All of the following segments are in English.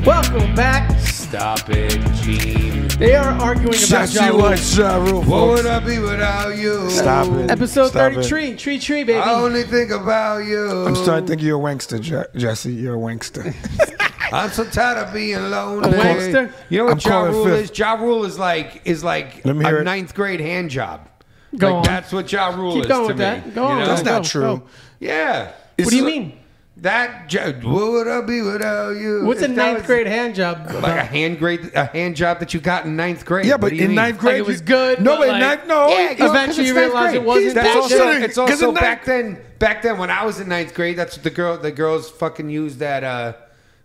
Welcome back. Stop it, Gene. They are arguing about Ja Rule. What would I be without you? Stop it. Episode Stop 33. Tree, baby. I only think about you. I'm starting to think you're a wankster, Jesse. You're a wankster. I'm so tired of being lonely. A wankster? You know what Ja Rule fifth. is? Ja Rule is like Let me hear a it. ninth grade hand job. Go like on. That's what Ja Rule Keep is going to with me. that. Go on. You know? That's not Go. true. Yeah. What do you mean? That what would I be without you? What's a If that ninth was grade hand job? Like a hand job that you got in ninth grade. Yeah, What but do you in mean? ninth grade, Like it was good, No, but but like- ninth, no. Yeah, Eventually you realize it wasn't That's that also, good. it's also in ninth- back then when I was in ninth grade. That's what the girls fucking used that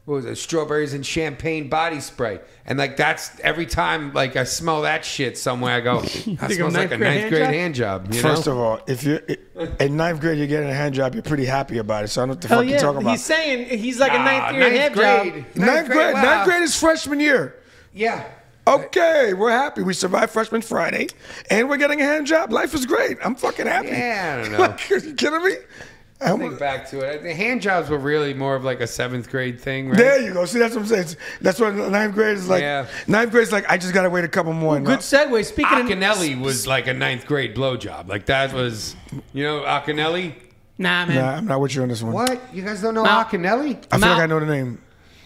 what was it, strawberries and champagne body spray, and like that's every time like I smell that shit somewhere, I go, that smells like a ninth grade hand job. You First know? of all, if you're in ninth grade, you're getting a hand job, you're pretty happy about it. So I don't know what the Hell fuck you're talking yeah. about. He's saying he's like a ninth year ninth hand grade. job. Ninth grade. wow. Ninth grade is freshman year. Yeah. Okay, we're happy. We survived freshman Friday, and we're getting a hand job. Life is great. I'm fucking happy. Yeah, I don't know. Like, are you kidding me? Think back to it. The hand jobs were really more of like a seventh grade thing, right? There you go. See, that's what I'm saying. That's what ninth grade is like. Yeah. Ninth grade is like, I just got to wait a couple more. Good segue. Speaking of... Akinelli was like a ninth grade blowjob. Like that was, you know, Akinelli. Nah, man. Nah, I'm not with you on this one. What? You guys don't know Mal- Akinelli? I feel like I know the name.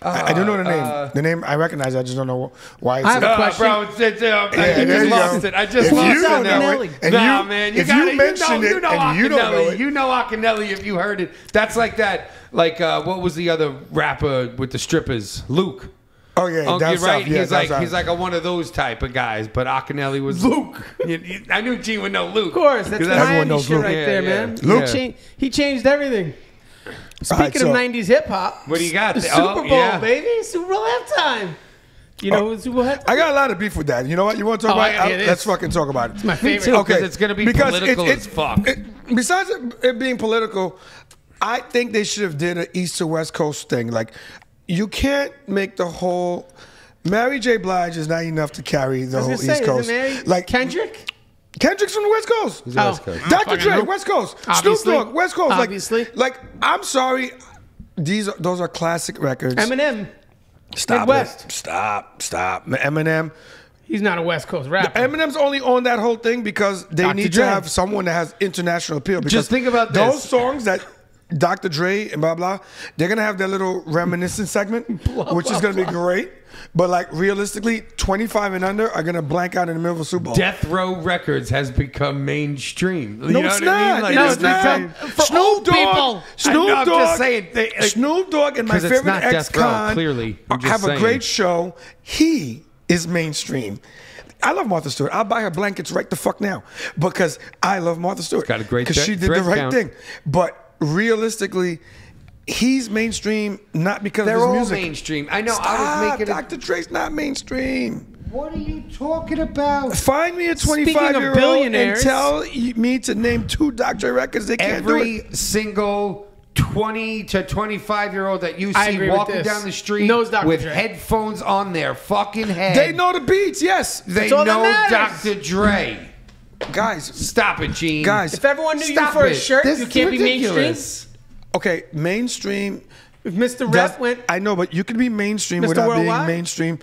I do know the name. The name I recognize. I just don't know why it's. I have a question. Bro, I there just you lost go. it. I just If lost you it don't now. know it, and Nah, you- man, if gotta, you mention it know and you don't know it. You know Akinelli if you heard it. That's like that. Like what was the other rapper with the strippers? Luke. Oh yeah, Oh, down you're south. right. Yeah, he's down like south. he's like a one of those type of guys. But Akinelli was Luke. I knew Gene would know Luke. Of course. That's everyone Miami knows shit Luke. right Yeah, there, yeah. man. Luke. He changed everything. Speaking so- of 90s hip-hop. What do you got The there? Super Oh, Bowl, yeah. baby. Super Bowl halftime. You know who the Super Bowl halftime? I got a lot of beef with that. You know what? You want to talk Oh, about I gotta it? hear Let's this. fucking talk about it. It's my favorite. too, 'cause it's gonna be political as fuck. Besides it being political, I think they should have did an East to West Coast thing. Like, you can't make the whole. Mary J. Blige is not enough to carry the I whole was gonna East say, Coast. isn't Mary Like Kendrick? Kendrick's from the West Coast. He's the West Coast. I Dr. fucking Dre, know. West Coast. Obviously. Snoop Dogg, West Coast. Obviously. Like, I'm sorry. Those are classic records. Eminem. Stop Midwest. it. Stop. Eminem. He's not a West Coast rapper. Eminem's only on that whole thing because they Dr. need Dre. to have someone that has international appeal. Because Just think about those this. songs that Dr. Dre and blah blah, they're gonna have their little reminiscent segment, which is gonna be great. But like realistically, 25 and under are gonna blank out in the middle of a Super Bowl. Death Row Records has become mainstream. You No, know it's what I mean? not. Like, It No, is it's not. become- For Snoop old Dogg. people. Snoop I know, I'm Dogg. just saying, Snoop Dogg and my 'Cause it's favorite not Death Row, ex-con clearly. I'm just have a saying. great show. He is mainstream. I love Martha Stewart. I'll buy her blankets right the fuck now because I love Martha Stewart. got a great because she did the thread right count. thing. But realistically, he's mainstream not because They're of his all music. mainstream. I know. Stop. I was making. Dr. Dre's not mainstream. What are you talking about? Find me a Speaking of 25-year-old and billionaires- tell me to name 2 Dr. records. They can't do Every it. single 20 to 25-year-old that you I see agree with walking this. down the street Knows Dr. with Dre. headphones on their fucking head. They know the beats, yes. They all that know matters. Dr. Dre. Guys, Stop it, Gene. guys. If everyone knew Stop you for a it. shirt, This you is can't be ridiculous. Okay, mainstream. mainstream. If Mr. That's- Rep went... I know, but you can be mainstream Mr. without Worldwide? being mainstream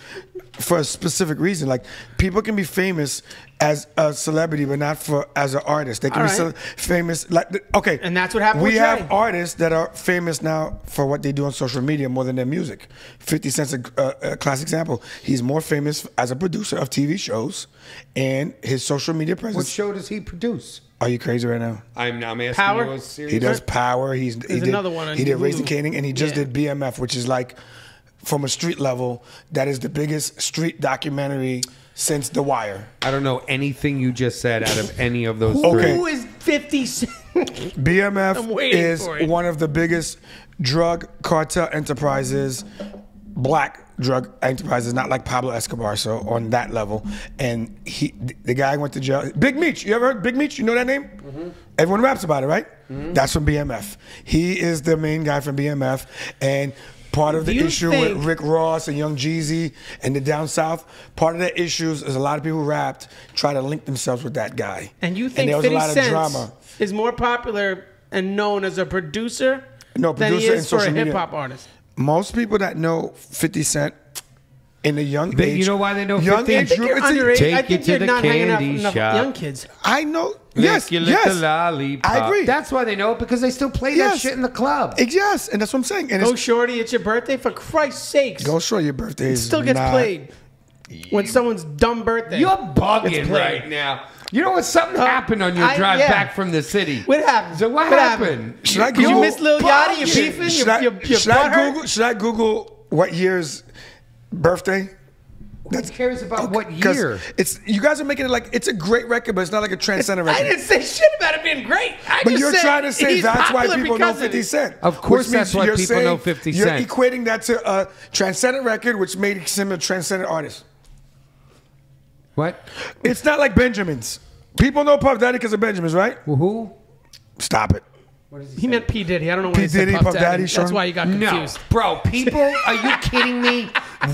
for a specific reason. Like people can be famous as a celebrity, but not for as an artist. They can All be right. famous. Like okay, And that's what happened We with Dre. have artists that are famous now for what they do on social media more than their music. 50 Cent's a classic example. He's more famous as a producer of TV shows and his social media What presence. show does he produce? Are you crazy right now? I'm asking Power? you a serious. He does Power. He did another one on He did Hulu. Raising Caning, and he just Yeah. did BMF, which is like from a street level. That is the biggest street documentary since The Wire. I don't know anything you just said out of any of those Okay. Who is 50 Cent? BMF I'm waiting is for it. one of the biggest drug cartel enterprises, black drug enterprises, not like Pablo Escobar, so on that level. And the guy went to jail. Big Meech, you ever heard Big Meech? You know that name? Mm-hmm. Everyone raps about it, right? That's from BMF. He is the main guy from BMF. And Part of the you issue think- with Rick Ross and Young Jeezy and the Down South, part of the issues is a lot of people who rapped try to link themselves with that guy. And you think there was a 50 lot of Cent drama. is more popular and known as a producer No, than he producer is and for a social media. hip hop artist? Most people that know 50 Cent in a young They- age. you know why they know young 50? age I think group, you're it's a- underrated. Take I you think to you're the not hanging out candy with enough shop. young kids. I know. Lick Yes, your little yes. lollipop. I agree. That's why they know it, because they still play that Yes. shit in the club. Yes, and that's what I'm saying. And Go it's, shorty, it's your birthday. For Christ's sakes, go show your birthday. it is still gets not- played when someone's dumb birthday. You're It's bugging played. right now. You know what? Something happened on your drive yeah. back from the city. What happened? So what What happened? Should I Did you Google? miss Lil Yachty? You're bugging. beefing? Should You're should I butthurt? Google? Should I Google what year's birthday? Who cares about what 'Cause year? It's you guys are making it like it's a great record, but it's not like a transcendent record. I didn't say shit about it being great. I But just you're said trying to say he's that's why popular people know because of 50 it. Cent. Of course Which means that's why you're people saying know 50 you're Cent. equating that to a transcendent record, which made him a transcendent artist. What? It's not like Benjamin's. People know Puff Daddy because of Benjamin's, right? Well, who? Stop it. He meant P. Diddy. I don't know why P. he said Diddy, Puff Daddy. Sean? That's why you got No, confused. bro. People, are you kidding me?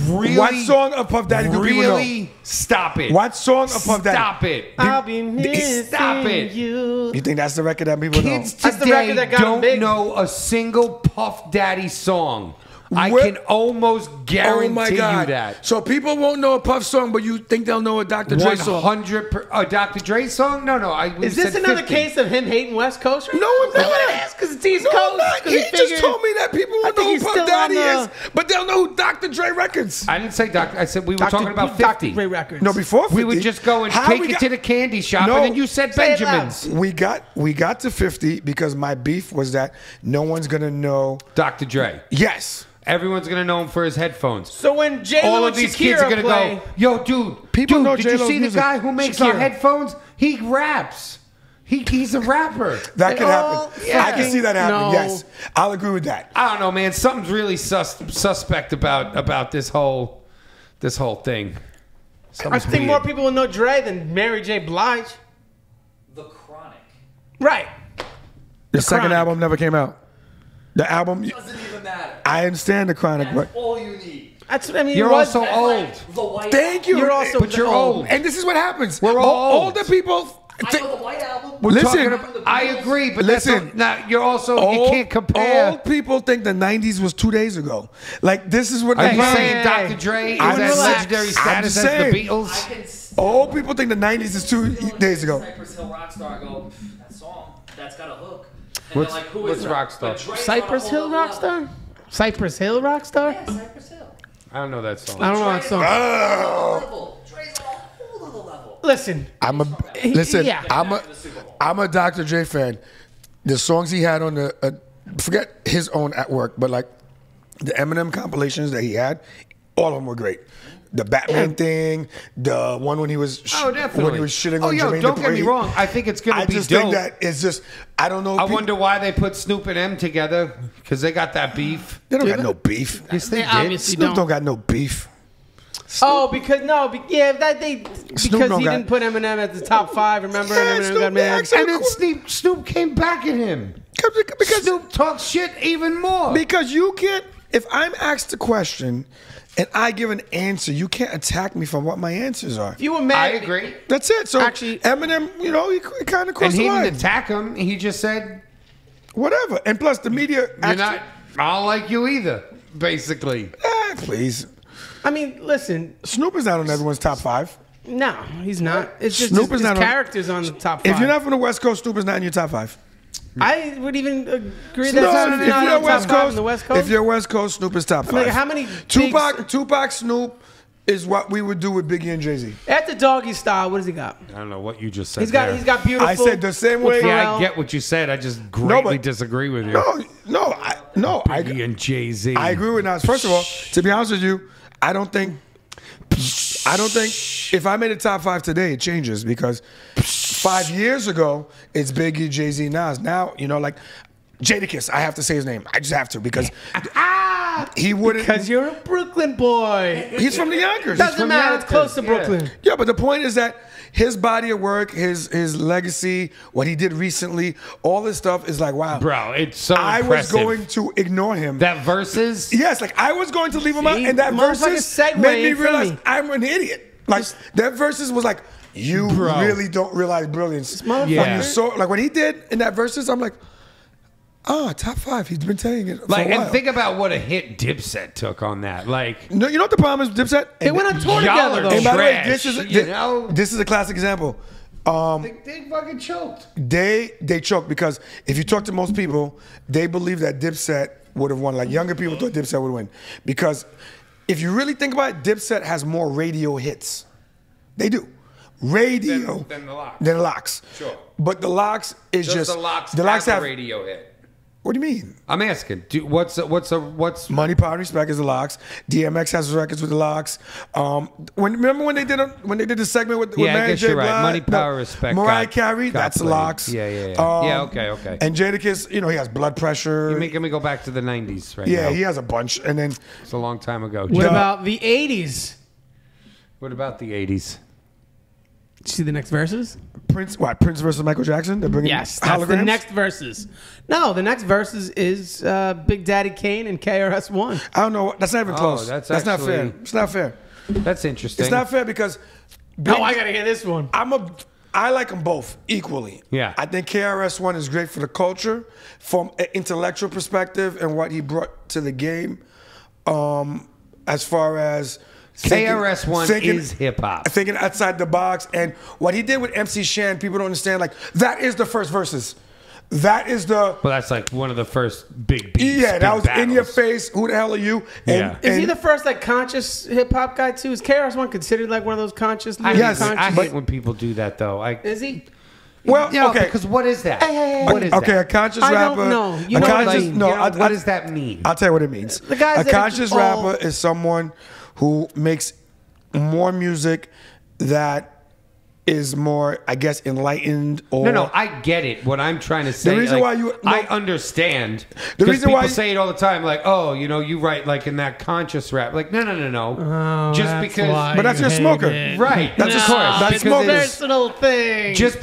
Really? What song of Puff Daddy do people know? Really? Stop it. What song of Puff Daddy? Stop it. I'll be missing Stop it. you. You think that's the record that people know? Kids That's the today record that got him don't big. know a single Puff Daddy song. I What? can almost guarantee Oh my God! you that. So people won't know a Puff song, but you think they'll know a Dr. Dre song? 100 a Dr. Dre song? No. Is this another case of him hating West Coast? Right No, now? it's not. What it is? Because it's East No, Coast. I'm not. 'Cause He figured- just told me that people I won't think know he's who Puff still Daddy on is, but they'll know who Dr. Dre records. I didn't say Dr. I said we were Dr. talking about Dr. 50. Dre records. No, before 50. We would just go and How take we it got- to the candy shop, No. and then you said Say it loud. Benjamin's. We got to 50 because my beef was that no one's gonna know. Dr. Dre. Yes. Everyone's gonna know him for his headphones. So when J-Lo All and of these Shakira kids are gonna play, go, yo, dude, People know did you J-Lo's see the music. guy who makes our Shakira. headphones? He raps. He's a rapper. That could all happen. I can see that happening. know. Yes, I'll agree with that. I don't know, man. Something's really suspect about this whole thing. I Something's think weird. more people will know Dre than Mary J. Blige. The Chronic. Right. The second Chronic. album never came out. The album. Doesn't even matter. I understand the Chronic, That's but all you need. That's what I mean. You're it was also that- old. Like the White thank you. You're also But you're old. And this is what happens. We're all old. older people. I know the White Album. We're Listen, talking about, I agree, but Listen. that's not, you're also you can't compare. Old people think the 90s was 2 days ago. Like this is what Are you I'm saying Hey. Dr. Dre is I'm as just- legendary I'm status just as saying. the Beatles? I can still Old people think the 90s is 2 days ago. Cypress Hill Rockstar. I go, that song, that's got a hook. And What's- they're like, who what's is that? Rockstar? But Dre's on a Cypress whole Hill other level. Rockstar? Cypress Hill Rockstar? Yeah, Cypress Hill. I don't know that song. I don't know that Dre's song. on a whole other level. Dre's on a whole other level. Listen, I'm a listen. Yeah. I'm a Dr. J fan. The songs he had on the forget his own at work, but like the Eminem compilations that he had, all of them were great. The Batman thing, the one when he was Oh, definitely. when he was shitting oh, on yo, Jermaine don't get me Dupri. wrong. I think it's gonna I be just dope. think that it's just I don't know. I wonder why they put Snoop and M together because they got that beef. they don't got no beef. Yes, they obviously Snoop don't. don't got no beef. Oh, because because Snoop don't he got- didn't put Eminem at the top 5. Remember, Yeah, and Eminem Snoop got mad. actually- And then Snoop came back at him. Because Snoop talks shit even more. Because you can't, if I'm asked a question and I give an answer, you can't attack me for what my answers are. If you were mad, I agree. That's it. So Actually- Eminem, he kind of And crossed he the line. didn't attack him. He just said, Whatever. And plus, the media. "You're not. I don't like you either." Basically, Please. I mean, listen, Snoop is not on everyone's top 5. no, he's not. It's just Snoop his is not on- characters on the top 5. If you're not from the West Coast, Snoop is not in your top 5. I would even agree No, that if Snoop's not you're on top West 5 in Coast, the West Coast. if you're West Coast, Snoop is top 5. like, how many Tupac, Snoop is what we would do with Biggie and Jay-Z. After Doggy Style, what does he got? I don't know what you just said. He's got beautiful. I said the same way. with Yeah, Pharrell. I get what you said. I just greatly disagree with you. I and Jay-Z. I agree with Nas. First of all, to be honest with you, I don't think if I made a top 5 today, it changes because 5 years ago it's Biggie, Jay-Z, Nas. Now, like Jadakiss, I have to say his name. I just have to because he wouldn't. Because you're a Brooklyn boy. He's from the Yonkers. Doesn't matter. It's close to Yeah. Brooklyn. Yeah, but the point is that his body of work, his legacy, what he did recently, all this stuff is like, wow. Bro, it's so I impressive. was going to ignore him. That verses. Yes, like I was going to leave him out, See? and that Motherfucker verses segue made me in for realize me. I'm an idiot. Like that verses was like, you Bro. really don't realize brilliance. motherfucker- Yeah. When you saw, like when he did in that verses, I'm like, top 5. He's been saying it for Like, a while. and think about what a hit Dipset took on that. Like, No, you know what the problem is, Dipset? They went on tour Y'all together, are though. And by the way, trash, this is you know? this is a classic example. they fucking choked. They choked because if you talk to most people, they believe that Dipset would have won. Like younger people thought Dipset would win because if you really think about it, Dipset has more radio hits. They do. Radio Than the Lox. Than Lox. Sure. But the Lox is Does just the Lox the Lox have have a radio hit? What do you mean? I'm asking. What's Money, Power, and Respect is the Lox. DMX has records with the Lox. Remember when they did the segment with Yeah, I Mary guess J. you're right. Blige? Money, Power, Respect Mariah got- Carey, got that's the played. Lox. Yeah. Yeah, okay. And Jadakiss, he has blood pressure. You're making me go back to the 90s right Yeah, now. he has a bunch. And then It's a long time ago. What Yeah. about the 80s? What about the 80s? See the next verses? Prince versus Michael Jackson? They're bringing Yes, that's holograms? the next verses. No, the next verses is Big Daddy Kane and KRS-One. I don't know. That's not even close. that's not actually- fair. It's not fair. That's interesting. It's not fair because Oh, I gotta hear this one. I like them both equally. Yeah. I think KRS-One is great for the culture from an intellectual perspective and what he brought to the game. As far as KRS-One is hip-hop. Thinking outside the box. And what he did with MC Shan, people don't understand. Like, that is the first verses. That is the... Well, that's like one of the first big beats. Yeah, that big was in battles. your face. Who the hell are you? Yeah. Is he the first conscious hip hop guy too? Is KRS-One considered like one of those conscious? I Yes, hate, I conscious? hate when people do that, though. Is he? Well, Yeah, okay. because what is that? Hey. What is Okay, a that? conscious I rapper. don't know. You a know what I conscious, mean. no, You know, what does that mean? I'll tell you what it means. The guys a that conscious are all- rapper is someone who makes more music that is more, I guess, enlightened or No, I get it. What I'm trying to say, reason why you- I no. understand. The Because reason people why you- say it all the time, like, oh, you write like in that conscious rap. Like, no. Just That's because, why But that's you your hate smoker. it. right? That's of a- course. that's because smokers. it's- Personal thing. just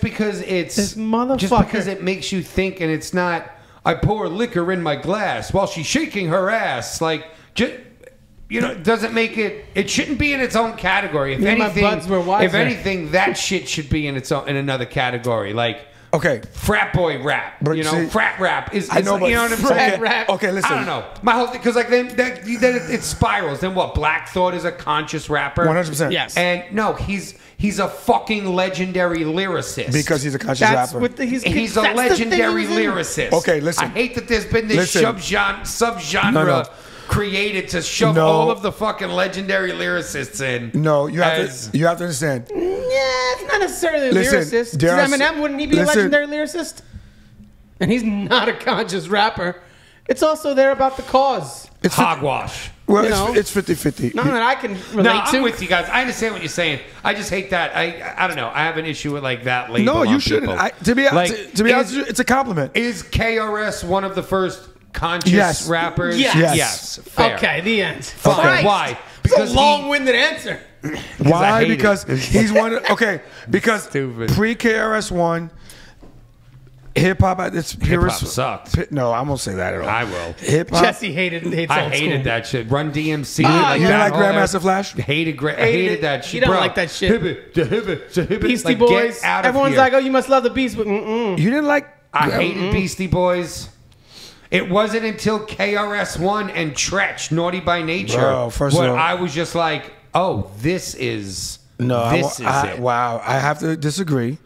because it's This motherfucker. just because it makes you think, and it's not. I pour liquor in my glass while she's shaking her ass. Like, just, doesn't make it. It shouldn't be in its own category. If Me and my anything, buds were wiser. if anything, that shit should be in its own in another category. Like. Okay. Frat boy rap, But see- frat rap is. I know, but you know what I'm frat saying? rap- Okay, listen. I don't know. My whole thing, because like then it spirals. Then what? Black Thought is a conscious rapper. 100%. Yes. And no, he's a fucking legendary lyricist. Because he's a conscious That's rapper. what he's a that's the thing legendary he's in. lyricist. Okay, listen. I hate that there's been this Listen. subgenre No. created to shove No. all of the fucking legendary lyricists in. No, you have as- to understand. Yeah, it's not necessarily a Listen, lyricist. there are Because Eminem, wouldn't he be a listen. legendary lyricist? And he's not a conscious rapper. It's also there about the cause. It's Hogwash. Well, you know. it's 50-50. None that I can relate No, I'm to. with you guys. I understand what you're saying. I just hate that. I don't know. I have an issue with like that label. No, you on shouldn't. people. To be Like, honest with you, it's a compliment. Is KRS one of the first conscious Yes. rappers? Yes. Yes. Fair. Okay, the end. Fine. Christ. Why? It's Because a long-winded answer. Why? I hate Because it. he's one. Okay, because Stupid. pre KRS-One, hip hop. Hip-hop sucked. No, I won't say that at all. I will. Hip hop. Jesse hates I old hated school. that shit. Run DMC. Ah, like You that didn't like whole Grandmaster era. Flash? Hated that shit. You don't bro. like that shit. Hibbit. Beastie Like, Boys. Get out of Everyone's here. like, oh, you must love the Beast, but You didn't like. I hated Beastie Boys. It wasn't until KRS-One and Tretch, Naughty by Nature, Bro, first of where all- I was just like, oh, this is No, this is it. Wow, I have to disagree.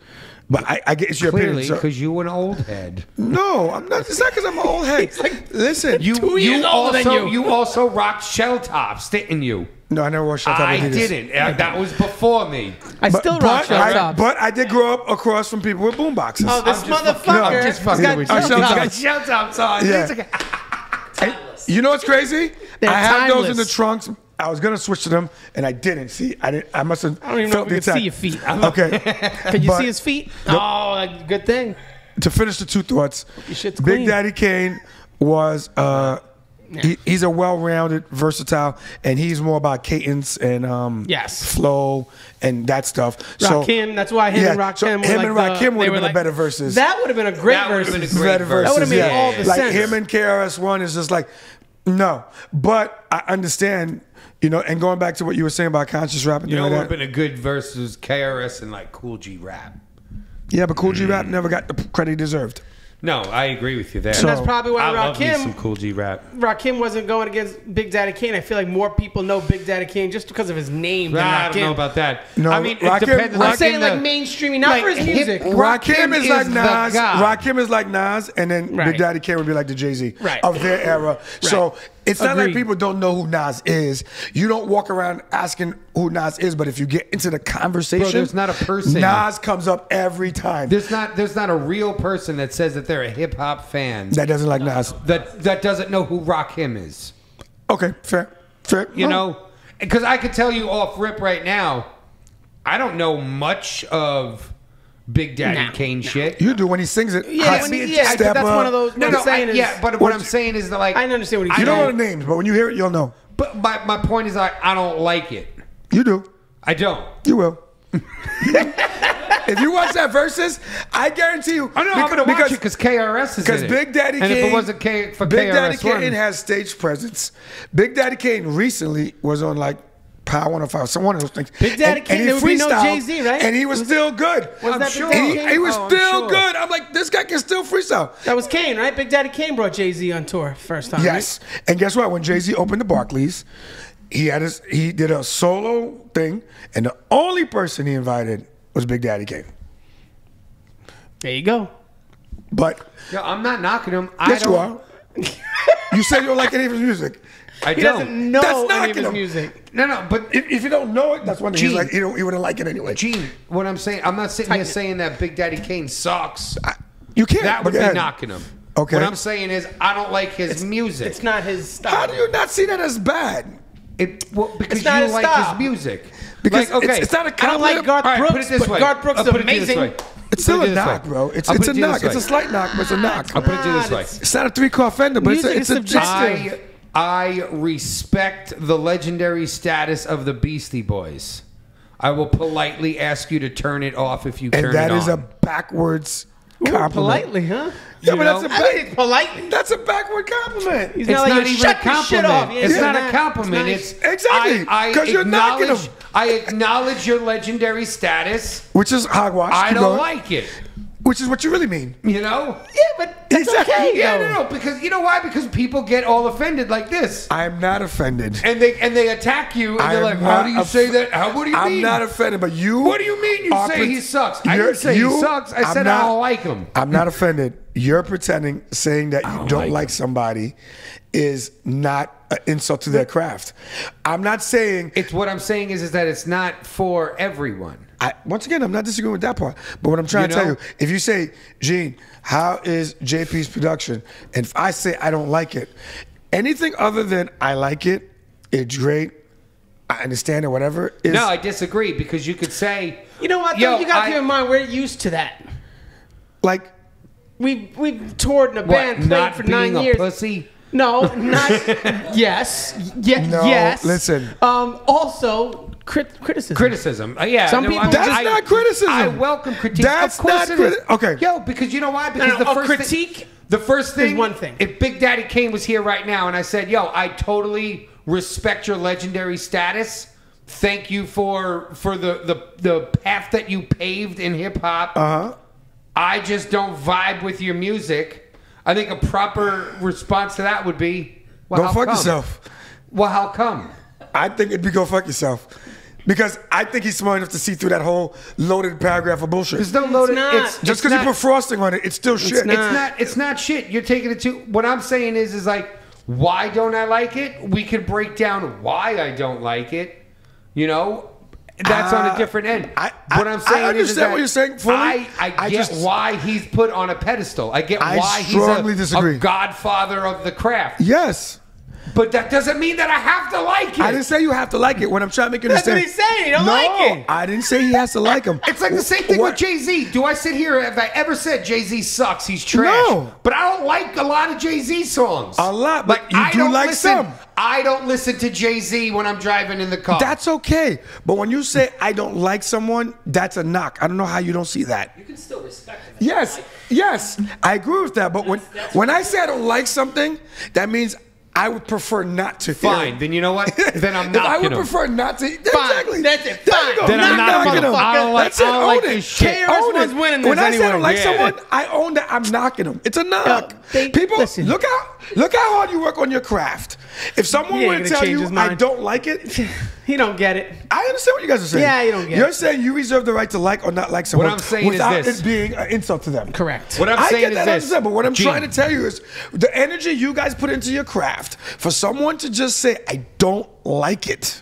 But I get it's your Clearly, opinion. So, because you an old head. no, I'm not. It's not because I'm an old head. Listen, You 2 years older than also you. also rocked shell tops, didn't you? No, I never watched Shut Up I Adidas. didn't. That was before me. I still rock shell tops. But I did grow up across from people with boom boxes. Oh, this I'm just motherfucker fucking- I'm just has fucking got with shell you. shell He's tops. got shell tops on. Yeah. It's okay. Timeless. You know what's crazy? They're I have those in the timeless. trunks. I was gonna switch to them, and I didn't. See, I must have. I don't even know felt if we the can see attack. your feet. Okay. Can you But see his feet? Oh, good thing. To finish the two thoughts, Your shit's Big clean. Daddy Kane was He's a well-rounded, versatile, and he's more about cadence and Yes. flow and that stuff. Rakim, that's why him and Rakim were him like and Rakim would they have were been like- a better versus. That would have been a great That would've versus. been a great better versus. That would've made all the like sense. him and KRS-One is just like, no. But I understand, and going back to what you were saying about conscious rap and You things know, like would have that. been a good versus KRS and like Cool G Rap. Yeah, but Cool G Rap never got the credit he deserved. No, I agree with you there. And that's probably why I love me some Rakim Cool G Rap. wasn't going against Big Daddy Kane. I feel like more people know Big Daddy Kane just because of his name than I Rakim. don't know about that. No, I mean, Rakim- it depends. I'm saying like the- mainstreamy, not for his like, music. Rakim is like the Nas. guy. Rakim is like Nas, and then Right. Big Daddy Kane would be like the Jay-Z Right. of their era. So it's not like Agreed. people don't know who Nas is. You don't walk around asking who Nas is, but if you get into the conversation, Bro, there's not a person. Nas comes up every time There's not a real person that says that they're a hip hop fan that doesn't like Nas. that doesn't know who Rakim is. Okay, fair. You know, because I could tell you off rip right now, I don't know much of Big Daddy Kane shit. You do when he sings it. Yeah, Hot when Seat, he- yeah, Step that's Up. one of those. No, What no, I'm saying is, yeah, but what I'm saying is that like I understand what he's You saying. don't know the names, but when you hear it, you'll know. But my point is like I don't like it. You do. I don't. You will. If you watch that versus, I guarantee you. I know I'm gonna watch it because KRS is in it. Because Big Daddy Kane, and if it wasn't for Big Daddy KRS-One, Kane has stage presence. Big Daddy Kane recently was on like Power 105, some one of those things. Big Daddy Kane, he there would be no freestyled, Jay-Z, right? And he was still good. Was I'm that sure. Big Daddy Kane? He was Oh, I'm still sure. good. I'm like, this guy can still freestyle. That was Kane, right? Big Daddy Kane brought Jay-Z on tour first time. Yes. And guess what? When Jay-Z opened the Barclays, he did a solo thing, and the only person he invited was Big Daddy Kane. Right? There you go. But Yo, I'm not knocking him. yes, you are. You said you don't like any of his music. I He don't. doesn't know That's any of knocking his him. music. No, but If you don't know it, that's one thing. He's Gene. like, he wouldn't like it anyway. Gene, what I'm saying, I'm not sitting here saying that Big Daddy Kane sucks. You can't. That would but be go ahead. knocking him. Okay. What I'm saying is, I don't like his music. It's not his style. How do you not see that as bad? Because It's not you his like style. his music. Because Like, okay, it's not a I don't compliment. like Garth all right, Brooks, put it this but way. Garth Brooks I'll is put it to you this amazing. way. It's still Put it a this knock, way. bro. It's I'll a put it to you knock. this It's a way. slight knock, but it's a knock. I'll put it to you this Nah, way. It's not a 3-car fender, but Music it's a is subjective. I respect the legendary status of the Beastie Boys. I will politely ask you to turn it off if you turn and that it on. is a backwards Ooh, compliment. politely, huh? Yeah, but that's a I mean, politely. that's a backward compliment. He's It's not like, not "Yo, even a shut this shit compliment. off." Yeah, It's yeah, not nah, a compliment. it's It's Exactly, 'cause you're knocking acknowledge- him. I acknowledge your legendary status. Which is hogwash. I Keep don't going. like it. Which is what you really mean. You know? Yeah, but that's Exactly. okay. Yeah, though. no, because you know why? Because people get all offended like this. I'm not offended. And they attack you and I they're am like, how not do you off- say that? What do you I'm mean? not offended, but you. What do you mean you are say pret- he sucks? I You're- didn't say you- he sucks. I I'm said I don't like him. I'm not offended. You're pretending saying that you don't like somebody is not an insult to their craft. I'm not saying. It's what I'm saying is that it's not for everyone. Once again, I'm not disagreeing with that part. But what I'm trying to tell you, if you say, Gene, how is JP's production? And if I say I don't like it, anything other than I like it, it's great, I understand it, whatever. Is, No, I disagree because you could say, You know what? Yo, Though? You got to I- keep in mind we're used to that. like, We've toured in a what, band, played not for being 9 a years. pussy? No, not yes. No, yes. listen. Also, criticism. Criticism. Yeah. Some people- That's not criticism. I welcome critique. That's of course not it is. okay. Yo, because you know why? Because the a first critique the first thing is one thing. If Big Daddy Kane was here right now and I said, yo, I totally respect your legendary status. Thank you for the path that you paved in hip hop. Uh-huh. I just don't vibe with your music. I think a proper response to that would be, well, Go how fuck come? yourself. Well, how come? I think it'd be go fuck yourself. Because I think he's smart enough to see through that whole loaded paragraph of bullshit. There's no loaded. not. Just because you put frosting on it, it's still shit. not. It's not shit. You're taking it to. What I'm saying is like, why don't I like it? We could break down why I don't like it. You know, that's on a different end. What I'm saying I is understand that what you're saying fully. I get why he's put on a pedestal. I get I why strongly he's disagree. a godfather of the craft. Yes. But that doesn't mean that I have to like it. I didn't say you have to like it. When I'm trying to make you That's understand. what he's saying. He don't like it. I didn't say he has to like him. It's like the same thing What- with Jay-Z. Do I sit here, have I ever said Jay-Z sucks, he's trash? No. But I don't like a lot of Jay-Z songs. A lot, but you I do don't like listen, some. I don't listen to Jay-Z when I'm driving in the car. That's okay. But when you say I don't like someone, that's a knock. I don't know how you don't see that. You can still respect him. Yes, yes, I agree with that. But That's when I say I don't like something, that means I would prefer not to. hear Fine. it. Then you know what? Then I'm If I knocking would him. prefer not to. Fine. Exactly. That's it. There Fine. you go. Then I'm Not knocking him. him. I don't like, That's it. I don't like Own this it. shit. KRS Own One's it. winning this When I say I don't anyway. like Yeah. someone, I own that I'm knocking them. It's a knock. People, listen. look how hard you work on your craft. If someone He were ain't to gonna tell change you his I mind. don't like it, He don't get it. I understand what you guys are saying. Yeah, you don't get You're it. saying you reserve the right to like or not like someone I'm saying is without this. it being an insult to them. Correct. What I'm I saying get is that, this. understand, but what I'm Gene. trying to tell you is the energy you guys put into your craft, for someone to just say, I don't like it,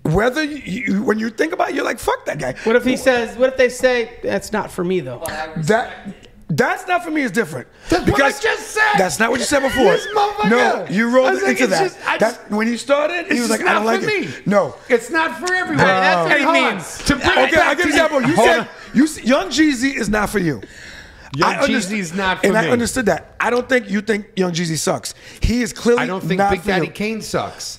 whether when you think about it, you're like, fuck that guy. What if he says? What if they say that's not for me though? But I respect That it. that's not for me. Is different. That's what I just said. That's not what you said before. This motherfucker. No, you I rolled was like, into it's that. just- I That just- when he started, he It's was just like, I don't not like for it. me. No. It's not for everyone. That's what he Hold on. means. To bring it Okay, back I'll give to you an example. You Hold said on. Young Jeezy is not for you. Young I understand- Jeezy's not for and me. I understood that. I don't think you think Young Jeezy sucks. He is clearly I don't think not Big for Daddy you. Kane sucks.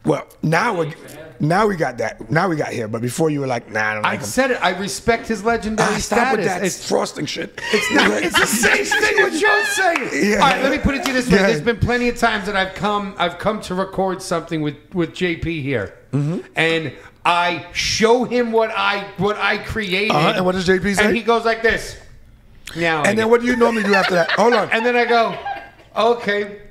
Well, now we got that. Now we got here. But before you were like, nah, I don't I like him. said it. I respect his legendary Stop status. with that It's frosting shit. It's not. It's the same thing what you're saying. Yeah. All right, let me put it to you this way. Yeah. There's been plenty of times that I've come to record something with JP here, Mm-hmm. and I show him what I created. And what does JP say? And he goes like this. Now, And then what do you normally do after that? Hold on. And then I go, okay,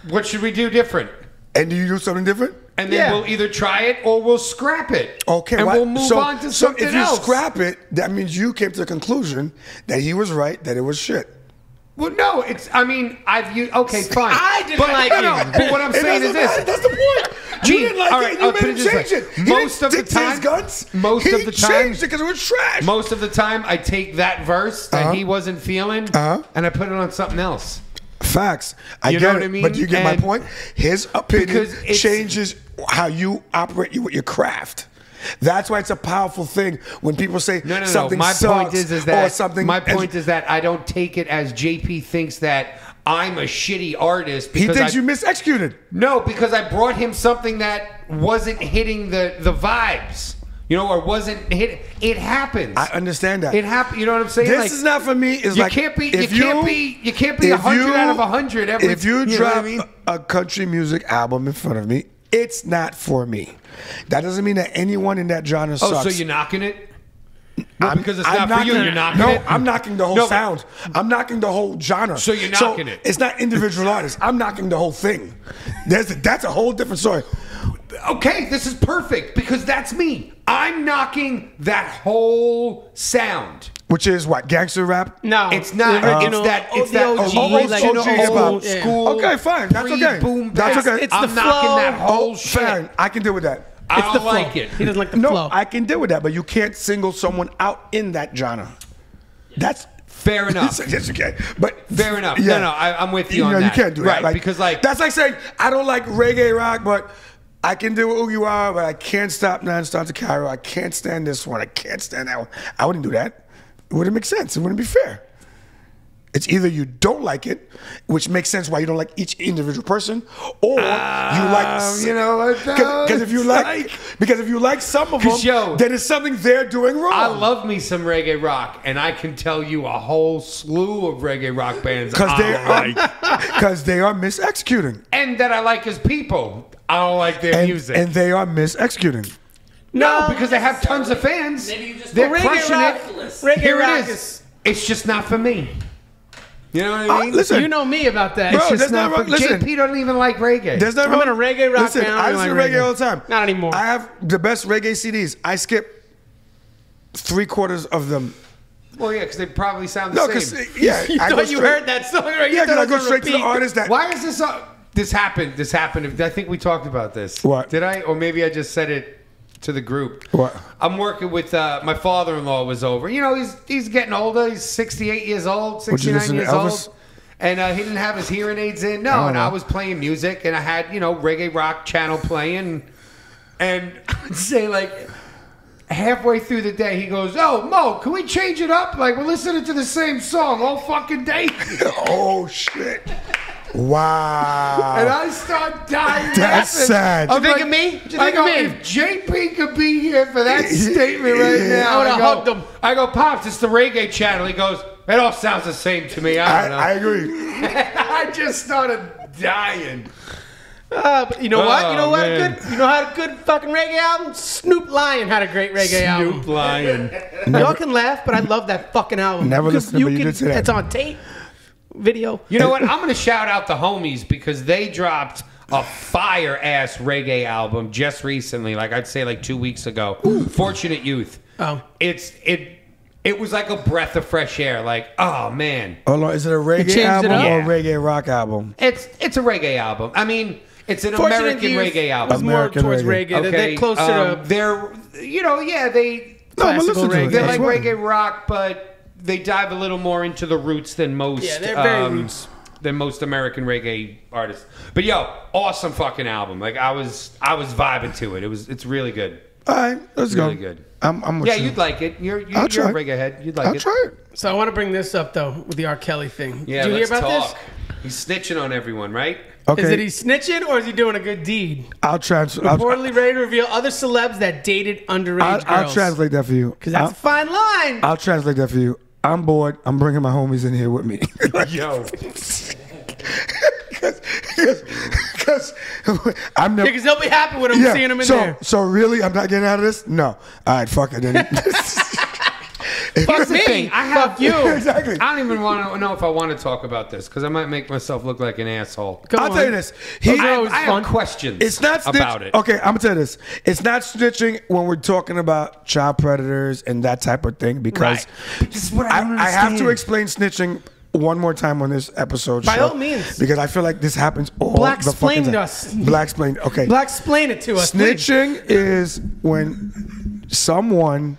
what should we do different? And do you do something different? And then Yeah. we'll either try it or we'll scrap it. Okay, and why- we'll move on to something if you else. scrap it, that means you came to the conclusion that he was right, that it was shit. Well, no, it's. I mean, I've used. Okay, fine. I didn't but, like no, it. But what I'm It saying is doesn't matter. this. That's the point. Gene, You didn't like all it, right, and you I'll put made it him this way. change it. He Most didn't of the stick to his time- guns. most he of the time- changed it because it was trash. Most of the time, I take that verse that he wasn't feeling and I put it on something else. Facts. I You get know what it, I mean? but you get my And- point. His opinion Because it's- changes how you operate with your craft. That's why it's a powerful thing when people say No. something My sucks point is that or something. My point is that I don't take it as JP thinks that I'm a shitty artist. he Because thinks I, you misexecuted. No, because I brought him something that wasn't hitting the vibes. You know, or wasn't hit. It happens. I understand that. It happened. You know what I'm saying? This Like, is not for me. It's you like can't be. if You can't be. You can't be if 100 you- out of 100 every. If you know what drop I mean? a country music album in front of me, it's not for me. That doesn't mean that anyone in that genre sucks. Oh, so you're knocking it? Well, because it's I'm not for you. knocking- You're knocking no, it. I'm knocking the whole No, but- sound. I'm knocking the whole genre. So you're knocking it. It's not individual artists. I'm knocking the whole thing. That's a whole different story. Okay, this is perfect because that's me. I'm knocking that whole sound. Which is what, gangster rap? No, It's not. The it's original- that. It's the that OG, original like old hip-hop. school. Okay, fine. That's okay. Boom. That's okay. It's I'm the knocking flow. that whole Oh, shit. fine. I can deal with that. I It's the don't flow. like it. He doesn't like the No, flow. I can deal with that, but you can't single someone out in that genre. That's Fair enough. Yes, you can. But Fair enough. No, I'm with you on know, that. you can't do that. Right, because, like- that's like saying I don't like reggae rock, but I can do Oogie Wah, but I can't stop Non-Stop to Cairo. I can't stand this one. I can't stand that one. I wouldn't do that. It wouldn't make sense. It wouldn't be fair. It's either you don't like it, which makes sense why you don't like each individual person, or you like. you know what, though? Because if you like some of them, 'Cause, yo, then it's something they're doing wrong. I love me some reggae rock, and I can tell you a whole slew of reggae rock bands because I they don't are like, because they are misexecuting, and that I like as people. I don't like their music. and they are misexecuting. no, because they have tons of fans. Maybe you just They're reggae crushing rock. it. Reggae Here rock it is. It's just not for me. You know what I mean? Listen, You know me about that. Bro, It's just there's not not for wrong- listen. JP doesn't even like reggae. There's no I'm wrong. in a reggae rock Listen, band. I I don't listen like to reggae reggae. all the time. Not anymore. I have the best reggae CDs. I skip 3/4 of them. Well, yeah, because they probably sound the No, same. because yeah, You I go thought you straight- heard that song, right? You Yeah, because thought I it go was on straight to the repeat. artist that. Why is this? This happened. This happened. I think we talked about this. What? Did I? Or maybe I just said it to the group. What? I'm working with my father-in-law was over. You know, he's getting older. He's 68 years old, Would you 69 listen to years Elvis? old. And he didn't have his hearing aids in. No, and I was playing music, and I had, reggae rock channel playing. And I'd say, like, halfway through the day, he goes, "Oh, Mo, can we change it up? Like, we're listening to the same song all fucking day." Oh, shit. Wow. And I start dying. That's laughing. sad. I'm Did you like, think of me? Did you I think go, of me? if JP could be here for that statement right now, I would've hugged him. I go, "Pops, it's the reggae channel." He goes, "It all sounds the same to me." I don't know. I agree. I just started dying. But you know what? You know what? man. You know how a good fucking reggae album? Snoop Lion had a great reggae album. Lion. Y'all can laugh, but I love that fucking album. Never You listened to it, but you did say that. It's on tape, video. You know what? I'm going to shout out the homies because they dropped a fire ass reggae album just recently. Like I'd say like 2 weeks ago. Fortunate Youth. Oh. It was like a breath of fresh air. Like, oh man. Hold on, is it a reggae changed it album up? or a Yeah. reggae rock album? It's a reggae album. I mean, it's an Fortunate American Youth reggae was album. more American towards reggae. reggae. They're closer to they're they No, I'm gonna classical listen to it. reggae. they're That's like fine. reggae rock, but they dive a little more into the roots than most. Yeah, they're very roots. Than most American reggae artists. But yo, awesome fucking album. Like I was vibing to it. It's really good. All right, let's Really go. good. I'm with Yeah, you. you'd like it. You're I'll a try. reggae head. You'd like I'll it. try it. So I want to bring this up though with the R. Kelly thing. Yeah, Did you hear let's about talk. He's snitching on everyone, right? Okay, this? Is it he's snitching or is he doing a good deed? I'll Reportedly ready to reveal other celebs that dated underage I'll girls. translate that for you. Because that's a fine line. I'll translate that for you. I'm bored. I'm bringing my homies in here with me. Yo. Because I'm never. Because they'll be happy with him seeing him in there. So really, I'm not getting out of this? No. All right, fuck it then. Fuck me. thing, I have- Fuck you. Exactly. I don't even want to know if I want to talk about this because I might make myself look like an asshole. Come I'll on. tell you this. Those I are always have fun. questions It's not about it. Okay, I'm gonna tell you this. It's not snitching when we're talking about child predators and that type of thing because This is what I don't I have to understand. explain snitching one more time on this episode. By show, all means. because I feel like this happens all the fucking Black-splained time. us. Black-splained. Okay. Black, explain it to us. please. Snitching is when someone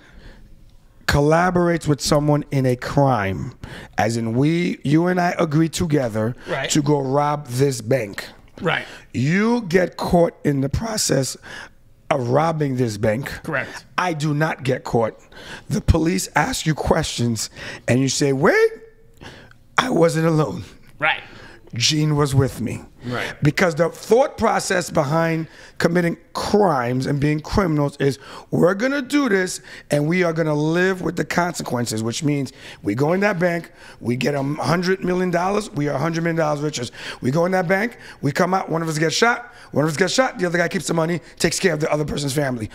collaborates with someone in a crime, as in you and I agree together Right. to go rob this bank. Right. You get caught in the process of robbing this bank. Correct. I do not get caught. The police ask you questions and you say, wait, I wasn't alone. Right. Gene was with me. Right. Because the thought process behind committing crimes and being criminals is we're going to do this and we are going to live with the consequences, which means we go in that bank, we get $100 million, we are $100 million richer. We go in that bank, we come out, one of us gets shot, the other guy keeps the money, takes care of the other person's family.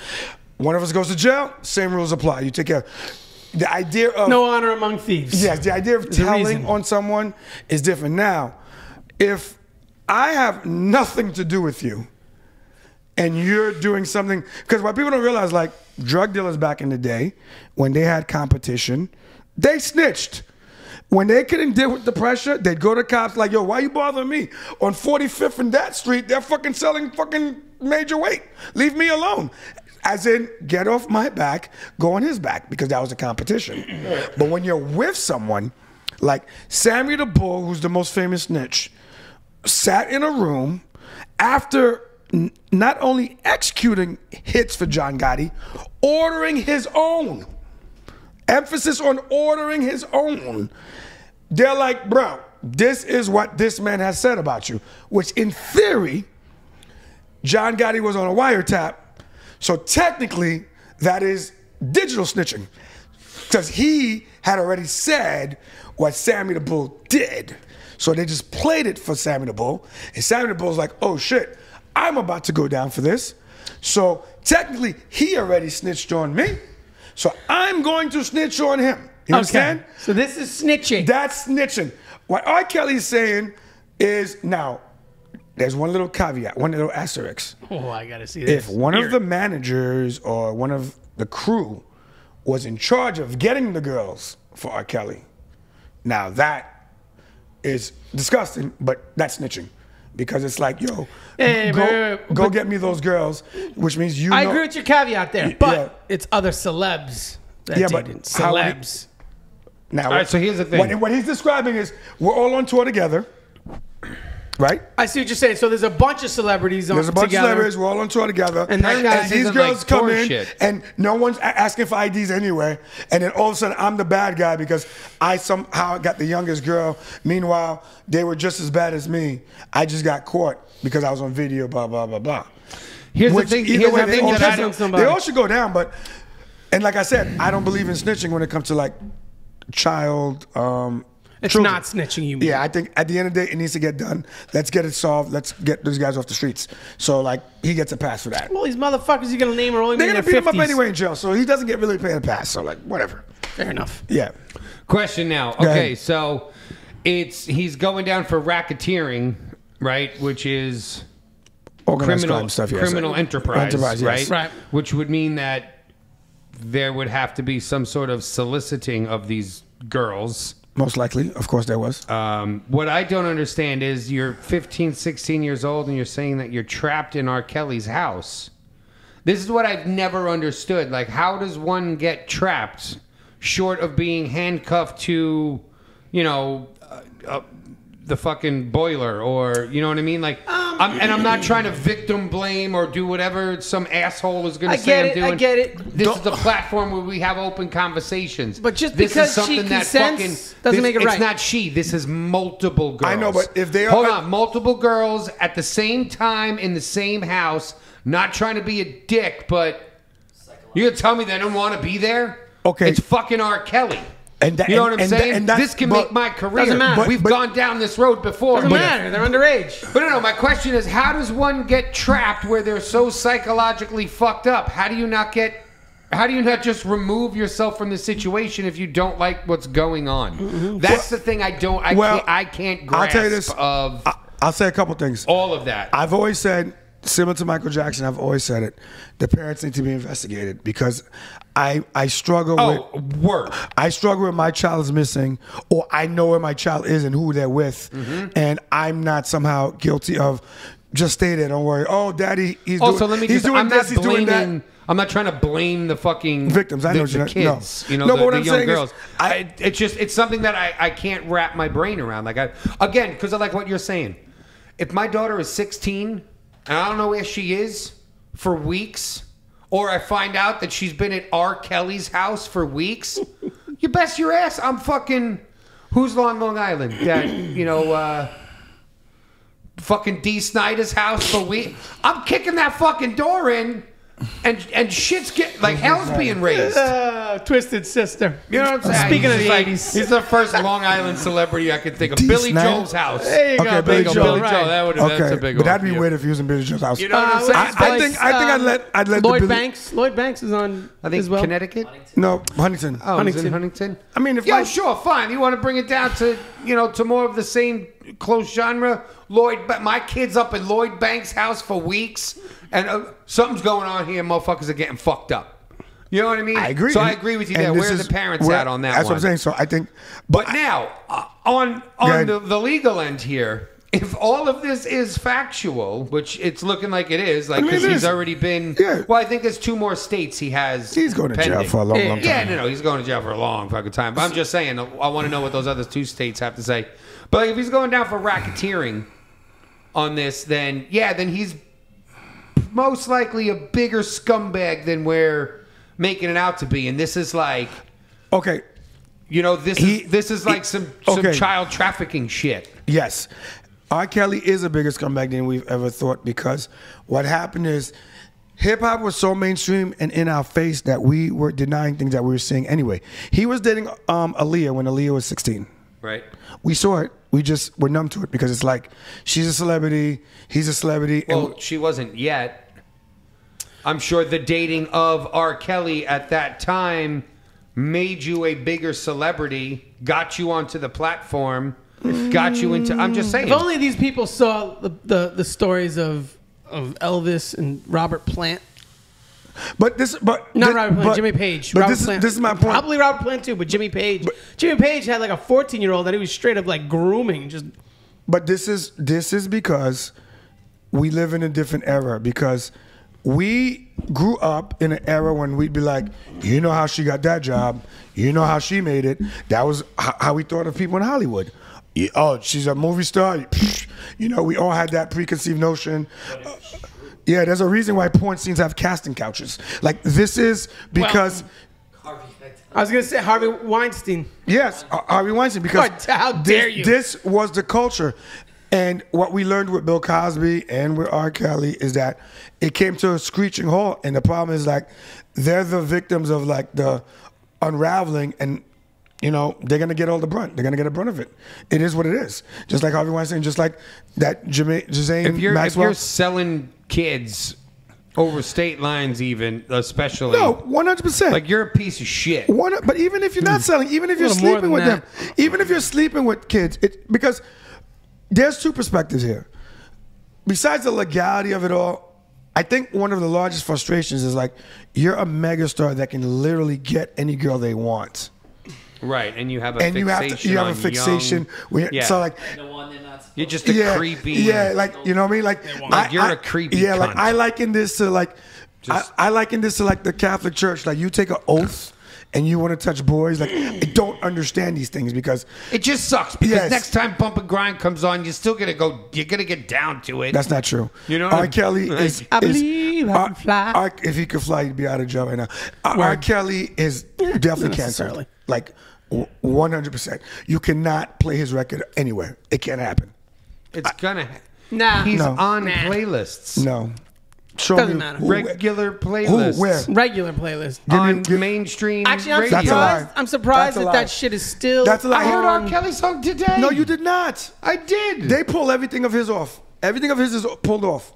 One of us goes to jail, same rules apply. You take care. The idea of... No honor among thieves. Yes, the idea of There's a telling reason. on someone is different. Now, if I have nothing to do with you and you're doing something, because what people don't realize, like drug dealers back in the day, when they had competition, they snitched. When they couldn't deal with the pressure, they'd go to cops like, yo, why you bothering me? On 45th and that street, they're fucking selling fucking major weight. Leave me alone. As in, get off my back, go on his back, because that was a competition. But when you're with someone, like Sammy the Bull, who's the most famous snitch, sat in a room after not only executing hits for John Gotti, ordering his own. Emphasis on ordering his own. They're like, bro, this is what this man has said about you, which in theory, John Gotti was on a wiretap. So technically, that is digital snitching. Because he had already said what Sammy the Bull did. So they just played it for Sammy the Bull. And Sammy the Bull's like, oh shit, I'm about to go down for this. So technically, he already snitched on me. So I'm going to snitch on him. You understand? So this is snitching. That's snitching. What R. Kelly's saying is, now, there's one little caveat, one little asterisk. Oh, I gotta see this. If one of the managers or one of the crew was in charge of getting the girls for R. Kelly, now that is disgusting, but that's snitching. Because it's like, yo, Hey, go get me those girls, which means you I know. agree with your caveat there, but Yeah. it's other celebs that Yeah, but dated. how would he- Celebs. Now, All right, so here's the thing. What he's describing is we're all on tour together, right? I see what you're saying. So there's a bunch of celebrities on There's a bunch together. of celebrities. We're all on tour together. And then as these isn't girls like come tour in, shit. and no one's asking for IDs anyway. And then all of a sudden, I'm the bad guy because I somehow got the youngest girl. Meanwhile, they were just as bad as me. I just got caught because I was on video, blah, blah, blah, blah. Here's Which, the thing. either Here's way, the thing they all that I should- don't. somebody. They all should go down, but... And like I said, I don't believe in snitching when it comes to, like, child... It's children. not snitching, you mean? Yeah, I think at the end of the day, it needs to get done. Let's get it solved. Let's get those guys off the streets. So, like, he gets a pass for that. Well, these motherfuckers you're going to name are only They're in going their to beat 50s. him up anyway in jail, so he doesn't get really paid a pass. So, like, whatever. Fair enough. Yeah. Question now. Go Okay, ahead. so he's going down for racketeering, right? Which is Organized criminal crime stuff, yes. criminal enterprise, Enterprise, yes. right? Right. Which would mean that there would have to be some sort of soliciting of these girls. Most likely. Of course there was. What I don't understand is you're 15, 16 years old and you're saying that you're trapped in R. Kelly's house. This is what I've never understood. Like, how does one get trapped short of being handcuffed to, you know, the fucking boiler, or you know what I mean? Like, I'm not trying to victim blame or do whatever some asshole is going to say I'm doing. I get it. This is a platform where we have open conversations. But just this because is something she that consents doesn't make it right. It's not she. This is multiple girls. I know, but if they are- hold on, multiple girls at the same time in the same house. Not trying to be a dick, but you gonna tell me they don't want to be there? Okay. It's fucking R. Kelly. And that- you know what I'm and saying? and that's- this can but- make my career. Doesn't matter. We've But- gone down this road before. Doesn't matter. They're underage. But no, my question is, how does one get trapped where they're so psychologically fucked up? How do you not just remove yourself from the situation if you don't like what's going on? That's the thing I can't grasp I'll tell you this. of I'll say a couple things. all of that. I've always said, similar to Michael Jackson, I've always said it, the parents need to be investigated because I struggle with... Word. I struggle with my child is missing, or I know where my child is and who they're with, and I'm not somehow guilty of just stay there, don't worry. Oh, daddy, he's Also, doing, let me he's just. doing I'm this, not he's doing that. blaming. I'm not trying to blame the fucking Victims, I know the what you're- kids. no. You know, No, the, but what the I'm young saying is, girls. It's something that I can't wrap my brain around. Like again, because I like what you're saying. If my daughter is 16 and I don't know where she is for weeks, or I find out that she's been at R. Kelly's house for weeks, you best your ass. I'm fucking. Who's on Long Island? That fucking D. Snyder's house for weeks. I'm kicking that fucking door in, and shit's like hell's being raised. Twisted Sister. You know what I'm saying? Speaking of He's the like- 80s. he's the first Long Island celebrity I could think of. D. Billy Snyder? Joel's house. There you Okay, go, Billy Big Joel. Joel. Billy Joel, Right. that's a big but one. that'd be Yeah. weird if he was in Billy Joel's house. You know what I'm Uh, saying? what's his I think I'd let the Lloyd Billy- Banks. Lloyd Banks is on I think as well. Connecticut. No, Huntington. Oh, he's in Huntington. Huntington. I mean, if Yeah, my- sure, fine. You want to bring it down to to more of the same close genre. My kid's up at Lloyd Banks' house for weeks, and something's going on here. Motherfuckers are getting fucked up. You know what I mean? I agree. So I agree with you And there. this Where are is the parents where- at on that That's one? what I'm saying. So I think, But now, on ahead. the legal end here, if all of this is factual, which it's looking like it is, like I mean, because it he's is. already been. Yeah. Well, I think there's 2 more states he has. he's going to jail pending. for a long, long time. Yeah, no, he's going to jail for a long fucking time. But I'm just saying, I want to know what those other 2 states have to say. But like, if he's going down for racketeering on this, then he's most likely a bigger scumbag than we're making it out to be. And this is like, Okay, this is like some okay. child trafficking shit. yes. R. Kelly is a bigger scumbag than we've ever thought because what happened is hip hop was so mainstream and in our face that we were denying things that we were seeing anyway. He was dating Aaliyah when Aaliyah was 16. Right. We saw it. We just were numb to it because it's like she's a celebrity, he's a celebrity. Well, she wasn't yet. I'm sure the dating of R. Kelly at that time made you a bigger celebrity, got you onto the platform, got you into. I'm just saying. If only these people saw the stories of Elvis and Robert Plant. But this, but Not thi- Robert Plant, but- Jimmy Page. But Robert this, Plant. this is my point. Probably Robert Plant too, but Jimmy Page. Jimmy Page had like a 14-year-old that he was straight up like grooming. Just But this is because we live in a different era because we grew up in an era when we'd be like, you know how she got that job, you know how she made it. That was how we thought of people in Hollywood. Oh, she's a movie star. You know, we all had that preconceived notion. Yeah, there's a reason why porn scenes have casting couches. Like, this is because... I was going to say Harvey Weinstein. Yes, Harvey Weinstein, because How dare you? This was the culture. And what we learned with Bill Cosby and with R. Kelly is that it came to a screeching halt. And the problem is, like, they're the victims of, like, the unraveling, and, you know, they're going to get all the brunt. They're going to get a brunt of it. It is what it is. Just like Harvey Weinstein, just like that Jazane Maxwell. If you're selling kids over state lines, even, especially. No, 100%. Like, you're a piece of shit. But even if you're not selling, even if you're little more sleeping than with them, that. even if you're sleeping with kids, because there's two perspectives here. Besides the legality of it all, I think one of the largest frustrations is, like, you're a megastar that can literally get any girl they want. Right, and you have a And fixation you have a on fixation. young- So, like, The one they're not supposed you're just a creepy... Yeah, like, you know what I mean? Like you're a creepy Yeah, like, cunt. I liken this to, like, I liken this to, like, the Catholic Church. Like, you take an oath and you want to touch boys. Like, I don't understand these things because It just sucks because Yes. next time Bump and Grind comes on, you're still gonna go. You're gonna get down to it. that's not true. You know what R. I'm- Kelly is. I believe I can fly. If he could fly, he'd be out of jail right now. R. Kelly is definitely canceled. necessarily. Like 100%. You cannot play his record anywhere. It can't happen. It's gonna. Nah. He's No. on Nah. playlists. No. Show Doesn't me matter. Regular playlists. Who? Where? Regular playlist. On Give me- mainstream Actually, I'm radio. That's a lie. surprised. I'm surprised That's a that lie. that shit is still. That's a lie. I heard R. on- Kelly's song today. No, you did not. I did. They pull everything of his off. Everything of his is pulled off.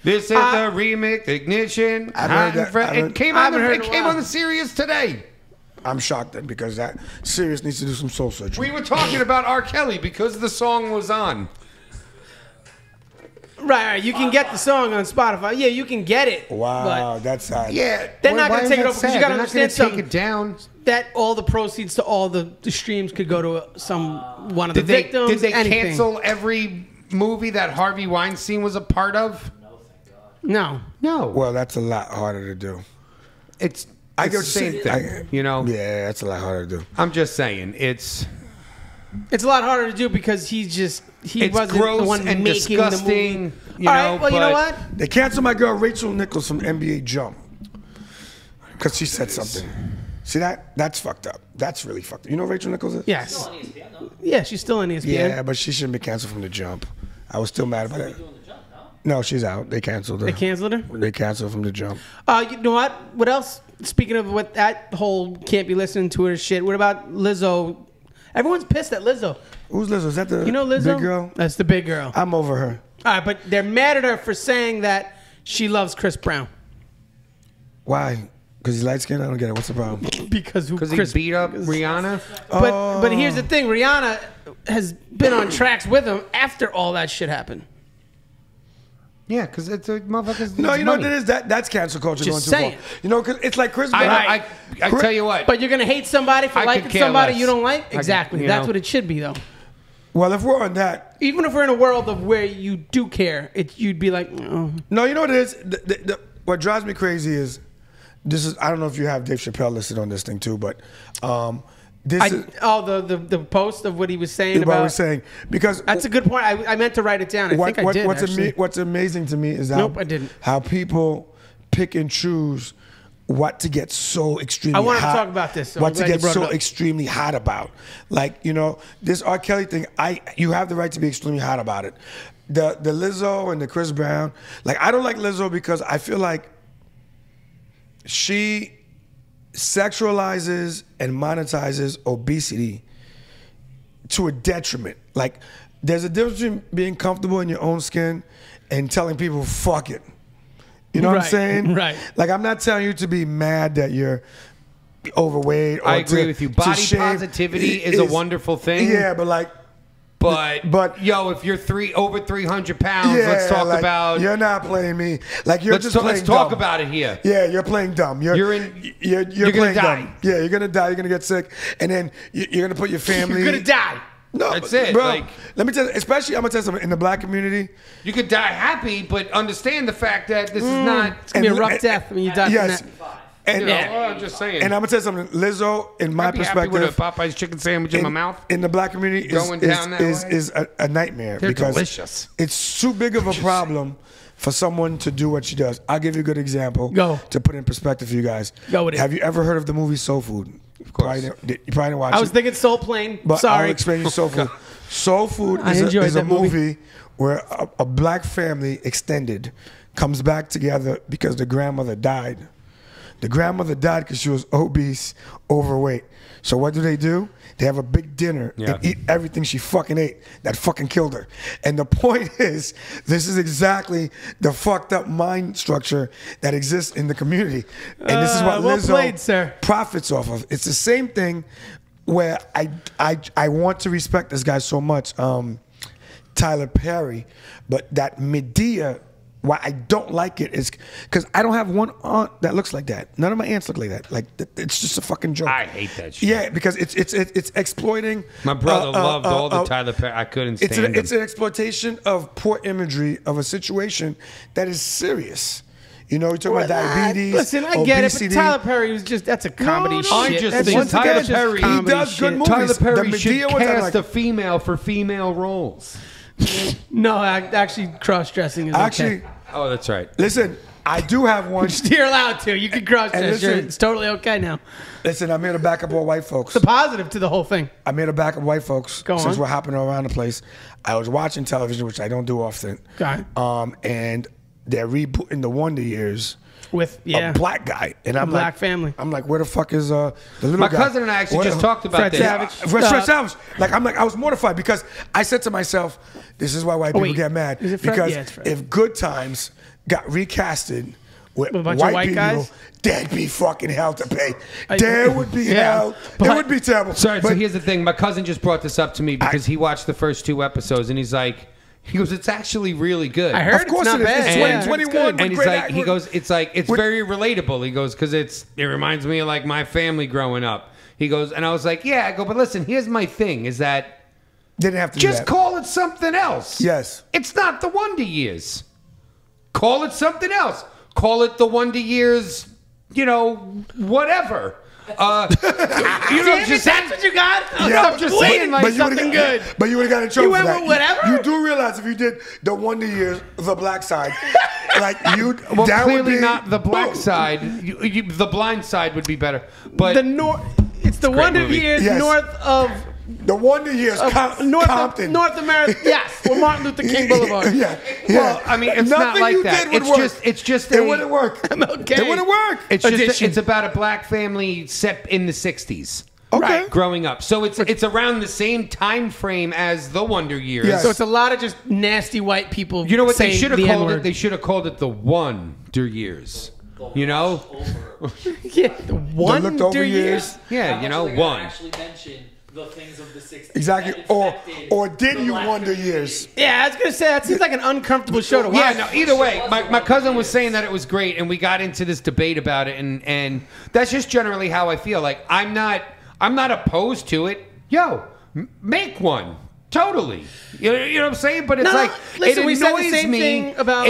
This is the remix ignition. I've heard that. Hot and I It came I on. haven't heard It in a came while. on the Sirius today. I'm shocked then because that Sirius needs to do some soul searching. We were talking about R. Kelly because the song was on. Right. You can get the song on Spotify. Yeah, you can get it. Wow, that's sad. Yeah, They're not gonna take it over because you gotta understand Take something. it down. That all the proceeds to all the streams could go to one of the Did they victims. anything. cancel every movie that Harvey Weinstein was a part of? No. No. Well, that's a lot harder to do. It's I the get what same you're thing. saying. You know. Yeah, that's a lot harder to do. I'm just saying it's It's a lot harder to do because he wasn't gross the one and making disgusting. the movie. You All know, right, well, you know but- what? They canceled my girl Rachel Nichols from NBA Jump because she said something. See that? That's fucked up. That's really fucked up. You know who Rachel Nichols is? Yes. on ESPN, though. Yeah, she's still in ESPN. Yeah, but she shouldn't be canceled from the Jump. I was still mad about it. Doing the jump, no? No, she's out. They canceled her. They canceled her? They canceled from the Jump. You know what? What else? Speaking of what that whole can't be listening to her shit, what about Lizzo? Everyone's pissed at Lizzo. Who's Lizzo? Is that the You know Lizzo? big girl? That's the big girl. I'm over her. All right, but they're mad at her for saying that she loves Chris Brown. Why? Because he's light skinned? I don't get it. What's the problem? Because who because he Chris beat up Rihanna. But here's the thing: Rihanna has been on tracks with him after all that shit happened. Yeah, because it's a motherfucker's. No, you know money. what it is? That's cancel culture Just going too saying. far. You know, 'cause it's like Chris Brown. I tell you what. But you're gonna hate somebody for I could liking care somebody less. you don't like. I could- Exactly. you That's know. what it should be, though. Well, if we're on that, Even if we're in a world of where you do care, you'd be like, oh. no, you know what it is? What drives me crazy is this is. I don't know if you have Dave Chappelle listed on this thing too, but this is the post of what he was saying what about. we're saying because That's a good point. I meant to write it down. I think I did. Actually. what's amazing to me is how Nope, I didn't. how people pick and choose what to get so extremely I wanted to hot, talk about this, so what I'm to glad you get brought so it up. extremely hot about. Like, you know, this R. Kelly thing, you have the right to be extremely hot about it. The Lizzo and the Chris Brown, like, I don't like Lizzo because I feel like she sexualizes and monetizes obesity to a detriment. Like, there's a difference between being comfortable in your own skin and telling people, fuck it. You know what I'm Right, saying? right. Like, I'm not telling you to be mad that you're overweight. Or I agree to- with you. to Body shave. positivity is a wonderful thing. Yeah, but like, But yo, if you're over 300 pounds, yeah, let's talk like, about. You're not playing me. Like, you're just playing let's talk dumb. about it here. Yeah, you're playing dumb. You're You're playing gonna die. dumb. Yeah, you're gonna die. You're gonna get sick, and then you're gonna put your family. You're gonna die. No, That's it. bro. Like, Let me tell you, especially I'm gonna tell you something in the black community. you could die happy, but understand the fact that this is not. It's gonna be a rough death when you die Yes. from that. And, You know, well, I'm just saying. and I'm gonna tell you something. Lizzo, in my I'd be happy with a perspective, Popeye's chicken sandwich in my mouth. in the black community Going down that way. is a nightmare They're because delicious. it's too big of a problem for someone to do what she does. I'll give you a good example. Go. To put in perspective for you guys. Go with it. Have you ever heard of the movie Soul Food? Of course. You probably didn't watch it. I was thinking Soul Plane. But Sorry. I'll explain you Soul Food. Soul Food I is enjoyed a that movie where a black family extended comes back together because the grandmother died. The grandmother died because she was obese, overweight. So what do? They have a big dinner Yeah. and eat everything she fucking ate that fucking killed her. And the point is, this is exactly the fucked up mind structure that exists in the community. And this is what well Lizzo played, sir. profits off of. It's the same thing where I want to respect this guy so much, Tyler Perry, but that Medea, why I don't like it is because I don't have one aunt that looks like that. None of my aunts look like that. Like it's just a fucking joke. I hate that shit. Yeah, because it's exploiting. My brother loved all the Tyler Perry. I couldn't stand It's him. an exploitation of poor imagery of a situation that is serious. You know, you're talking about diabetes. Listen, I get it, obesity. but Tyler Perry was just—that's a comedy no, shit. I just That's think once Tyler again, just Perry- comedy He does good shit. movies. Tyler The Perry should Medea ones, I'm cast like- a female for female roles. No, actually, cross-dressing is Actually, okay. Oh, that's right. listen, I do have one. You're allowed to. You can cross-dress. listen- It's totally okay now. Listen, I'm here to back up all white folks. The positive to the whole thing. I'm here to back up white folks. Go Since on. we're hopping around the place, I was watching television, which I don't do often. Okay. And they're rebooting the Wonder Years. With A black guy, and I'm black like, family. I'm like, where the fuck is the little My guy? cousin and I actually Where just the- talked about Fred this. Savage. Fred Savage. Like I was mortified because I said to myself, "This is why white people wait. get mad." Is it Fred? Because Yeah, it's Fred. if Good Times got recasted with a bunch white of white people, guys? there'd be fucking hell to pay. There would be Yeah, hell. but- It would be terrible. Sorry, so But- here's the thing. My cousin just brought this up to me because he watched the first 2 episodes and he's like, it's actually really good. I heard Of course it's not it is. bad. It's Yeah, 2021. good. And he's Great like, act- he goes, it's With- very relatable. He goes, because it reminds me of like my family growing up. He goes, and I was like, yeah. I go, but listen, here's my thing: is that Didn't have to do just that. call it something else. Yes. It's not the Wonder Years. Call it something else. Call it the Wonder Years. Whatever. Damn it, that's what you got? I'm just saying, like, But you would've something got- good. But you would have got in trouble You for went that. with whatever? You do realize if you did the Wonder Years, the black side, like you, Well, that would clearly be not the black boom. side. The blind side would be better. But The north. It's the great Wonder movie. Years Yes. north of The Wonder Years, Compton. North America. Yes, or Martin Luther King Boulevard. Yeah. well, I mean, it's not Nothing like you that. did would It's work. just It a- wouldn't work. Okay. It wouldn't work. It's just Edition. it's about a black family set in the 60s. Okay. Growing up. So it's around the same time frame as the Wonder Years. Yes. So it's a lot of just nasty white people. You know what they saying should have the called N-word. it? They should have called it the Wonder Years. You know? Yeah, the Wonder looked over Years. Yeah, one. Actually mention the things of the 60s. Exactly. that Or infected did the you black Wonder community. Years? Yeah, I was gonna say that seems like an uncomfortable show to watch. Yeah, no, either way, my cousin was saying that it was great, and we got into this debate about it, and that's just generally how I feel. Like, I'm not opposed to it. Yo, make one. Totally. You know what I'm saying? But it's No, like, listen, it we said the annoys same me. thing about-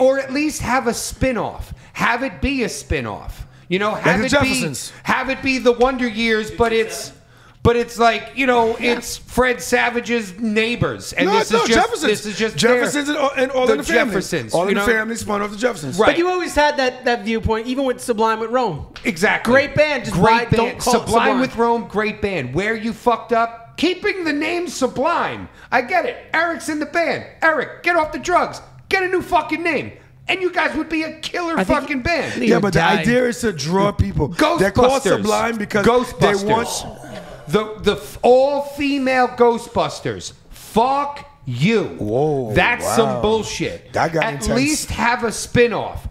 or at least have a spin-off. Have it be a spin-off. Have the it Jeffersons. be the Wonder Years, but it's like, it's Fred Savage's neighbors. And this is just Jeffersons their- and all the in the family. Jeffersons, All in you the know? family spun off the Jeffersons. Right. But you always had that viewpoint, even with Sublime with Rome. Exactly. Great band, just why don't call it Sublime. with Rome, great band. Where you fucked up, keeping the name Sublime. I get it. Eric's in the band. Eric, get off the drugs. Get a new fucking name. And you guys would be a killer I think- fucking band. Yeah, but the died. idea is to draw people. They're called Ghostbusters. Sublime because Ghostbusters. they want. The all-female Ghostbusters. Fuck you. Whoa, That's wow. some bullshit. That got At intense. least have a spin-off.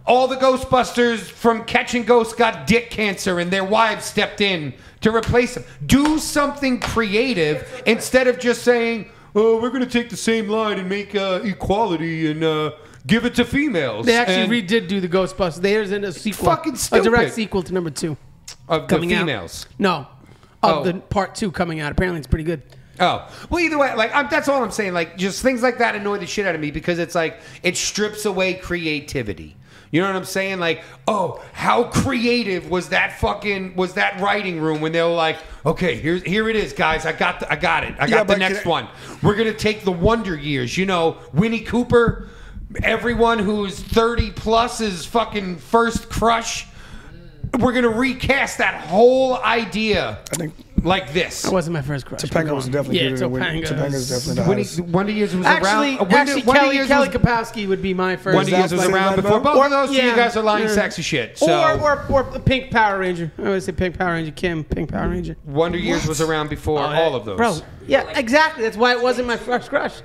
All the Ghostbusters from Catching Ghosts got dick cancer and their wives stepped in to replace them. Do something creative instead of just saying, oh, we're going to take the same line and make equality and give it to females. They actually And- redid do the Ghostbusters. There's in a sequel, fucking stupid. a direct sequel to number 2 of the coming out. females. No, Oh. the part 2 coming out. Apparently, it's pretty good. Oh, well, either way, like that's all I'm saying. Like, just things like that annoy the shit out of me because it's like it strips away creativity. You know what I'm saying? Like, oh, how creative was that writing room when they were like, okay, here it is, guys. I got it. I got the next one. We're gonna take the Wonder Years. You know, Winnie Cooper. Everyone who's 30 plus is fucking first crush. We're gonna recast that whole idea. I think like this. That wasn't my first crush. Topanga was definitely Yeah, good. Topanga's definitely the highest. Wonder Years was Actually, around. Kelly Kapowski would be my first. Wonder Years was That's around like- before both or- of those. yeah, You guys are lying yeah. sacks of shit. So Or Pink Power Ranger. I always say Pink Power Ranger. Kim, Pink Power Ranger. Wonder Years was around before all of those. Bro, yeah, exactly. That's why it wasn't my first crush.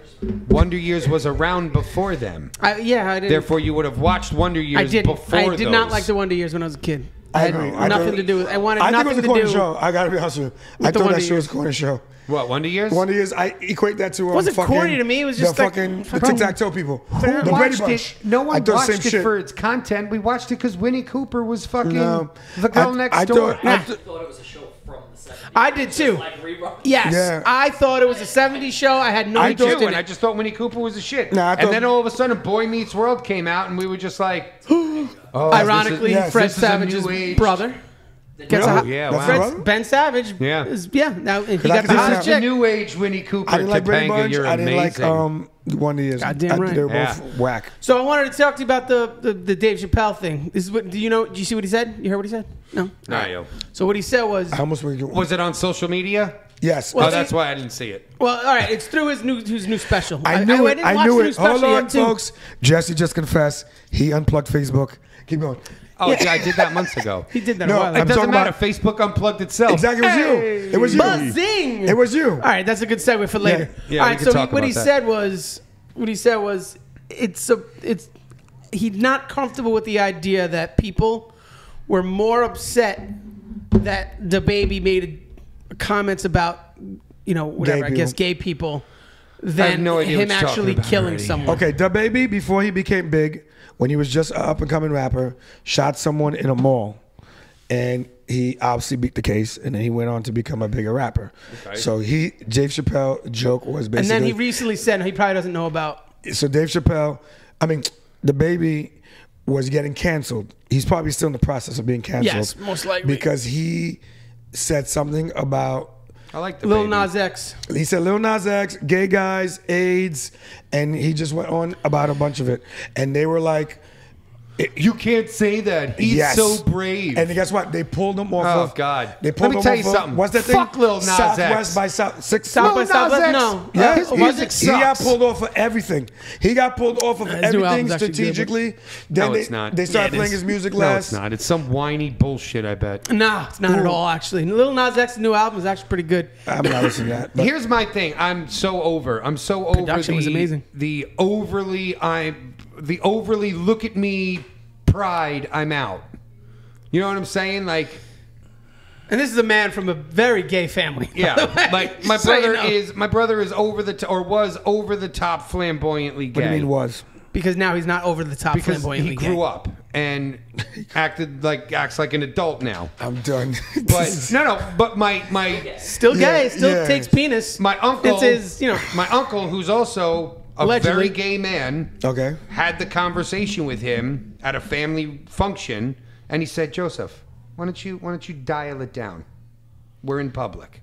Wonder Years was around before them. I didn't. Therefore, you would have watched Wonder Years I didn't. before I did not those. like the Wonder Years when I was a kid. I had agree. nothing to do with. I wanted I think it nothing was a to corny do. show. I gotta be honest with you. I the thought Wonder that show was Years. a corny show. What, Wonder Years? Wonder Years, I equate that to Wasn't fucking, corny to me, it was just the like- fucking the Bro, tic-tac-toe people. Who The Brady watched Bunch. it? No one I thought the watched same it shit. for its content. We watched it because Winnie Cooper was fucking No. the girl next I door. thought- I thought it was a show from the 70s. I did too. Like rerun. Yes, Yeah. I thought it was a '70s show. I had no I interest do, in and I it. just thought Winnie Cooper was a shit. Nah, I and thought- then all of a sudden, Boy Meets World came out, and we were just like, oh, Ironically, yes, Fred this is a Savage's new age. brother gets Oh, a yeah, That's wow. brother? Ben Savage. Yeah. Now he I got can the see hottest that. The chick. new age Winnie Cooper. I didn't like Brady Topanga, Bunch. you're I didn't amazing. like Wonder Years. Goddamn right. They were Yeah. both whack. So I wanted to talk to you about the Dave Chappelle thing. This is what do you see what he said? You heard what he said? No. Nah, yo. So what he said was, I almost went. Was it on social media? Yes. Well, Oh, that's why I didn't see it. well, all right, it's through his new special. I knew it. didn't I watch knew the new it. special Hold on, yet, too. folks. Jesse just confessed he unplugged Facebook. Keep going. Oh, yeah, I did that months ago. He did that No, a while It ago. I'm doesn't talking matter. about- Facebook unplugged itself. Exactly, it was you. It was you. Buzzing. It was you. All right, that's a good segue for later. Yeah, all we right, can so talk what he about that. said was it's he's not comfortable with the idea that people were more upset that the baby made comments about whatever, I guess gay people than no idea him what you're actually talking about killing already. someone. Okay, Da Baby, before he became big, when he was just an up and coming rapper, shot someone in a mall, and he obviously beat the case, and then he went on to become a bigger rapper. Okay. So Dave Chappelle joke was And basically. then he recently said he probably doesn't know about. So Dave Chappelle, Da Baby was getting canceled. He's probably still in the process of being canceled. Yes, most likely. because he said something about. I like the Lil baby. Nas X. He said Lil Nas X, gay guys, AIDS, and he just went on about a bunch of it. And they were like, You can't say that. He's yes. so brave. And guess what? They pulled him off Oh, of. God. They pulled Let me him tell off you of, something. What's that Fuck thing? Lil Nas Southwest X. by South. South by Lil Nas Southwest? X. No. Yeah, His music he got sucks. pulled off of everything. He got pulled off of His new everything album's actually good, strategically. No, Then it's not. They started Yeah, it playing is. his music No, last. it's not. It's some whiny bullshit, I bet. Nah, it's not at all, actually. Lil Nas X's new album is actually pretty good. I'm not listening to that. But Here's my thing. I'm so over Production was amazing. the overly look at me pride. I'm out. You know what I'm saying? Like, And this is a man from a very gay family. by yeah, the way. like my So you brother know. my brother is over the or was over the top flamboyantly gay. what do you mean was? Because now he's not over the top Because flamboyantly he gay. grew up and acts like an adult now. I'm done. But but my Still gay, Yeah, still yeah. takes penis. my uncle It's his, my uncle who's also a Allegedly. very gay man Okay. had the conversation with him at a family function, and he said, Joseph, why don't you dial it down? We're in public.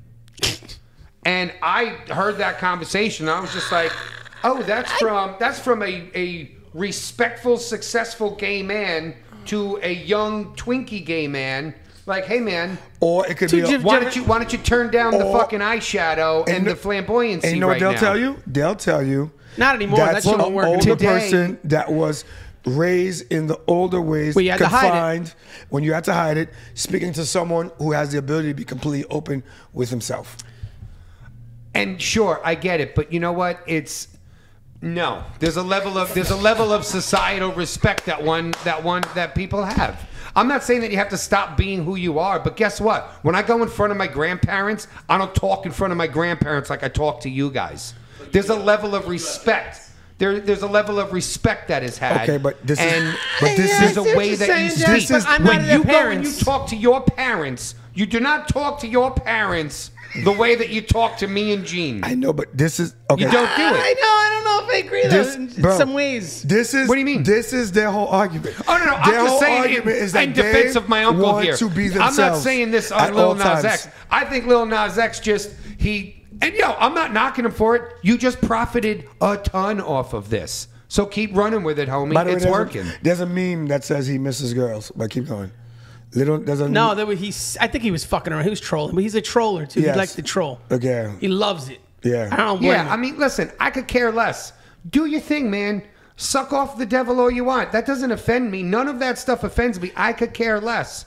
And I heard that conversation, and I was just like, oh, that's from a respectful, successful gay man to a young Twinkie gay man. Like, hey man, Or it could be. Dude, why don't you turn down the Or- fucking eyeshadow and the flamboyancy And you know what right they'll now? tell you? They'll tell you. Not anymore. That That's shit an won't work older anymore. Today- person that was raised in the older ways, Where you had to hide it. confined, when you had to hide it, speaking to someone who has the ability to be completely open with himself. And sure, I get it, but you know what? No. There's a level of societal respect that people have. I'm not saying that you have to stop being who you are, but guess what? When I go in front of my grandparents, I don't talk in front of my grandparents like I talk to you guys. There's a level of respect. there's a level of respect that is had. Okay, but this and is there's a way that you speak. But I'm not When their you go and you parents. talk to your parents, you do not talk to your parents the way that you talk to me and Gene. I know, but this is okay. You don't do it. I don't know if I agree This- though. In bro, some ways. This is What do you mean? This is their whole argument. Oh no, Their I'm just whole saying argument is that in defense they of my uncle want here. to be I'm not themselves saying this at on Lil all Nas times. X. I think Lil Nas X and I'm not knocking him for it. You just profited a ton off of this. So keep running with it, homie. By the way, It's working. There's a meme that says he misses girls, but keep going. No, I think he was fucking around. He was trolling, but he's a troller too. Yes. He likes to troll. Okay. He loves it. Yeah. I don't blame Yeah, him. I mean, listen, I could care less. Do your thing, man. Suck off the devil all you want. That doesn't offend me. None of that stuff offends me. I could care less.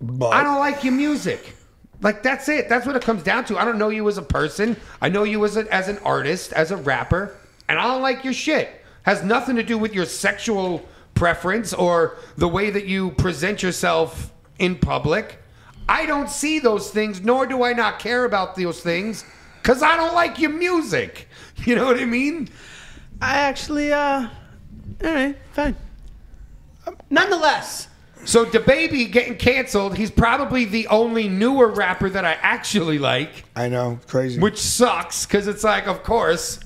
But I don't like your music. Like, that's it. That's what it comes down to. I don't know you as a person. I know you as an artist, as a rapper, and I don't like your shit. Has nothing to do with your sexual preference or the way that you present yourself in public. I don't see those things, nor do I not care about those things, because I don't like your music. You know what I mean? I actually, all right, fine. Nonetheless, So DaBaby getting canceled, he's probably the only newer rapper that I actually like, I know, crazy. which sucks, because it's like, of course,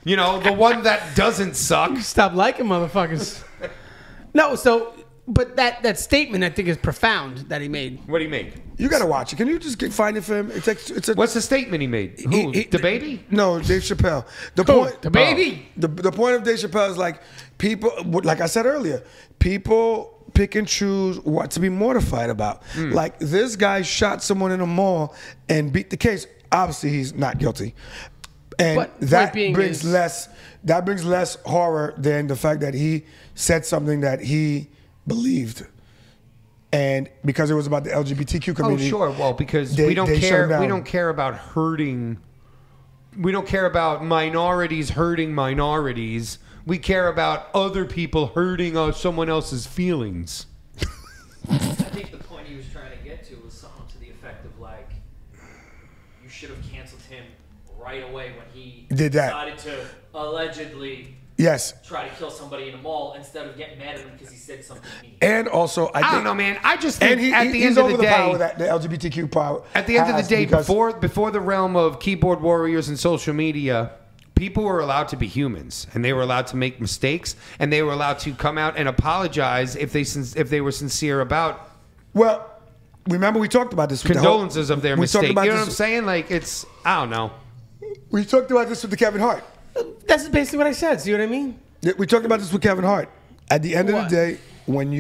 you know, the one that doesn't suck. stop liking motherfuckers. No, so, but that statement I think is profound that he made. What do you make? You gotta watch it. Can you just find it for him? It's a. What's the statement he made? Who? DaBaby? No, Dave Chappelle. The Who? point. DaBaby? The point of Dave Chappelle is like people. Like I said earlier, people pick and choose what to be mortified about. Like this guy shot someone in a mall and beat the case. Obviously, he's not guilty, and But that point being brings is- less. That brings less horror than the fact that he said something that he believed. And because it was about the LGBTQ Oh, community. sure. Well, because they- we don't they shut care. him down. We don't care about hurting. We don't care about minorities hurting minorities. We care about other people hurting someone else's feelings. I think the point he was trying to get to was something to the effect of like, you should have canceled him right away when he Did that. decided to allegedly Yes. try to kill somebody in a mall instead of getting mad at him because he said something mean. And also, I think, I don't know, man. I just think And at the he's end of over the power day, that the LGBTQ power. at the end of the has day, because- before the realm of keyboard warriors and social media, people were allowed to be humans, and they were allowed to make mistakes, and they were allowed to come out and apologize if they were sincere about Well, remember we talked about this. With condolences of their we talked mistake. You about know what this- I'm saying? Like, it's, I don't know. We talked about this with the Kevin Hart. That's basically what I said. See what I mean? We talked about this with Kevin Hart. At the end of What? the day, when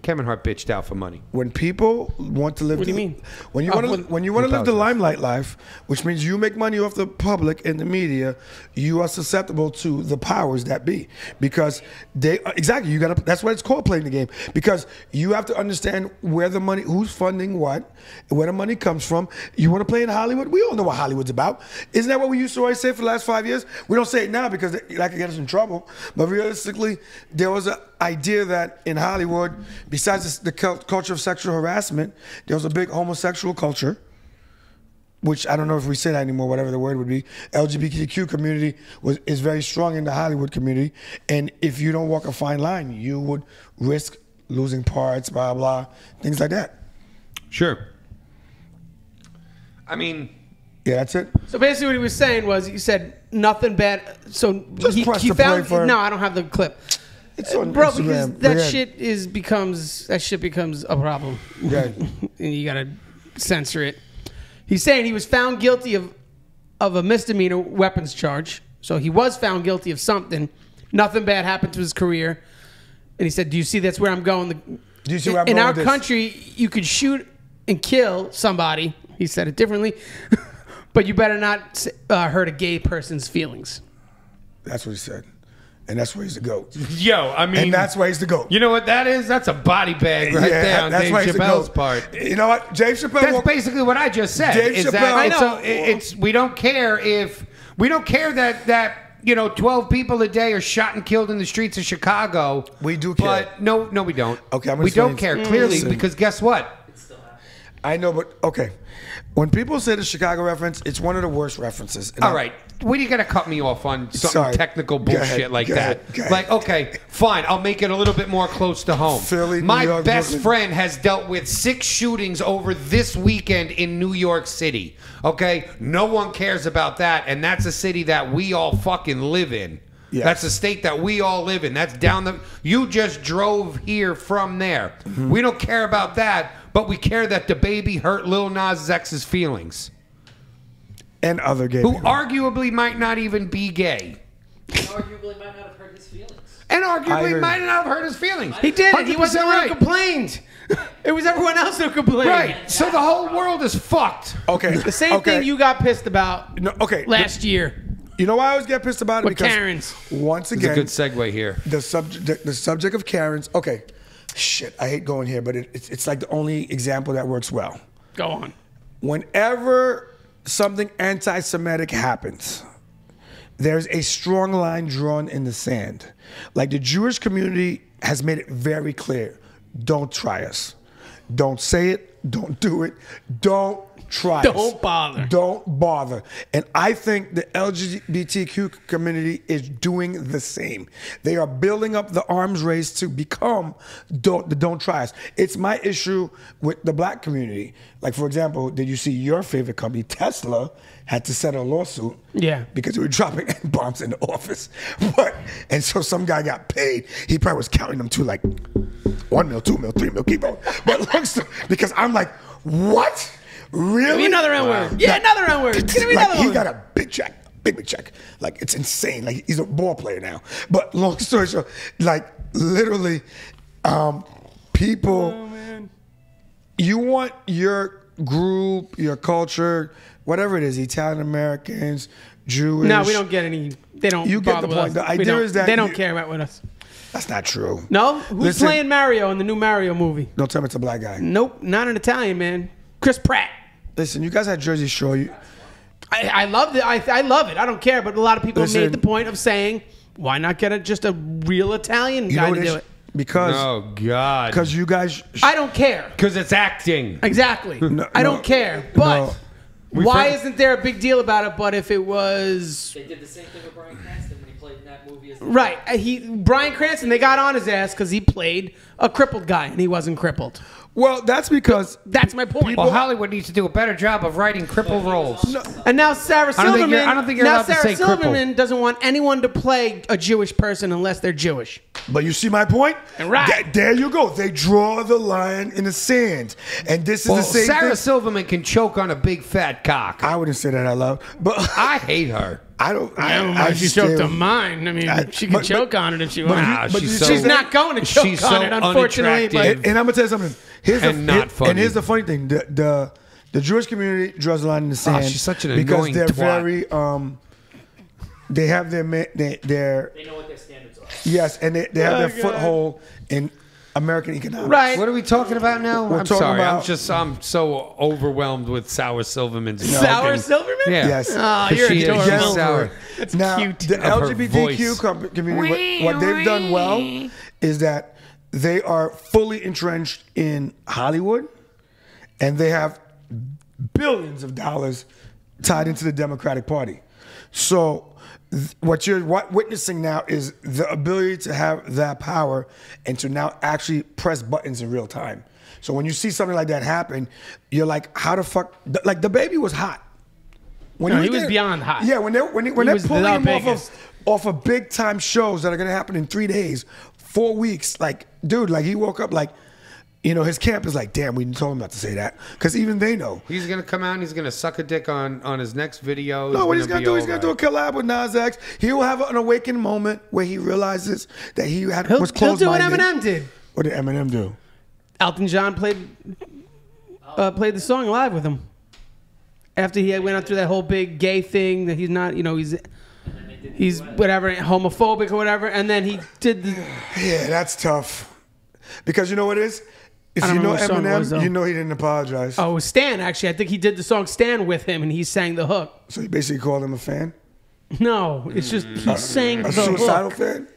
Kevin Hart bitched out for money. people want to live, What do you mean? When you Oh, want to when- when you want to live the apologize. limelight life, which means you make money off the public and the media, you are susceptible to the powers that be because they exactly you got to. That's why it's called playing the game because you have to understand where the money, who's funding what, where the money comes from. You want to play in Hollywood? We all know what Hollywood's about. Isn't that what we used to always say for the last 5 years? We don't say it now because that could get us in trouble. But realistically, there was an idea that in Hollywood, besides the culture of sexual harassment, there was a big homosexual culture, which I don't know if we say that anymore, whatever the word would be. LGBTQ community is very strong in the Hollywood community. And if you don't walk a fine line, you would risk losing parts, blah, blah, things like that. Sure. I mean, Yeah, that's it. So basically, what he was saying was, he said nothing bad. So Just press the play for- No, I don't have the clip, It's on bro. Instagram. Because Bring that it. shit becomes a problem, Yeah. and you gotta censor it. He's saying he was found guilty of a misdemeanor weapons charge. So he was found guilty of something. Nothing bad happened to his career. And he said, "Do you see that's where I'm going? Do you see where I'm in going our with this? country, you could shoot and kill somebody." He said it differently, but you better not hurt a gay person's feelings. That's what he said. And that's why he's the GOAT. yo, I mean, And that's why he's the GOAT. you know what that is? That's a body bag right there on that's Dave why he's the Chappelle's GOAT. part. You know what? Dave Chappelle That's walked- basically what I just said. Dave Is Chappelle- that I it's, know. it's we don't care that you know 12 people a day are shot and killed in the streets of Chicago. We do care. But no, we don't. Okay, I'm gonna we don't explain- care clearly Listen. because guess what? It still happens. I know, but okay. When people say the Chicago reference, it's one of the worst references. And All right. What do you got to cut me off on something Sorry. technical Go bullshit ahead, like go that? ahead, go ahead. Like, okay, fine. I'll make it a little bit more close to home. Philly, New My York, best Brooklyn. friend has dealt with 6 shootings over this weekend in New York City. Okay? No one cares about that, and that's a city that we all fucking live in. Yes. That's a state that we all live in. That's down the... You just drove here from there. Mm-hmm. We don't care about that, but we care that the baby hurt Lil Nas X's feelings. And other gay Who people. arguably might not even be gay. Arguably might not have hurt his feelings. And I arguably agree. might not have hurt his feelings. He did. He 100% wasn't the one right. who complained. It was everyone else who complained. Right. So the whole world is fucked. Okay. The same thing you got pissed about No, okay. last year You know why I always get pissed about it? with Because Karens. once It's a again, good segue here. the subject of Karens. Okay, shit, I hate going here, but it's like the only example that works well. Go on. Whenever something anti-Semitic happens, there's a strong line drawn in the sand. Like the Jewish community has made it very clear: don't try us, don't say it, don't do it, don't try us. Don't bother. Don't bother. And I think the LGBTQ community is doing the same. They are building up the arms race to become don't try us. It's my issue with the black community. Like, for example, did you see your favorite company, Tesla, had to settle a lawsuit? Yeah. Because they were dropping bombs in the office. And so some guy got paid. He probably was counting them to like 1 mil, 2 mil, 3 mil, keep going. But long story, because I'm like, what? Really? Give me another N word. Yeah, another N word. Give me Like, another he one. got a big check, big check. Like, it's insane. Like, he's a ball player now. But long story short, like, literally, people, you want your group, your culture, whatever it is, Italian Americans, Jewish. No, we don't get any. They don't. You get bother the with point. us. The We idea don't- is that they don't you- care about with us. That's not true. No, who's Listen. playing Mario in the new Mario movie? Don't tell me it's a black guy. Nope, not an Italian man. Chris Pratt. Listen, you guys had Jersey Shore. I love it. I love it. I don't care. But a lot of people Listen. made the point of saying, why not get just a real Italian You know guy what to it do is? it? Because Oh, God. you guys. I don't care. Because it's acting. Exactly. No, I no, don't care. But no. why isn't there a big deal about it? But if it was They did the same thing with Bryan Cranston when he played in that movie. As the right, Bryan Cranston, they got on his ass because he played a crippled guy and he wasn't crippled. Well, that's because. That's my point. Well, Hollywood needs to do a better job of writing cripple roles. And now Sarah I don't think Silverman. you're- I don't think you're now allowed to Sarah say crippled. Silverman doesn't want anyone to play a Jewish person unless they're Jewish. But you see my point? Right. There you go. They draw the line in the sand. And this is Well, the same Sarah thing. Silverman can choke on a big fat cock. I wouldn't say that out loud. But I hate her. I don't. She still- choked on mine. I mean, she can but- choke on it if she but wants. you- Nah, but she's you so- see She's that- not going to choke She's on so it, unfortunately. But unattractive. And I'm gonna tell you something. Here's And not funny. And here's the funny thing: the Jewish community draws the line in the sand. she's such an because annoying they're twat. very. They have their They know what their standards are. yes, and they have their God. foothold in American economics. right. What are we talking about now? We're I'm talking sorry. about- I'm so overwhelmed with Sour Silverman's Sour fucking- Silverman? Yeah. Yes. Oh, 'Cause you're she is adorable. just sour. That's Now, cute. the Of her LGBTQ voice. community, what they've done well is that they are fully entrenched in Hollywood, and they have billions of dollars tied into the Democratic Party. So what you're witnessing now is the ability to have that power and to now actually press buttons in real time. So when you see something like that happen, you're like, how the fuck? Like, the baby was hot. When No, he was beyond hot. Yeah, when they're was pulling the him biggest. off of big time shows that are gonna happen in 3 days, 4 weeks. Like, dude, like he woke up like, you know, his camp is like, damn, we told him not to say that, because even they know. He's gonna come out and he's gonna suck a dick on his next video. No, what he's gonna gonna do? be He's gonna all do a collab with Nas X. He will have an awakened moment where he realizes that he He'll was do closed what minded. Eminem did. What did Eminem do? Elton John played the song live with him. After he went on through that whole big gay thing that he's not, you know, he's whatever, homophobic or whatever, and then he did the. Yeah, that's tough. Because you know what it is? If I don't you know remember what song it was, though. Eminem, you know he didn't apologize. Oh, it was Stan, actually. I think he did the song Stan with him, and he sang the hook. So you basically called him a fan? No, it's just he sang A the suicidal hook. fan?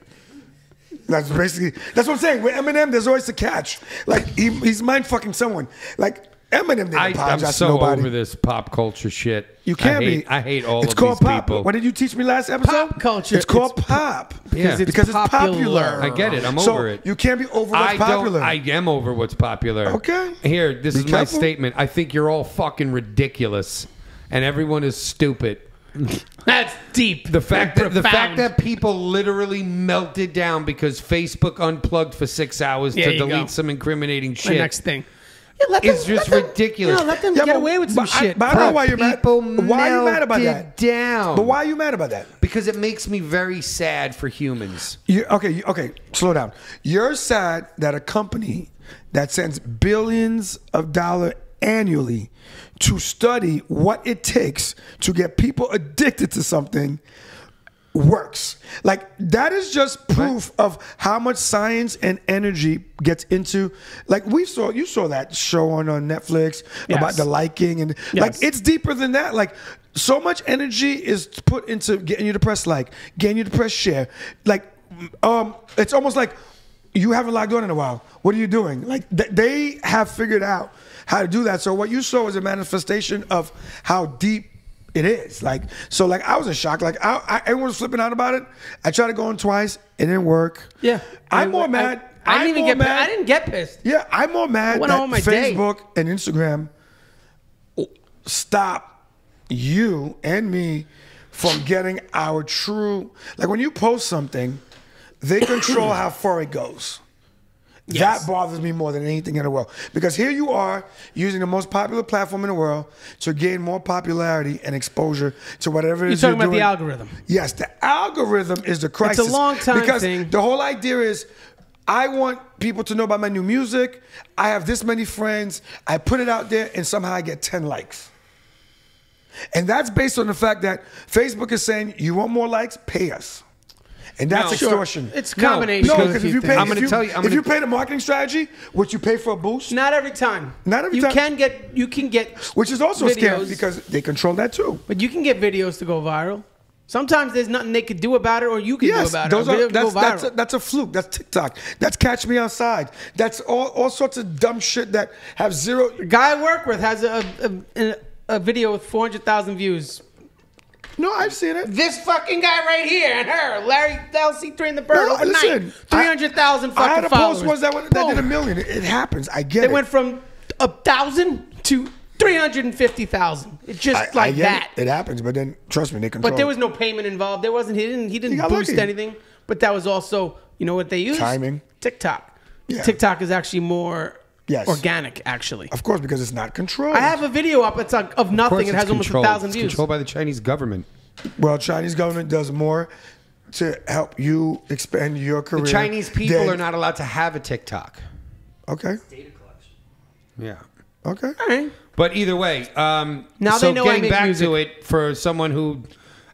That's basically, that's what I'm saying. With Eminem, there's always a catch. Like, he's mind fucking someone. Like, Eminem didn't I'm apologize so to nobody. over this pop culture shit. You can't be. I hate all it's of called these pop. people. What did you teach me last episode? Pop culture. It's called pop. Yeah. Because it's popular. popular. I get it. I'm So over it. you can't be over what's popular. I am over what's popular. Okay. Here, this Be is my careful. statement. I think you're all fucking ridiculous, and everyone is stupid. That's deep. The fact and profound. that people literally melted down because Facebook unplugged for 6 hours There to you delete go. some incriminating The shit. next thing. Yeah, let It's them- just let them- ridiculous. Let them Yeah, get but- away with some but I- shit. but I don't know why you're mad. People Why are you mad about melted that? down. But why are you mad about that? Because it makes me very sad for humans. Okay, slow down. You're sad that a company that sends billions of dollars annually to study what it takes to get people addicted to something works. Like, that is just proof of how much science and energy gets into. Like, you saw that show on Netflix about Yes. the liking, and Yes. like, it's deeper than that. Like, so much energy is put into getting you to press like, getting you to press share. Like, it's almost like you haven't logged on in a while. What are you doing? Like, they have figured out how to do that. So what you saw was a manifestation of how deep it is. Like, so like, I was in shock. Like, everyone was flipping out about it. I tried to go on twice. It didn't work. Yeah. I'm more mad. I didn't even I'm get more pissed. mad. I didn't get pissed. Yeah, I'm more mad Went that on my day. Facebook and Instagram stop you and me from getting our true. Like, when you post something, they control how far it goes. Yes. That bothers me more than anything in the world. Because here you are using the most popular platform in the world to gain more popularity and exposure to whatever it You're is talking you're about the doing. algorithm. Yes, the algorithm is the crisis. long-time because thing. the whole idea is, I want people to know about my new music. I have this many friends. I put it out there, and somehow I get 10 likes. And that's based on the fact that Facebook is saying, you want more likes? Pay us. And that's No, sure. extortion. It's a combination. No, of a because few if you pay, things. I'm gonna tell you- if you pay the marketing strategy, which you pay for a boost, Not every time. Not every you time. You can get which is also a scam videos, because they control that too. but you can get videos to go viral. Sometimes there's nothing they could do about it, or you can do Yes, about those it. A are, video can go viral. that's a fluke. That's TikTok. That's Catch Me Outside. That's all sorts of dumb shit that have zero. The guy I work with has a video with 400,000 views. No, I've seen it. This fucking guy right here and her, Larry LC3 and the Bird, No, overnight, listen, 300,000 fucking I had a followers. post once that did Boom. 1 million. It happens. I get It it. went from 1,000 to 350,000. It's just I like get that. It happens, but then trust me, they control. But there was no payment involved. There wasn't. He didn't got boost lucky. anything. But that was also, you know what they used? Timing. TikTok. Yeah. TikTok is actually more Yes. organic. Actually, Of course, because it's not controlled. I have a video up. It's like of Of nothing. course It has it's almost controlled. 1,000 It's views. controlled by the Chinese government. Well, Chinese government does more to help you expand your career. The Chinese people than- are not allowed to have a TikTok. Okay. Data collection. Yeah. Okay. All right. But either way, Now so they know I getting make back music. to it, for someone who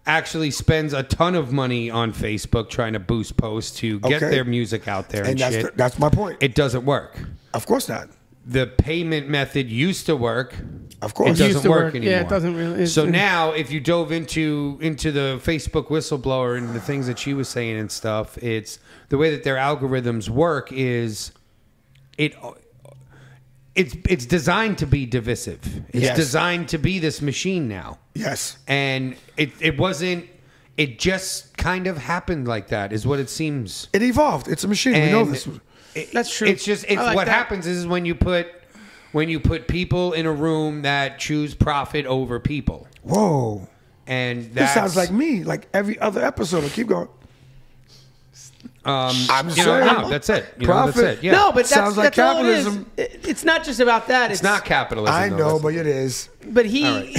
actually spends a ton of money on Facebook trying to boost posts to get Okay. their music out there and, And shit, that's my point. it doesn't work. Of course not. The payment method used to work. Of It course. used doesn't to work work. anymore. Yeah, it doesn't really- it's- So now, if you dove into the Facebook whistleblower and the things that she was saying and stuff, it's the way that their algorithms work is it's designed to be divisive. It's Yes. designed to be this machine now, Yes. and it wasn't. It just kind of happened like that, is what it seems. It evolved. It's a machine. We know And this. That's true. It's just I like what that. happens is when you put people in a room that choose profit over people, Whoa. and This that sounds like me, like every other episode. Keep going. I'm you know, saying. no, that's it. You know, that's Profit. it. Yeah. No, but that's, Sounds like that's all it is. capitalism. It's not just about that. it's not capitalism. I though. know, That's- but it is. But he All right.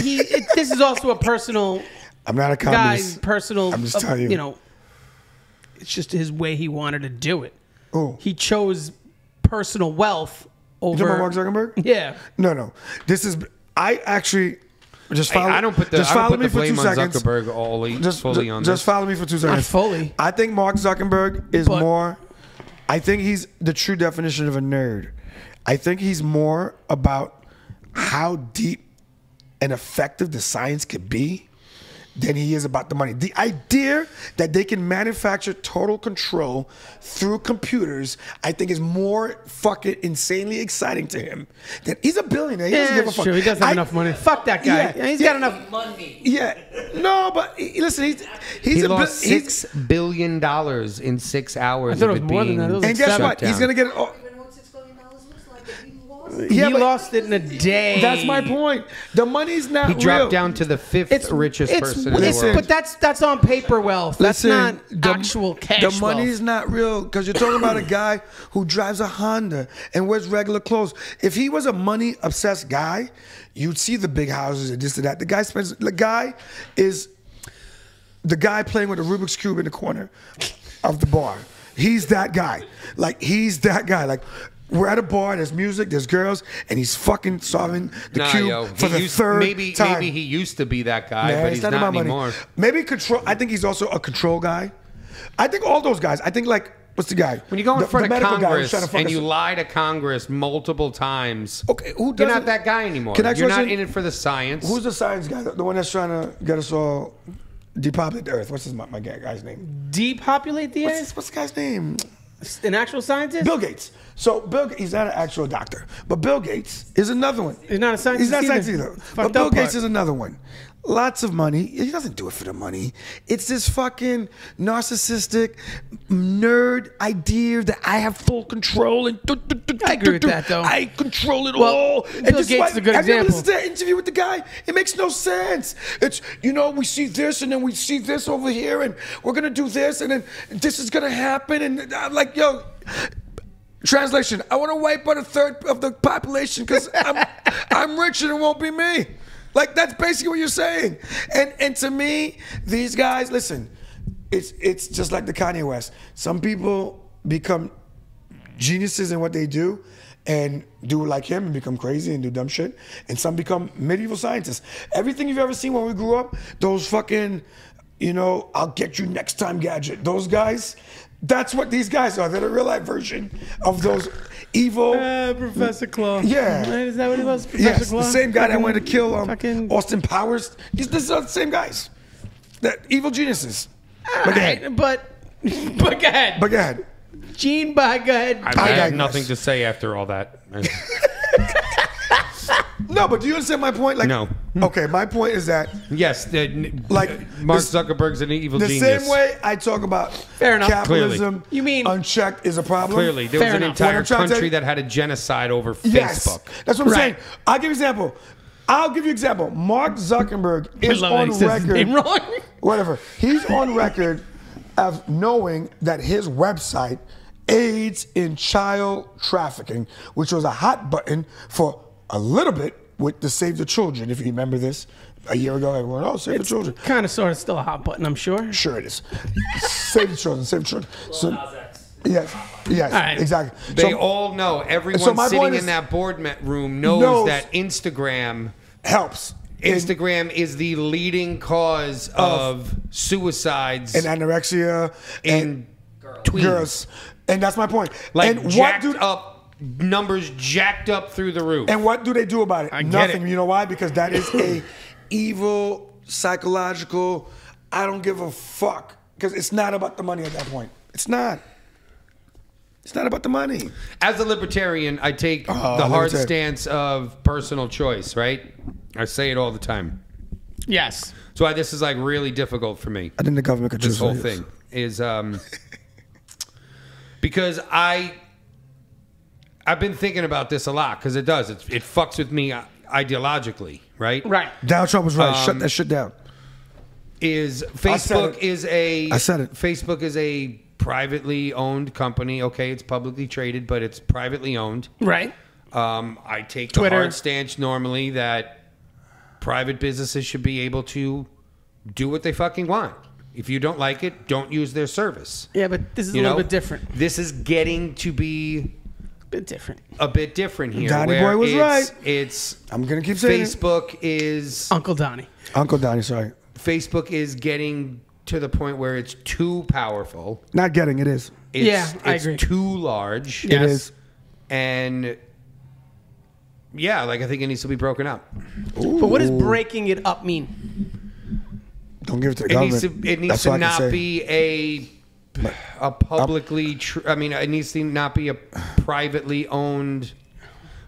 this is also a personal I'm not a guy's communist. personal. I'm just telling you. You know, it's just his way he wanted to do it. Oh. He chose personal wealth You talking over. about Mark Zuckerberg? Yeah. No. This is. I actually just Hey, follow. I don't put the, just I don't follow put me the for blame 2 on seconds. Zuckerberg fully on Just this. follow me for 2 seconds. fully. I think Mark Zuckerberg is But- more. I think he's the true definition of a nerd. I think he's more about how deep and effective the science could be than he is about the money. The idea that they can manufacture total control through computers, I think, is more fucking insanely exciting to him. That he's a billionaire. He doesn't give a fuck. True. He doesn't have enough money. Fuck that guy. Yeah, He's got enough. Money. Yeah, no, but listen, he's He a lost he's, $6 billion in 6 hours. I thought of it was more than that. It was and guess seven. what? He's gonna get. Oh, Even what $6 billion looks like, if he lost it. yeah, He but lost it in a day. that's my point. The money's not He dropped real. down to the fifth richest person in the it's- world. But that's on paper wealth. That's not actual cash The wealth. money's not real because you're talking about a guy who drives a Honda and wears regular clothes. If he was a money obsessed guy, you'd see the big houses and this and that. The guy is the guy playing with a Rubik's Cube in the corner of the bar. He's that guy. He's that guy. We're at a bar, there's music, there's girls, and he's fucking solving the cube for the third time. Maybe he used to be that guy, Nah, but it's he's not not about anymore. money. Maybe control. I think he's also a control guy. I think all those guys. I think what's the guy? When you go in The front of medical guy who's Congress trying to fuck and us. you lie to Congress multiple times, Okay, who you're doesn't? not that guy anymore. Can I ask You're you a not question? in it for the science. Who's the science guy? The one that's trying to get us all depopulate the Earth. What's my guy's name? Depopulate the earth? What's the guy's name? An actual scientist? Bill Gates. So he's not an actual doctor, but Bill Gates is another one. He's not a scientist He's not a either. scientist either. Fucked But Bill up Gates part. is another one. Lots of money. He doesn't do it for the money. It's this fucking narcissistic nerd idea that I have full control and I agree with that, though. I control it Well, all. Bill And this Gates why- is a good have you ever example. listened to that interview with the guy? It makes no sense. It's, we see this and then we see this over here and we're going to do this and then this is going to happen. And I'm like, yo, translation, I want to wipe out a third of the population because I'm rich and it won't be me. That's basically what you're saying. And to me, these guys, listen, it's just like the Kanye West. Some people become geniuses in what they do and do like him and become crazy and do dumb shit. And some become medieval scientists. Everything you've ever seen when we grew up, those fucking, I'll get you next time gadget. Those guys, that's what these guys are. They're the real life version of those evil. Professor Claw. Yeah. Is that what it was? Professor Yes, Claw? the same guy that wanted to kill fucking- Austin Powers. These are the same guys. That evil geniuses. All But go right, ahead. but go ahead. But go ahead. Gene, go ahead. I digress. have nothing to say after all that. No, but do you understand my point? No. Okay, my point is that Yes, Like, Mark this- Zuckerberg's an evil the genius. same way I talk about Fair enough. capitalism Clearly. You mean- unchecked is a problem. Clearly, there Fair was an enough. What entire I'm trying to tell country you- that had a genocide over Yes, Facebook. that's what I'm Right. saying. I'll give you an example. Mark Zuckerberg is love that on he says his record. name wrong. Whatever. He's on record of knowing that his website aids in child trafficking, which was a hot button for a little bit with the Save the Children. If you remember this, a year ago, everyone, Save the Children. Kind of, sort of, still a hot button, I'm sure. Sure it is. Save the Children, Save the Children. So, Nas X. yes, All right. exactly. They So, all know. Everyone so my sitting point in is- that room knows knows- that Instagram helps. is the leading cause of suicides And anorexia in tweens. girls. And that's my point. Like and jacked up numbers, jacked up through the roof. And what do they do about it? I get Nothing. it. You know why? Because that is a evil, psychological, I don't give a fuck. Because it's not about the money at that point. It's not. It's not about the money. As a libertarian, I take the hard libertarian. stance of personal choice, right? I say it all the time. Yes. That's why this is like really difficult for me. I think the government could This choose whole for you. thing is because I've been thinking about this a lot because it does. It fucks with me ideologically, right? Right. Donald Trump was right. Shut that shit down. Is I said Facebook it. is a I said it. Facebook is a privately owned company. Okay, it's publicly traded, but it's privately owned. Right. I take Twitter. the hard stance normally that private businesses should be able to do what they fucking want. If you don't like it, don't use their service. Yeah, but this is a You little know? bit different. This is getting to be Bit different. a bit different here. Donnie where boy was right. It's I'm going to keep saying it. Facebook is Uncle Donnie. Uncle Donnie, sorry. Facebook is getting to the point where it's too powerful. Not getting, it is. It's, Yeah, I it's agree. too large. Yes. It is. And yeah, like I think it needs to be broken up. But what does breaking it up mean? Don't give it to the It government. needs That's to all I can not say. be a publicly. I mean, it needs to not be a privately owned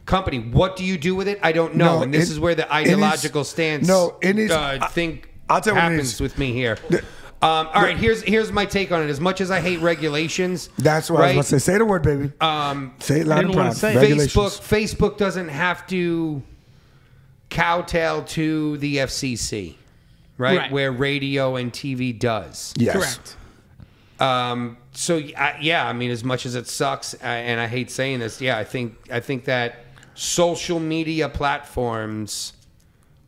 company. What do you do with it? I don't know. No, and this is where the ideological stance. No, it needs. think I'll tell you what it happens is. with me here. All right, here's my take on it. As much as I hate regulations, That's what I was about to say. Say the word, baby. Say it loud and didn't wanna proud. say it. Regulations. Facebook doesn't have to kowtow to the FCC, right? Where radio and TV does. Yes. Correct. So yeah, I mean, as much as it sucks, and I hate saying this, yeah, I think that social media platforms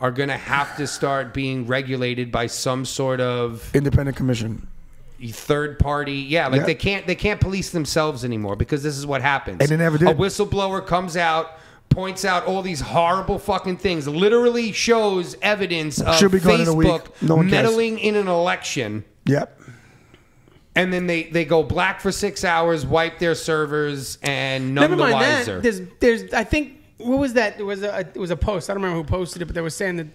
are going to have to start being regulated by some sort of Independent commission. third party. Yeah, like Yeah. they can't police themselves anymore, because this is what happens. And they never did. A whistleblower comes out, points out all these horrible fucking things, literally shows evidence of Should be gone in a week. Facebook No one cares. meddling in an election. Yep. And then they go black for 6 hours, wipe their servers, and none Never the mind wiser. that. There's. I think. What was that? It was a post. I don't remember who posted it, but they were saying that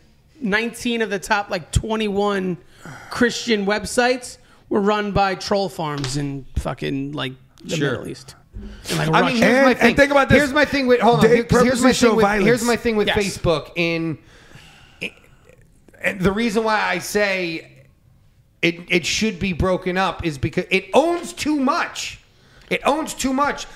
19 of the top 21 Christian websites were run by troll farms in fucking the Sure. Middle East. And, I mean, Russia. here's my thing. And think about this. Here's my thing with hold on. They Here's my purposely show thing with violence. here's my thing with Yes. Facebook. And the reason why I say it should be broken up is because it owns too much. It owns too much.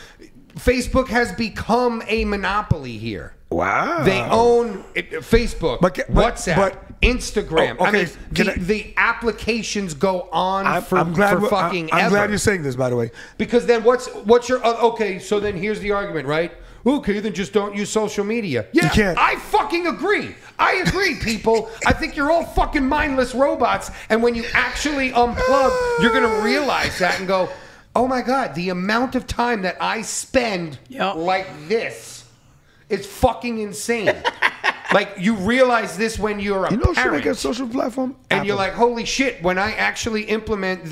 Facebook has become a monopoly here. Wow. They own Facebook, But- WhatsApp, Instagram. Oh, okay. I mean, the applications go on for fucking I'm ever. glad you're saying this, by the way. Because then what's your okay? So then here's the argument, right? Okay, then just don't use social media. Yeah, You can't. I fucking agree. I agree, people. I think you're all fucking mindless robots. And when you actually unplug, you're gonna realize that and go, oh my god, the amount of time that I spend Yep. like this is fucking insane. Like, you realize this when you're a You know, should parent. make a social platform? And you're Apple. like, holy shit, when I actually implement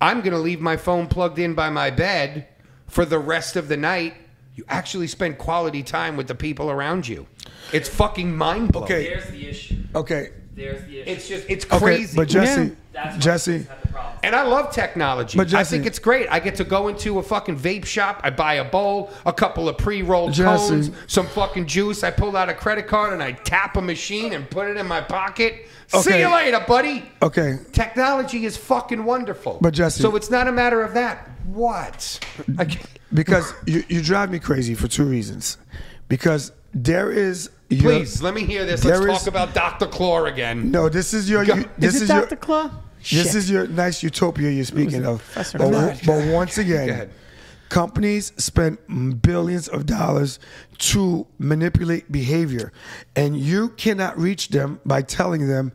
I'm going to leave my phone plugged in by my bed for the rest of the night, you actually spend quality time with the people around you. It's fucking mind-blowing. Okay. There's the issue. Okay. There's the issue. It's Okay, crazy. but Jesse, That's why Jesse, kids have the problem. And I love technology. But I Jesse- think it's great. I get to go into a fucking vape shop. I buy a bowl, a couple of pre-rolled Jesse. cones, some fucking juice. I pull out a credit card and I tap a machine and put it in my pocket. See Okay. you later, buddy. okay. Technology is fucking wonderful. But Jesse- so it's not a matter of that. What? I can't- Because you drive me crazy for two reasons. Because there is... Please, let me hear this. Let's there talk is- about Dr. Chlor again. No, this is your... This Is it Dr. Claw? This is your nice utopia you're speaking of. Professor. But once Go again, ahead. companies spend billions of dollars to manipulate behavior, and you cannot reach them by telling them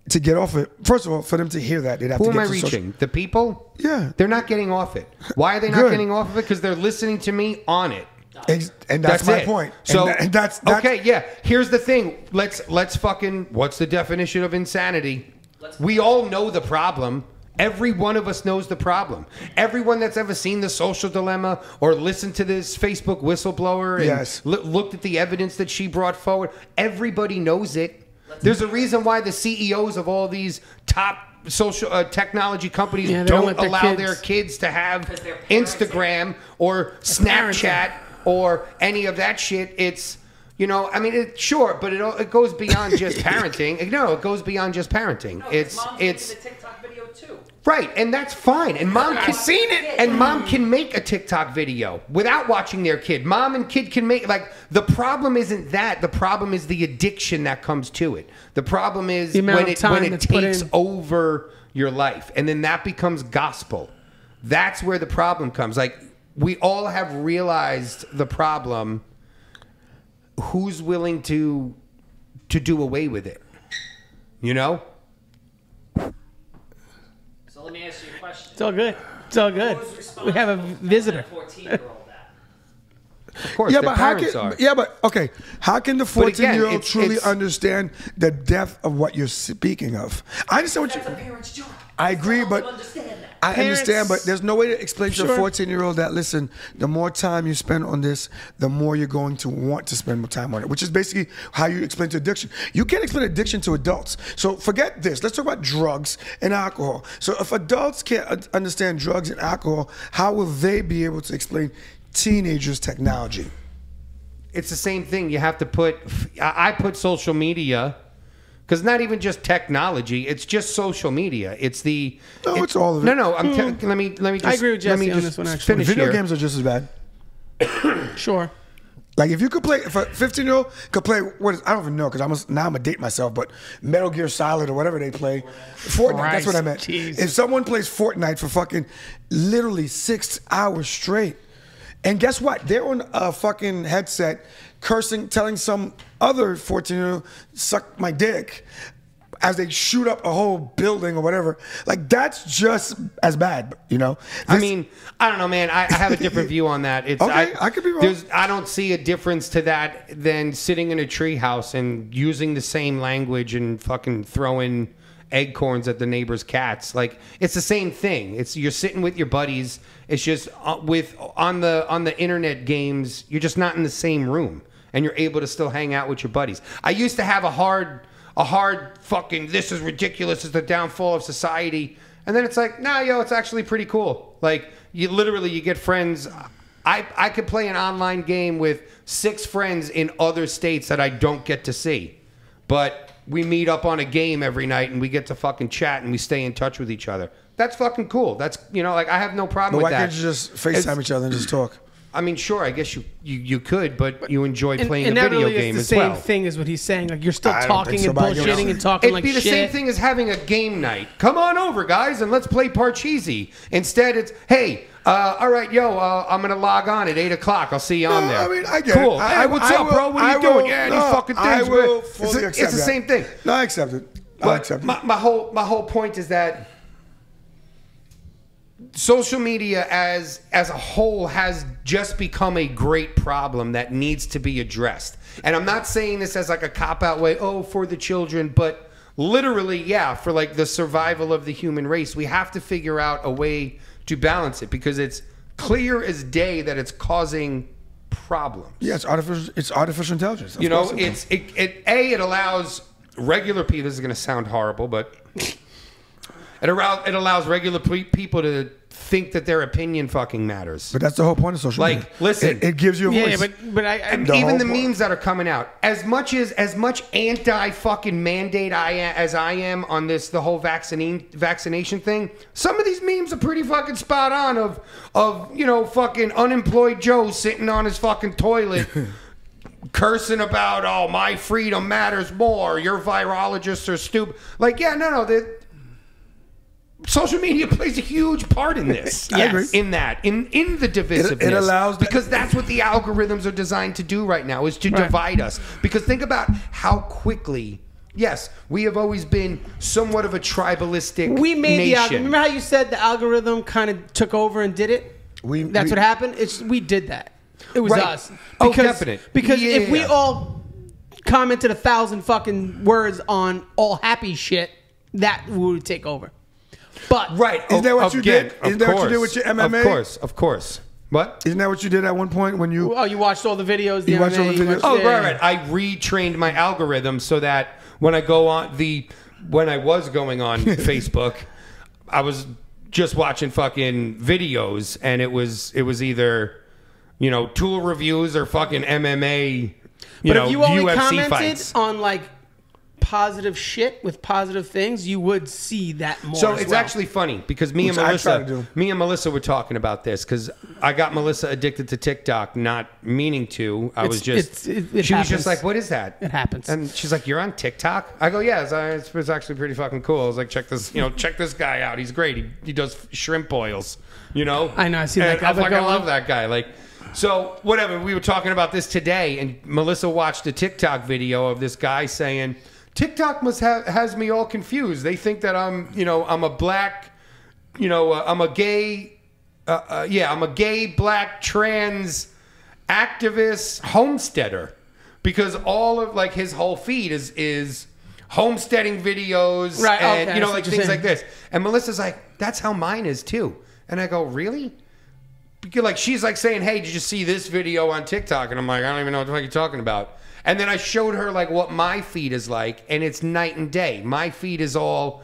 to get off it. First of all, for them to hear that, they'd have Who to am get I to social- reaching? The people? Yeah. They're not getting off it. Why are they not Good. getting off of it? Because they're listening to me on it. And that's my it. point. So And that's okay, yeah. Here's the thing. Let's fucking. What's the definition of insanity? We all know the problem. Every one of us knows the problem. Everyone that's ever seen The Social Dilemma or listened to this Facebook whistleblower and Yes. looked at the evidence that she brought forward, everybody knows it. There's a reason why the CEOs of all these top social technology companies Yeah, they don't don't let their allow kids. their kids to have 'Cause they're parenting. Instagram or parenting. Snapchat or any of that shit. It's, I mean, sure, but it goes beyond just parenting. No, it goes beyond just parenting. No, 'cause It's mom's making the TikTok video too. right, and that's fine. And mom can seen it. And mom can make a TikTok video without watching their kid. Mom and kid can make the problem isn't that. The problem is the addiction that comes to it. The problem is The amount when of time it that's put takes in. over your life, and then that becomes gospel. That's where the problem comes. Like, we all have realized the problem. Who's willing to do away with it? So let me ask you a question. It's all good. It's all good. Who's responsible We have a for visitor. telling a 14-year-old that? Of course, Yeah, their but how parents can? are. Yeah, but okay. How can the But again, 14-year-old it's- truly it's- understand the depth of what you're speaking of? I understand what That's a you. parent's job. I agree, Help but them understand that. I Parents- understand, but there's no way to explain to a Sure. 14-year-old that, listen, the more time you spend on this, the more you're going to want to spend more time on it, which is basically how you explain to addiction. You can't explain addiction to adults. So forget this. Let's talk about drugs and alcohol. So if adults can't understand drugs and alcohol, how will they be able to explain teenagers' technology? It's the same thing. You have to put. I put social media, because not even just technology. It's just social media. It's the. No, it's all of it. No. Let me just. I agree with let me Jesse on just this one, actually. finish Video here. games are just as bad. Sure. Like if you could play, if a 15-year-old could play, I don't even know because now I'm gonna date myself, but Metal Gear Solid or whatever they play, Fortnite. That's what I meant. Christ, If someone plays Fortnite for fucking literally 6 hours straight, and guess what? They're on a fucking headset, cursing, telling some other 14-year-old suck my dick as they shoot up a whole building or whatever. Like that's just as bad, you know. I mean, I don't know, man. I have a different view on that. It's Okay, I could be wrong. I don't see a difference to that than sitting in a treehouse and using the same language and fucking throwing acorns at the neighbor's cats. Like it's the same thing. It's you're sitting with your buddies. It's just on the internet games. You're just not in the same room, and you're able to still hang out with your buddies. I used to have a hard fucking, this is ridiculous, it's the downfall of society. And then it's like, nah, yo, it's actually pretty cool. Like, you get friends. I could play an online game with 6 friends in other states that I don't get to see. But we meet up on a game every night and we get to fucking chat and we stay in touch with each other. That's fucking cool. That's, like, I have no problem But with why that. can't you just FaceTime each other and just talk? I mean, sure, I guess you could, but you enjoy playing and a that video really game is as the same well. thing as what he's saying. Like you're still I don't talking think so, and but I guess- bullshitting and talking It'd like be the shit. same thing as having a game night. Come on over, guys, and let's play Parcheesi. Instead, it's, hey, all right, yo, I'm going to log on at 8 o'clock. I'll see you on there. I mean, I get cool. it. Hey, what's up, bro? What are you doing? Yeah, these fucking things. I will man. fully It's accept the that. same thing. No, I accept it. I But accept it. my whole point is that social media as a whole has just become a great problem that needs to be addressed. And I'm not saying this as like a cop-out way, for the children, but literally, yeah, for like the survival of the human race, we have to figure out a way to balance it because it's clear as day that it's causing problems. Yeah, it's artificial intelligence. Of You know, course it is. it allows regular people. This is going to sound horrible, but it allows regular people to think that their opinion fucking matters. But that's the whole point of social media. Like, listen. It gives you a voice. Yeah, but And The even whole the point. memes that are coming out, as much anti fucking mandate as I am on the whole vaccination thing, some of these memes are pretty fucking spot on of fucking unemployed Joe sitting on his fucking toilet cursing about, oh, my freedom matters more, your virologists are stupid. Like, yeah, no, social media plays a huge part in this. I agree. In the divisiveness. It allows because that's what the algorithms are designed to do right now, is to divide us. Because think about how quickly, yes, we have always been somewhat of a tribalistic we made the nation. algorithm. Remember how you said the algorithm kind of took over and did it? That's what happened. We did that. It was Right. us. Oh, definite. Because if we Yeah. all commented 1,000 fucking words on all happy shit, that would take over. But Right. Isn't that what you Again, did? Isn't that what you did with your MMA? Of course. What? Isn't that what you did at one point when you? oh, you watched all the videos. The You watched all the MMA, you videos? Oh, yeah. right. I retrained my algorithm so that when I was going on Facebook, I was just watching fucking videos, and it was either tool reviews or fucking MMA. But if you only UFC commented fights. on like positive shit with positive things, you would see that more. So as it's well. actually funny because me and Which I try to Melissa were talking about this because I got Melissa addicted to TikTok, not meaning to. I was just it she was happens. just like, "What is that?" It happens. And she's like, "You're on TikTok?" I go, "Yeah, it's actually pretty fucking cool." I was like, "Check this, check this guy out. He's great. He does shrimp boils, I know, I see that And guy. I fucking Go on. love that guy. Like, so whatever. We were talking about this today, and Melissa watched a TikTok video of this guy saying, TikTok has me all confused. They think that I'm a black, I'm a gay, I'm a gay black trans activist homesteader, because all of like his whole feed is homesteading videos, Right, and okay, I see like what you're things saying. like this. And Melissa's like, that's how mine is too. And I go, really? Because like she's like saying, hey, did you see this video on TikTok? And I'm like, I don't even know what the fuck you're talking about. And then I showed her like what my feed is like, and it's night and day. My feed is all.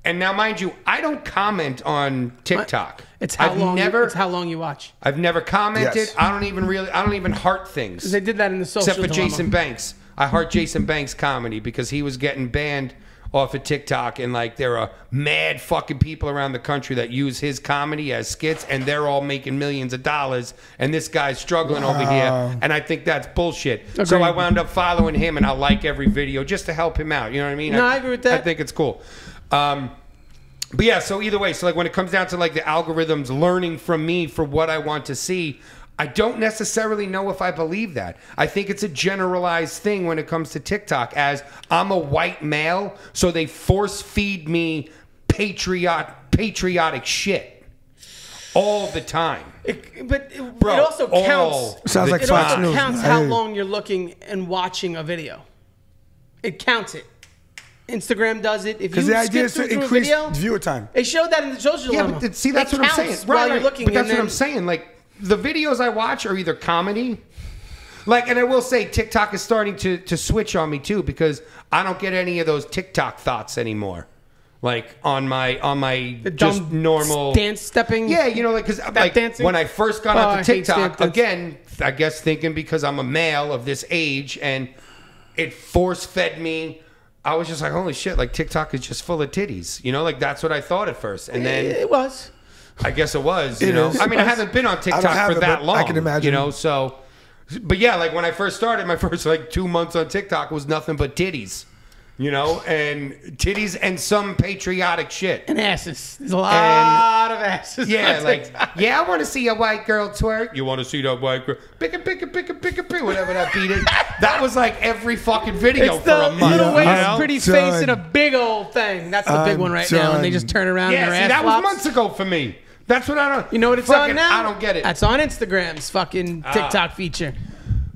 And now, mind you, I don't comment on TikTok. It's how long. Never, It's how long you watch. I've never commented. Yes. I don't even heart things. They did that in the social. Except for dilemma. Jason Banks. I heart Jason Banks comedy because he was getting banned off of TikTok, and like there are mad fucking people around the country that use his comedy as skits, and they're all making millions of dollars, and this guy's struggling over here, and I think that's bullshit. So I wound up following him, and I like every video just to help him out. You know what I mean? No, I agree with that. I think it's cool. But yeah, so either way, so like when it comes down to like the algorithms learning from me for what I want to see, I don't necessarily know if I believe that. I think it's a generalized thing when it comes to TikTok, as I'm a white male, so they force feed me patriotic shit all the time. But it Bro, also all counts. Sounds like It Fox also News. counts I how hear you. long you're looking and watching a video. It counts it. Instagram does it. If you Because the idea skip is to through a increase video, viewer time. they showed that in the social Yeah, dilemma. but see, that's It what I'm counts saying. while you're looking, but that's and what then- I'm saying. Like, the videos I watch are either comedy, like, and I will say TikTok is starting to switch on me too, because I don't get any of those TikTok thoughts anymore. Like on my The just dumb normal dance stepping. Yeah, like because like dancing? when I first got Oh, I onto hate TikTok, dance. again, I guess thinking because I'm a male of this age and it force fed me. I was just like, holy shit, like TikTok is just full of titties. Like that's what I thought at first. And then It was. I guess it was, It is. I mean, I haven't been on I TikTok don't have for it, that but long. I can imagine. So, but yeah, like when I first started, my first like 2 months on TikTok was nothing but titties, and titties and some patriotic shit. And asses. There's a lot of asses. Yeah, on like, TikTok. yeah, I want to see a white girl twerk. You want to see that white girl? Pick it, whatever that beat is. That was like every fucking video It's for a the month. little waist, you know? pretty Done. face, and a big old thing. That's the big one right now. And they just turn around Yeah, and their see, ass that was flops. months ago for me. That's what I don't. You know what it's fucking, on now? I don't get it. That's on Instagram's fucking TikTok feature.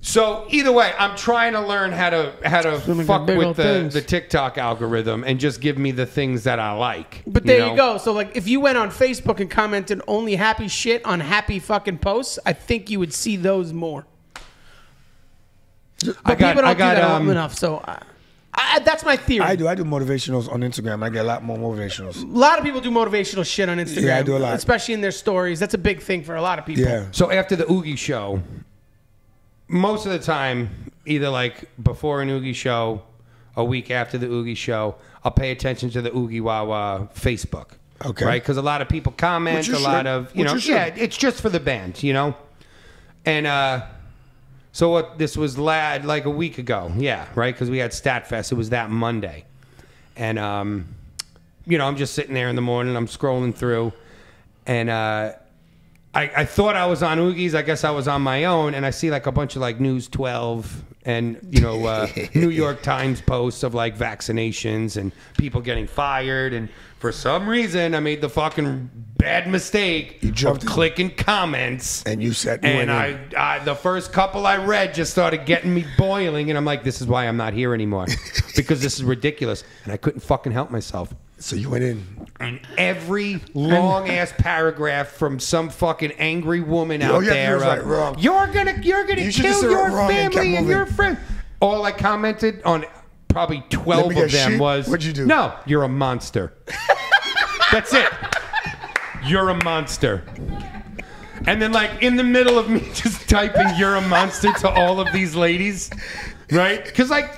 So either way, I'm trying to learn how to Swimming fuck with big with old the things. TikTok algorithm and just give me the things that I like. But there you go. So like, if you went on Facebook and commented only happy shit on happy fucking posts, I think you would see those more. But people don't do that often enough. So that's my theory. I do motivationals on Instagram. I get a lot more motivationals. A lot of people do motivational shit on Instagram. Yeah, I do a lot. Especially in their stories. That's a big thing for a lot of people. Yeah. So after the Oogie show, most of the time, either like before an Oogie show, a week after the Oogie show, I'll pay attention to the Oogie Wawa Facebook. Okay. Right? Because a lot of people comment, Which you a lot should. of, Which you should. yeah, it's just for the band, And so what? This was like a week ago. Yeah, right? Because we had Statfest. It was that Monday. And, I'm just sitting there in the morning. I'm scrolling through. And I thought I was on Oogies. I guess I was on my own. And I see like a bunch of like News 12 and, New York Times posts of like vaccinations and people getting fired. And for some reason, I made the fucking bad mistake You of jumped in. clicking comments. And you said, you And went in. I the first couple I read just started getting me boiling, and I'm like, this is why I'm not here anymore, because this is ridiculous, and I couldn't fucking help myself. So you went in. And every long ass paragraph from some fucking angry woman out yeah, there, you was like, wrong. you're gonna You should kill just say your wrong and kept family and your moving. friends. All I commented on probably 12 Let me of guess, them sheep? was, What'd you do? No, you're a monster. That's it. You're a monster. And then, like, in the middle of me just typing, you're a monster to all of these ladies, right? Because, like,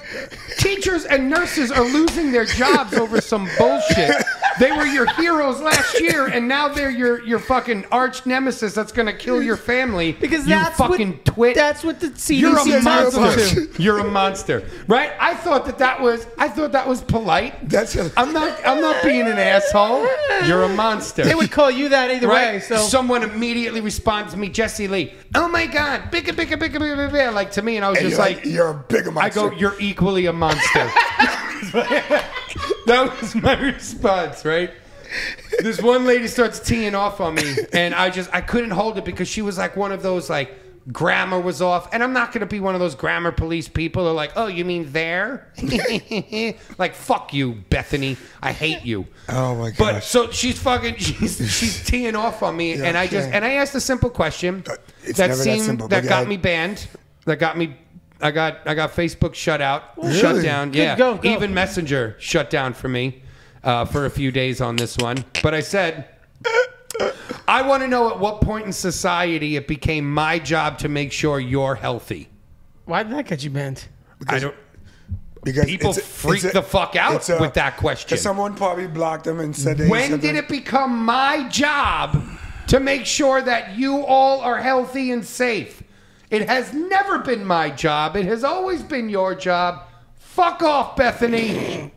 teachers and nurses are losing their jobs over some bullshit. They were your heroes last year, and now they're your fucking arch nemesis that's going to kill your family. Because you that's fucking what, twit. That's what the CDC You're a is monster. to. You're a monster, right? I thought that was polite. That's I'm not being an asshole. You're a monster. They would call you that either Right? way. So Someone immediately responds to me, Jesse Lee. Oh my God, bigga, like to me, and I was And just you're like, you're a bigger I monster. go, you're equally a monster. That was my response, right? This one lady starts teeing off on me, and I couldn't hold it because she was like one of those like grammar was off. And I'm not going to be one of those grammar police people who are like, oh, you mean there? Like, fuck you, Bethany. I hate you. Oh my gosh. But so she's teeing off on me, and I asked a simple question It's that never seemed that simple, that but got yeah. me banned. That got me. I got Facebook shut out, Really? shut down. Yeah, Go. even Messenger shut down for me for a few days on this one. But I said, I want to know at what point in society it became my job to make sure you're healthy. Why did that get you banned? I don't. Because People freak the fuck out with that question. Because someone probably blocked them and said they When said did that- it become my job to make sure that you all are healthy and safe? It has never been my job. It has always been your job. Fuck off, Bethany.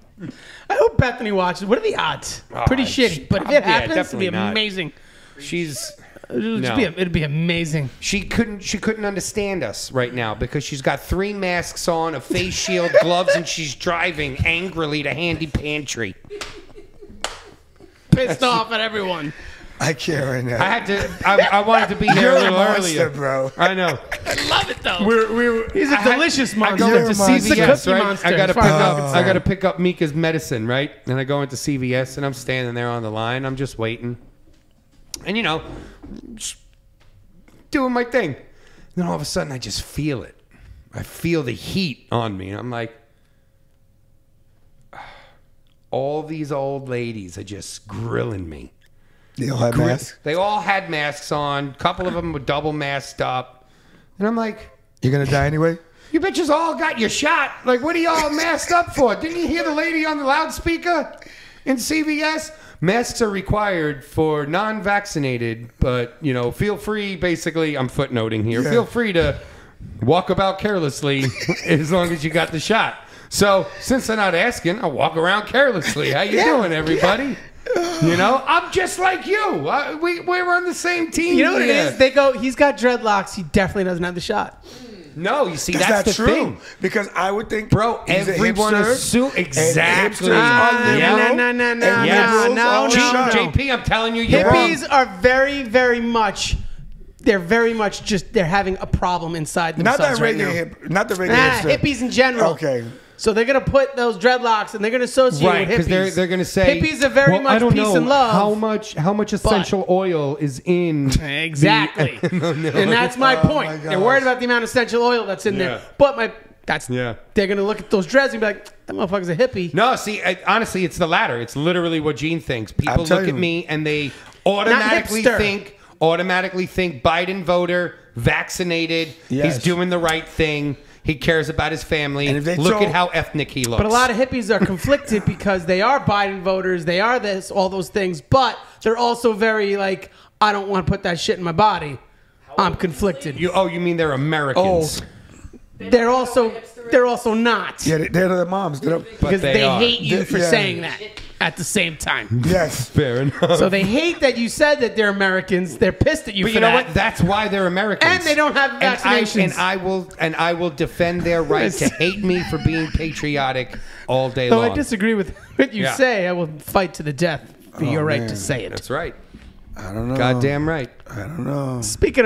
I hope Bethany watches. What are the odds? Pretty shitty. But if it happens, it'd definitely be not. amazing. She's It'd be amazing. she couldn't understand us right now because she's got 3 masks on, a face shield, gloves, and she's driving angrily to Handy Pantry. Pissed off at everyone. I can't right now. I had to. I wanted to be here You're a a little monster, earlier, bro. I know. I love it though. He's a delicious I monster. go You're into a monster. He's a CVS, cookie right? monster, I gotta as far as I'm I concerned. gotta pick up Mika's medicine, right? And I go into CVS and I'm standing there on the line. I'm just waiting, and just doing my thing. Then all of a sudden, I just feel it. I feel the heat on me, and I'm like, all these old ladies are just grilling me. They all have masks. They all had masks on. A couple of them were double masked up, and I'm like, You're gonna die anyway. you bitches all got your shot. Like, what are y'all masked up for? Didn't you hear the lady on the loudspeaker in CVS? Masks are required for non-vaccinated, but, feel free, basically, I'm footnoting here, Yeah. feel free to walk about carelessly as long as you got the shot. So, since they're not asking, I'll walk around carelessly. How you doing, everybody? I'm just like you. We're on the same team. You know what it here. is? They go, he's got dreadlocks. He definitely doesn't have the shot. No, you see, Is that's that the true? thing. Because I would think, Bro, he's a everyone hipster, is exactly. and hipsters are Yeah. liberal, No. and Yes. liberals No, are no, shut. no. JP, I'm telling you, you're Hippies wrong. are very, very much. They're very much they're having a problem inside Not themselves that right regular now. not the regular hipster. Hippies in general. Okay. So they're gonna put those dreadlocks and they're gonna associate Right, with because hippies. they're going to say hippies are very much I don't peace know and love. how much essential oil is in Exactly. And that's my point. my They're gosh. worried about the amount of essential oil that's in Yeah. there. But Yeah. they're gonna look at those dreads and be like, that motherfucker's a hippie. No, see, honestly, it's the latter. It's literally what Gene thinks. People I'm telling look at you. me and they automatically hipster. think Biden voter, vaccinated, Yes. he's doing the right thing, he cares about his family. And if they Look told- at how ethnic he looks. But a lot of hippies are conflicted because they are Biden voters, they are this, all those things, but they're also very like, I don't want to put that shit in my body. I'm conflicted. you mean they're Americans? They're also not. Yeah, they're the moms. Because they they are. hate you for Yeah. saying that at the same time. Yes. Fair enough. So they hate that you said that they're Americans. They're pissed at you But for you know that. what? That's why they're Americans. And they don't have vaccinations. And I will defend their right to hate me for being patriotic all day Though long. I disagree with what you Yeah. say, I will fight to the death for your right man. to say it. That's right. I don't know. Goddamn right. I don't know. Speaking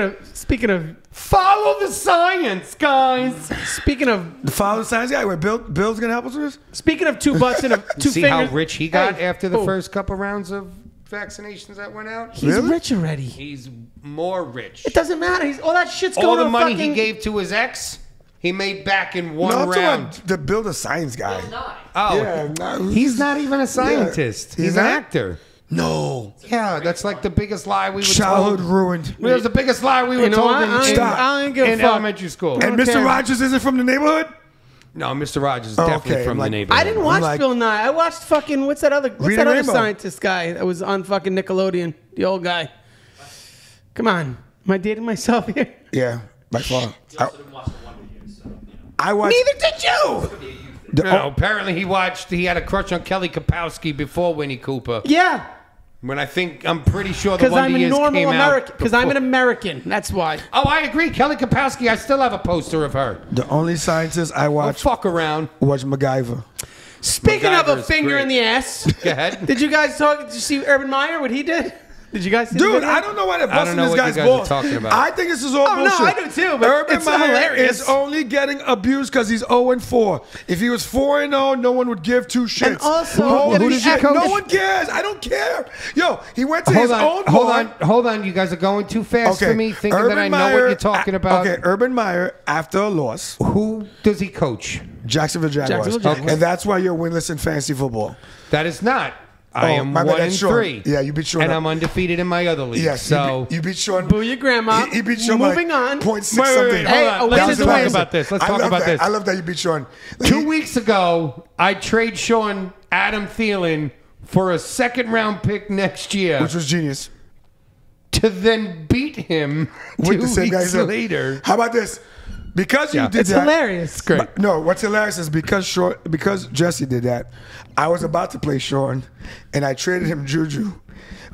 of Follow the science, guys. The father science guy. Wait, Bill's gonna help us with this? speaking of two butts and two See fingers. how rich he got Hey, after the oh, first couple rounds of vaccinations that went out? He's Really? rich already. He's more rich. It doesn't matter. He's all that shit's All going the to money fucking. he gave to his ex, he made back in one No, I'm talking round. about the Bill the science guy. Oh, Yeah, no, he's not even a scientist. He's He's an not? actor. No. Yeah, that's like the biggest lie we were Childhood told. ruined. It was the biggest lie we were You know told what? in, Stop. I don't give a in fuck. elementary school. And don't Mr. care. Rogers isn't from the neighborhood? No, Mr. Rogers is Oh, definitely okay, from like- the neighborhood. I didn't watch like- Bill Nye. I watched fucking what's that other Reading Rainbow. scientist guy that was on fucking Nickelodeon, the old guy. Come on, am I dating myself here? Yeah, by far. You also didn't watch the Wonder Years, so, I watched. Neither did you. be a youth thing. The, No, apparently he had a crush on Kelly Kapowski before Winnie Cooper. Yeah, When I'm pretty sure the because Wonder I'm a Years normal came American. out. Because I'm an before. American. That's why. Oh, I agree. Kelly Kapowski, I still have a poster of her. the only scientist I Don't watched fuck around. was MacGyver. Speaking of a MacGyver's finger great. in the ass, Go ahead. did you guys talk? Did you see Urban Meyer? What he did? Did you guys see the Dude, video? I don't know why they're I don't busting know this what you guy's guys are balls. talking about. I think this is all Oh, no, bullshit. I do too, but Urban it's Meyer hilarious. is only getting abused because he's 0-4. If he was 4-0, no one would give two shits. And also, Holy who does he shit, coach? no one cares. I don't care. Yo, he went to his own Hold on. You guys are going too fast for me, thinking that I know what you're talking about. Okay, Urban Meyer, after a loss, Who does he coach? Jacksonville Jaguars. Jacksonville Jaguars. And that's why you're winless in fantasy football. That is not. I am my bad, 1-3. Yeah, you beat Sean. And up. I'm undefeated in my other league. Yes, So you beat Sean. Boo your grandma. He beat Sean Moving by on. 0.6 Wait, something. Hey, hold on. a win Let's is a talk win. about this. Let's I talk love about that. this. I love that you beat Sean. 2 weeks ago, I trade Sean Adam Thielen for a second-round pick next year, Which was genius. to then beat him With 2 the same guy weeks said. later. How about this? Because you Yeah. did It's that. hilarious. Great. No, what's hilarious is because Jesse did that, I was about to play Sean, and I traded him Juju.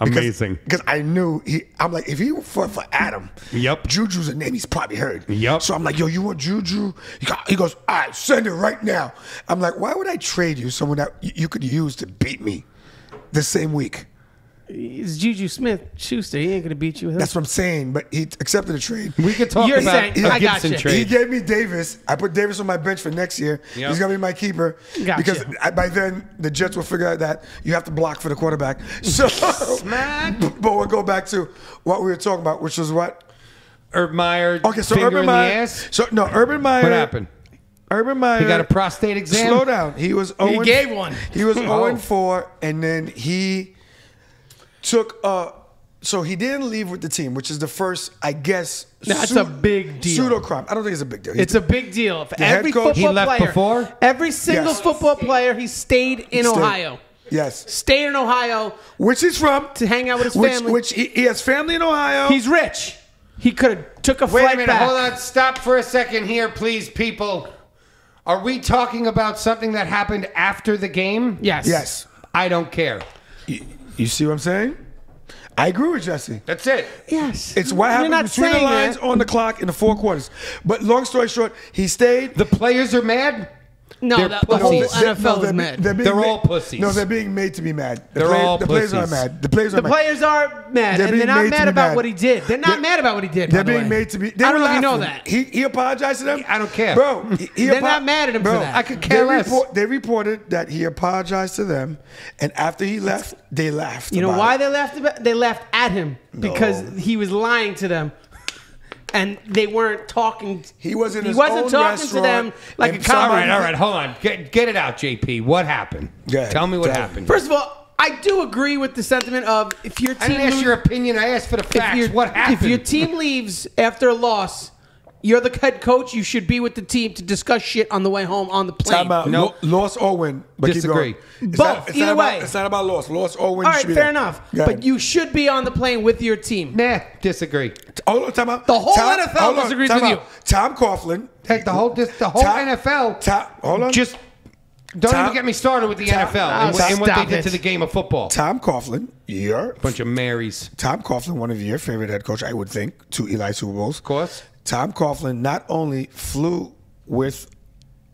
Amazing. Because I knew I'm like, if he fought for Adam, Yep. Juju's a name he's probably heard. Yep. So I'm like, yo, you want Juju? He goes, all right, send it right now. I'm like, why would I trade you someone that you could use to beat me the same week? It's Juju Smith-Schuster. He ain't going to beat you with him. That's what I'm saying. But he accepted the trade. We could talk You're about saying- a I got Gibson you. He trade. gave me Davis. I put Davis on my bench for next year. Yep. He's gonna be my keeper Gotcha. because by then the Jets will figure out that you have to block for the quarterback. So, but we'll go back to what we were talking about, which was what. Urban Meyer. Okay, so finger Urban in Meyer. the ass. So no, Urban Meyer. What happened? Urban Meyer. He got a prostate exam. Slow down. He was 0 He gave one. He was 0-4, and then he took. So he didn't leave with the team, which is the first, I guess. That's a big deal. Pseudo crime. I don't think it's a big deal. It's a big deal. For head every coach- football He left player, before? every single Yes. football player, he stayed in Stayed. Ohio. Yes. Stayed in Ohio Which he's from. to hang out with his family. Which he has family in Ohio. He's rich. He could have took a Wait flight a minute. back. Hold on. Stop for a second here, please, people. Are we talking about something that happened after the game? Yes. Yes. I don't care. You see what I'm saying? I agree with Jesse. That's it. Yes. It's what You're happened not between the saying lines that. on the clock in the 4 quarters. But long story short, he stayed. The players are mad. No, They're the whole pussies. NFL is mad. They're all pussies. No, they're being made to be mad. They're the players are pussies. mad. The players are The mad. players are mad, They're and they're being not made to mad be about mad. what he did. They're not They're- mad about what he did. They're by the being way. made to be. I don't know if you know laughing. that. He apologized to them. I don't care. Bro, They're not mad at him for bro, that. I could care less. They reported that he apologized to them, and after he left, they laughed. You know about why it. they laughed about? They laughed at him because he was lying to them, and they weren't talking. He was in He his wasn't own talking to them restaurant, like a and comic. All somebody- right. Hold on. Get it out, JP. What happened? Go ahead. Tell me what Tell me. happened. First of all, I do agree with the sentiment of if your I team didn't ask your opinion. I asked for the facts. What happened? If your team leaves after a loss, you're the head coach. You should be with the team to discuss shit on the way home on the plane. Time out. No. Loss or win. But Disagree. Keep going. It's Both. not- it's Either not about- way. It's not about loss. Loss or win. All you right, should be fair there. enough. Go ahead. But you should be on the plane with your team. Nah, disagree. Hold on, time out. The whole Tom- NFL hold on, disagrees time with out. Tom Coughlin. Heck, the whole Tom- NFL. Hold on. Just don't Tom- even get me started with the Tom- NFL and, Oh, and what they stop did it. to the game of football. Tom Coughlin. Bunch of Marys. Tom Coughlin, one of your favorite head coach, I would think, 2 Eli Super Bowls. Of course. Tom Coughlin not only flew with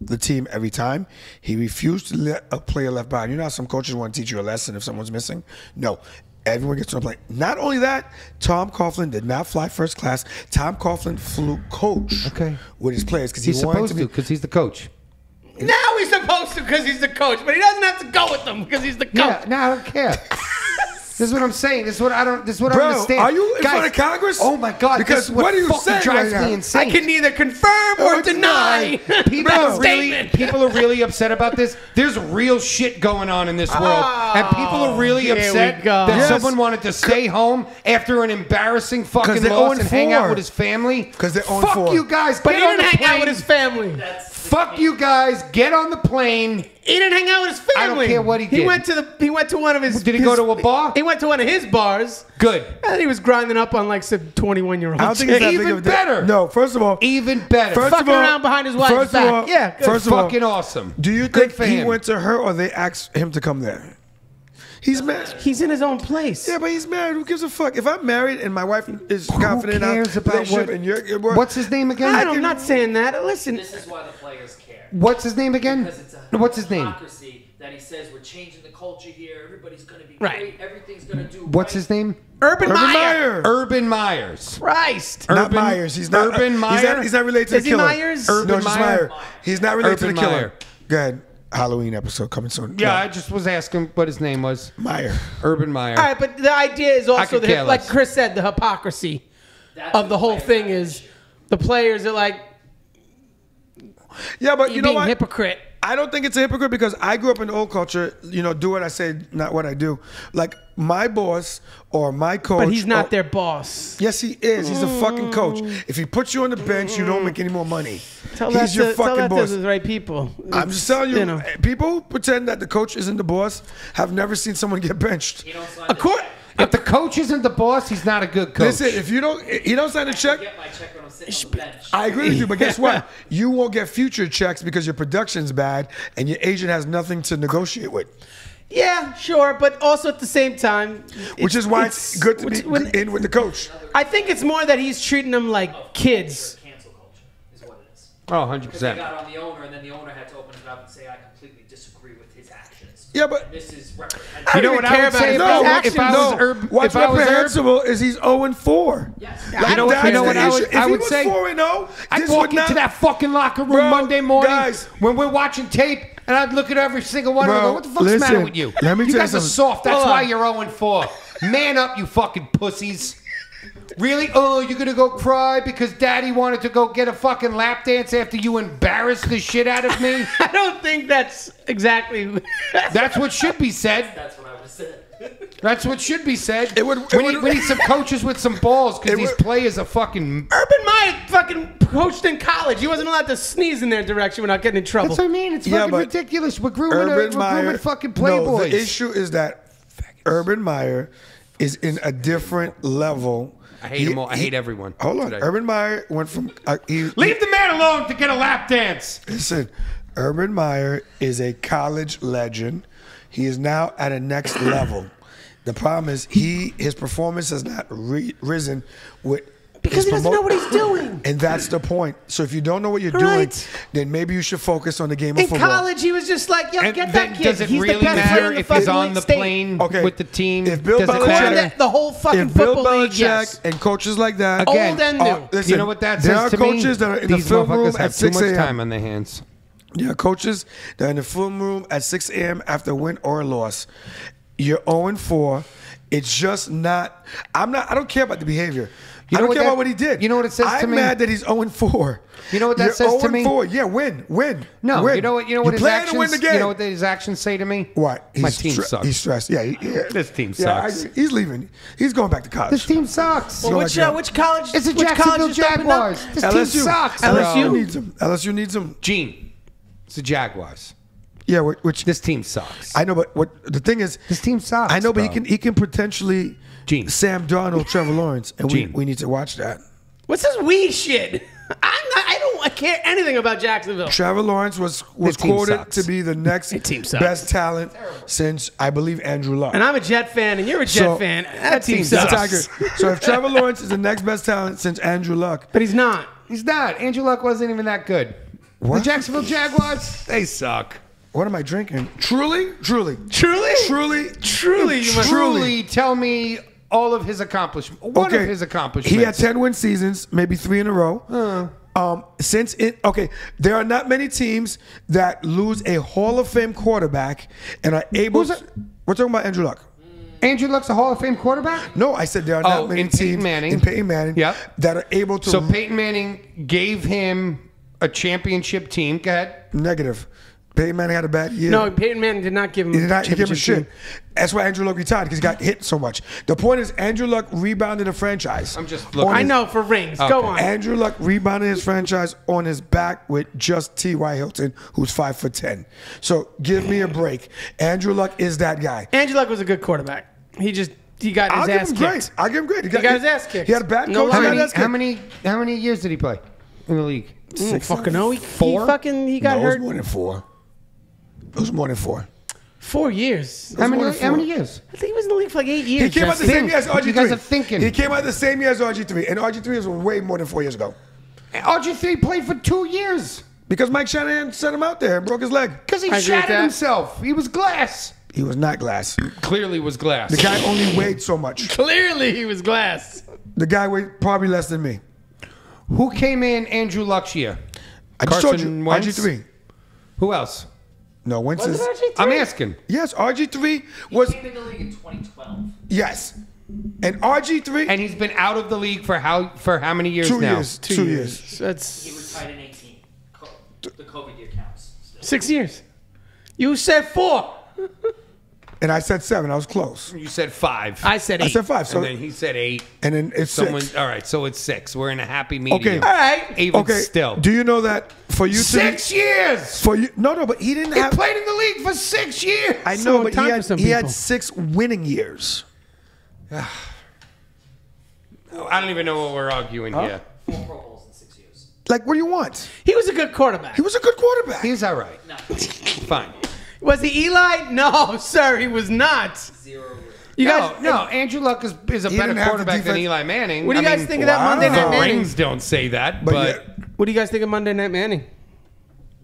the team every time, he refused to let a player left behind. You know how some coaches want to teach you a lesson if someone's missing? No. Everyone gets on a plane. Not only that, Tom Coughlin did not fly first class. Tom Coughlin flew coach with his players because he He's wanted supposed to to be. because he's the coach. Now he's supposed to because he's the coach, but he doesn't have to go with them because he's the coach. Yeah, no, I don't care. This is what I'm saying. This is what I don't. This is what I Bro, understand. are you in Guys, front of Congress? Oh my God! Because this is what are you fucking saying drives right now? me insane. I can neither confirm or Oh, deny. People that are really, statement. people are really upset about this. There's real shit going on in this world, and people are really here we upset go. that Yes. someone wanted to stay home after an embarrassing fucking they're loss and hang out 0-4. with his family. 'Cause they're Fuck 0-4. you guys. But Get he on didn't the hang out plane. with his family. Fuck you guys. Get on the plane. He didn't hang out with his I don't family. care what he He did. went to one of his. Did he go to a bar? He went to one of his bars. Good. And he was grinding up on like some 21-year-old. I don't think it's that Even big of a deal. better. No, first of all, Even better. First Fucking of all- around behind his wife's first of back. all- Yeah, good. first of all, fucking awesome. do you Good think for he him. went to her or they asked him to come there? He's mad. He's in his own place. Yeah, but he's married. Who gives a fuck? If I'm married and my wife is confident in our cares about relationship what- and you're What's his name again? I'm not saying that. Listen, This is why the players care. What's his name again? Because it's a What's his name? hypocrisy that he says we're changing the culture here. Everybody's gonna be Right. great. Everything's gonna do. What's right. his name? Urban Meyer. Meyer. Urban Myers. Christ. Not Urban- Myers. He's not. Urban Meyer? He's not related to Is the he killer. Myers? No, Urban just Meyer? Meyer. He's not related to Urban the killer. Meyer. Go ahead. Halloween episode coming soon. Yeah, No. I just was asking what his name was. Meyer. Urban Meyer. All right, but the idea is also could care like less. Chris said, the hypocrisy That's of the whole players thing have is issue. the players are like Yeah, but you you know being what? hypocrite. I don't think it's a hypocrite because I grew up in the old culture. You know, do what I say, not what I do. Like my boss or my coach. But he's not or- their boss. Yes, he is. He's a fucking coach. If he puts you on the bench, you don't make any more money. Tell that He's your to, tell fucking that boss. to the right people. I'm just telling you, know. people who pretend that the coach isn't the boss have never seen someone get benched. You don't sign Of the course. check. If the coach isn't the boss, he's not a good coach. Listen, if you don't sign a I check, get my check when I'm sitting on the bench. I agree with you, but guess what? You won't get future checks because your production's bad and your agent has nothing to negotiate with. Yeah, sure, but also at the same time, Which is why it's good to be in with the coach. I think it's more that he's treating them like kids. Cancel culture is what it is. Oh, Because they 100%. got on the owner, and then the owner had to open it up and say, "I completely disagree with his actions." Yeah, but- And this is I reprehensible. don't know even what I care would about say his about actions. if I was Urban- What's if I was reprehensible is he's 0-4. Yes. Like, You know what- that's you know the what I would- issue. I If he would was say? 4-0, I'd this walk would not. into that fucking locker room Bro, Monday morning guys. when we're watching tape, and I'd look at every single one and Bro, go, "What the fuck's the matter listen, with you? let me you tell you guys are something. soft. That's Hold why on. you're 0-4. Man up, you fucking pussies." Really? Oh, you're gonna go cry because Daddy wanted to go get a fucking lap dance after you embarrassed the shit out of me? I don't think that's exactly. That's what should be said. That's what I would have said. That's what should be said. would- We need some coaches with some balls because It these would- players are fucking. Urban Meyer fucking coached in college. He wasn't allowed to sneeze in their direction without getting in trouble. That's what I mean. It's Yeah, fucking but ridiculous. We're grooming, Urban Meyer. fucking No, playboys. the issue is that Urban Meyer is in a different level. I hate him all. I hate everyone. Hold on. today. Urban Meyer went from. Leave the man alone to get a lap dance. Listen, Urban Meyer is a college legend. He is now at a next level. The problem is his performance has not risen with Because his he doesn't know what he's doing. And that's the point. So if you don't know what you're doing, Right. then maybe you should focus on the game of In football. college, he was just like, yo, And get then that kid. does it He's really the best player matter in the if he's fucking on the state. plane Okay. with the team? If Bill Does it Belichick- matter? The whole fucking If Bill football league, Belichick yes. and coaches like that, Again, Old and new. listen, You know what that there says are to coaches me? that are in the These film room motherfuckers at have too 6 much a.m. time on their hands. Yeah, coaches that are in the film room at 6 a.m. after a win or a loss. You're 0-4. It's just not. I don't care about the behavior. You I know don't what care that- about what he did. you know what it says to I'm me? mad that he's 0-4. You know what that You're says to me? 0-4. Yeah, win. No, win. you know what You his play actions. to win the game. You know what his actions say to me? What? My team sucks. He's stressed. Yeah, This team yeah, sucks. he's leaving. He's going back to college. This team sucks. Well, which college? It's the which Jacksonville college just opened up? Jaguars. This team LSU. sucks. LSU bro. needs him. LSU needs him. Gene, it's the Jaguars. Yeah, which This team sucks. I know, but what the thing is, This team sucks. I know, but bro. he can potentially Gene. Sam Darnold, Trevor Lawrence, and Gene. we need to watch that. What's this we shit? I don't care anything about Jacksonville. Trevor Lawrence was team quoted sucks. to be the next team sucks. best talent since I believe Andrew Luck. And I'm a Jet fan, and you're a Jet So, fan. That team team sucks. sucks. Tiger. So if Trevor Lawrence is the next best talent since Andrew Luck, But he's not. He's not. Andrew Luck wasn't even that good. What? The Jacksonville Jaguars, they suck. what am I drinking? Truly. Truly? You must Truly tell me all of his accomplishments. One of his accomplishments. He had 10 win seasons, maybe 3 in a row. There are not many teams that lose a Hall of Fame quarterback and are able. Who's that? We're talking about Andrew Luck. Andrew Luck's a Hall of Fame quarterback? No, I said there are not many in Peyton teams Manning. in Peyton Manning Yep. that are able to. So Peyton Manning gave him a championship team. Go ahead. Negative. Peyton Manning had a bad year. No, Peyton Manning did not give him He did not give him championship shit. team. That's why Andrew Luck retired, because he got hit so much. The point is, Andrew Luck rebounded a franchise. I'm just looking. I know for rings. Go on. Andrew Luck rebounded his franchise on his back with just T.Y. Hilton, who's 5'10". So give me a break. Andrew Luck is that guy. Andrew Luck was a good quarterback. He got I'll his give ass him kicked. great. I'll give him great. He got his ass kicked. He had a bad No coach. lie. He got his ass How kicked. many years did he play in the league? Fucking no. He Four? he got No, it hurt was more than 4. It was more than 4. 4 years. How more many than 4. years? I think he was in the league for like 8 He years. came out the Jesse. same year as RG3. You guys are thinking. He came out the same year as RG3, and RG3 was way more than 4 years ago. RG3 played for 2 years. Because Mike Shanahan sent him out there and broke his leg. Because he I agree with shattered that. himself. He was glass. He was not glass. Clearly was glass. The guy only weighed so much. Clearly, he was glass. The guy weighed probably less than me. Who came in Andrew Luck's year? I just told you, Carson Wentz? RG3. Who else? No, Wentz is. I'm asking. Yes, RG3 was. Came in the league in 2012. Yes. And RG3. And he's been out of the league for how many years 2 now? years. 2 years. That's He retired in 18. The COVID year counts. Still. 6 years. You said 4. And I said 7. I was close. You said 5. I said 8. I said 5. So and then he said 8. and then it's Someone. 6. All right, so it's 6. We're in a happy medium. Okay. All right. Even Okay. still. Do you know that for you to 6 years. for you? No, but he didn't He have. played in the league for 6 years. I So know, but time he for had some he had people. 6 winning years. I don't even know what we're arguing here. 4 Pro Bowls in 6 years. Like, what do you want? He was a good quarterback. He was a good quarterback. He's all right. No, Fine. Was he Eli? No, sir, he was not. 0 years. You guys, No, Andrew Luck is a He better didn't have the quarterback than defense. Eli Manning. What do you I guys mean, think of that wow. Monday Night The Manning? rings don't say that, But but yeah, What do you guys think of Monday Night Manning?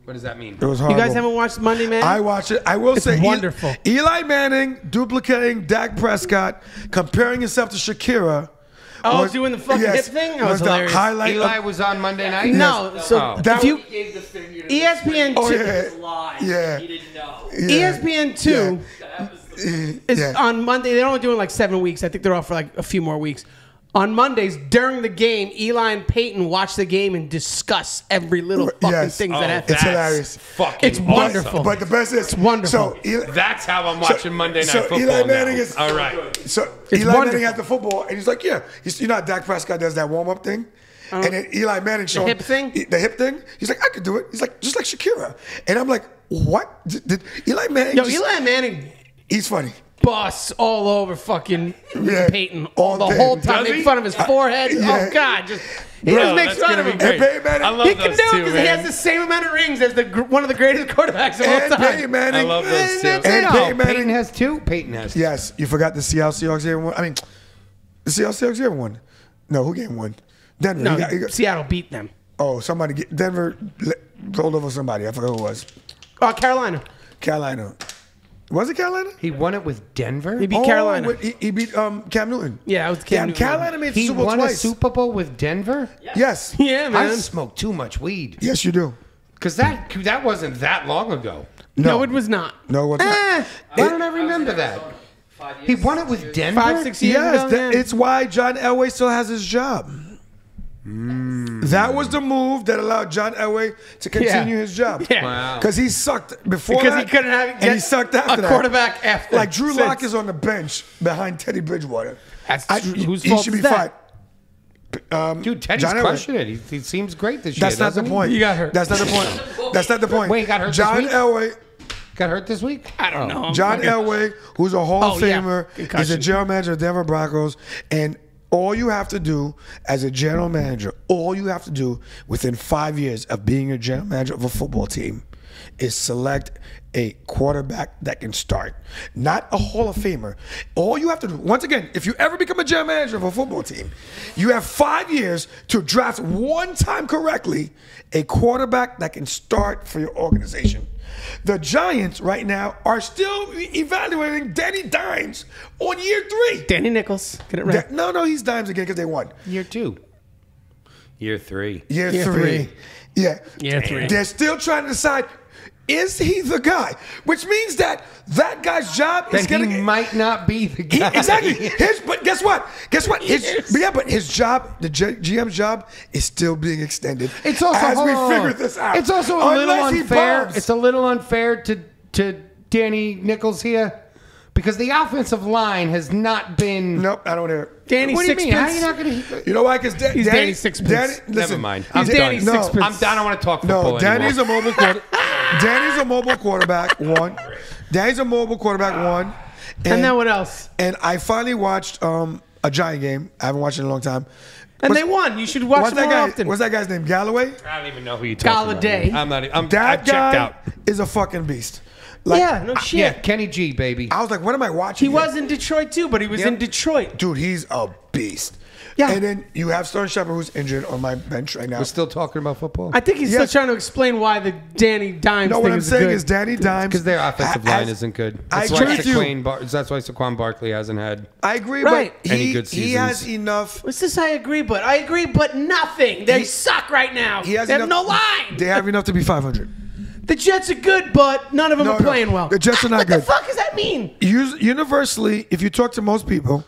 what does that mean? it was You horrible. guys haven't watched Monday Manning? I watch it. I will It's say, wonderful. Eli Manning duplicating Dak Prescott, comparing himself to Shakira. Oh, doing the fucking hip thing? That was the hilarious. highlight. Eli Of, was on Monday night. No, so Oh. That if you He gave the finger to ESPN the Oh, two, yeah. live. Yeah. He didn't know. ESPN two That was the is Yeah. on Monday. They're only doing like 7 weeks. I think they're off for like a few more weeks. On Mondays during the game, Eli and Peyton watch the game and discuss every little fucking Yes. thing Oh, that happens. It's hilarious. Fucking It's wonderful. But the best is wonderful. So Eli, That's how I'm watching Monday Night so Football Eli now. Manning is All right. So It's Eli wonderful. Manning has the football, and he's like, "Yeah, you know, how Dak Prescott does that warm up thing." And then Eli Manning showing hip thing? The hip thing. He's like, "I could do it." He's like, just like Shakira. And I'm like, "What?" Did Eli Manning? Yo, just- Eli Manning He's funny. busts all over fucking Yeah. Peyton All the day. whole time, Does he? making fun of his forehead. Yeah. Oh God, just he Bro, just makes that's fun gonna of be him. great. And Peyton Manning- I love He can those do it two, because he has man. the same amount of rings as one of the greatest quarterbacks of all And time. Peyton Manning. I love those two. That's And it. Peyton Manning. Peyton has 2. Peyton has 2. Yes, you forgot the Seattle Seahawks ever won. I mean, the Seattle Seahawks ever won. No, who game won? Denver. No, He got- Seattle beat them. oh, Denver rolled over somebody. I forgot who it was. Carolina. Carolina. Was it Carolina? He won it with Denver. He beat Carolina. He beat Cam Newton. Yeah, it was Cam Newton. Carolina made the He Super Bowl won a twice. Super Bowl with Denver. Yes. Yeah, man. I smoked too much weed Yes, you do. because that wasn't that long ago. No, it was not. No, it's not. Why don't I remember that? 5 years. He won it with Denver. 5-6 years Yes, ago. that, yeah. it's why John Elway still has his job. That was the move that allowed John Elway to continue his job. Yeah. Wow. Because he sucked before Because that, he couldn't have and he sucked after a that. quarterback after. Like Drew since. Lock is on the bench behind Teddy Bridgewater. Whose he fault should is be that? fired. Dude, Teddy's John Elway. crushing it. He seems great this year. That's not the doesn't he? point. He got hurt. That's not the point. That's not the point. Wait, he got hurt this John week? Elway. Got hurt this week. I don't know. John Elway, who's a Hall of Oh, yeah. Famer, is a Concussion. general manager of Denver Broncos, and all you have to do as a general manager, all you have to do within 5 years of being a general manager of a football team is select a quarterback that can start, not a Hall of Famer. All you have to do, once again, if you ever become a general manager of a football team, you have 5 years to draft one time correctly a quarterback that can start for your organization. The Giants right now are still evaluating Danny Dimes on year 3. Danny Nichols. Get it right. No, he's Dimes again because they won. Year 2. Year 3. Year Year 3. three. Yeah. Year 3. They're still trying to decide, is he the guy? Which means that guy's job is That going he to might not be the guy. exactly. But guess what? But his job, the GM's job, is still being extended. It's also as we hold on. figure this out. It's also a little Unless he unfair. bombs. It's a little unfair to Danny Nichols here because the offensive line has not been. Nope, I don't hear it. Danny What do you mean? How are you Sixpence. not going to? You know why? Because He's Danny Sixpence. Never mind. He's Danny no, Sixpence. I'm done. I don't want to talk football No, Danny's anymore. a mobile Danny's a mobile quarterback. One. Danny's a mobile quarterback. One. And then what else? And I finally watched a Giant game. I haven't watched it in a long time. And What's- they won. You should watch What's them that more guy? often. What's that guy's name? Galloway. I don't even know who you're talking Galladay. about. I'm not. I've That checked guy out. is a fucking beast. Like, yeah, no shit. Yeah, Kenny G, baby. I was like, what am I watching? He here? was in Detroit too, but he was Yep. in Detroit. Dude, he's a beast. Yeah. And then you have Sterling Shepard, who's injured on my bench right now. We're still talking about football. I think he's Yes. still trying to explain why the Danny Dimes No, thing what I'm is saying good. is Danny Dimes. Because their offensive line isn't good. I That's why agree with you. That's why Saquon Barkley hasn't had. I agree, Right. but Any he, good he has seasons. enough. What's this? I agree, but nothing. They suck right now. He has they have enough, no line. They have enough to be 500. The Jets are good, but none of them are playing well. The Jets are not what good. What the fuck does that mean? Universally, if you talk to most people,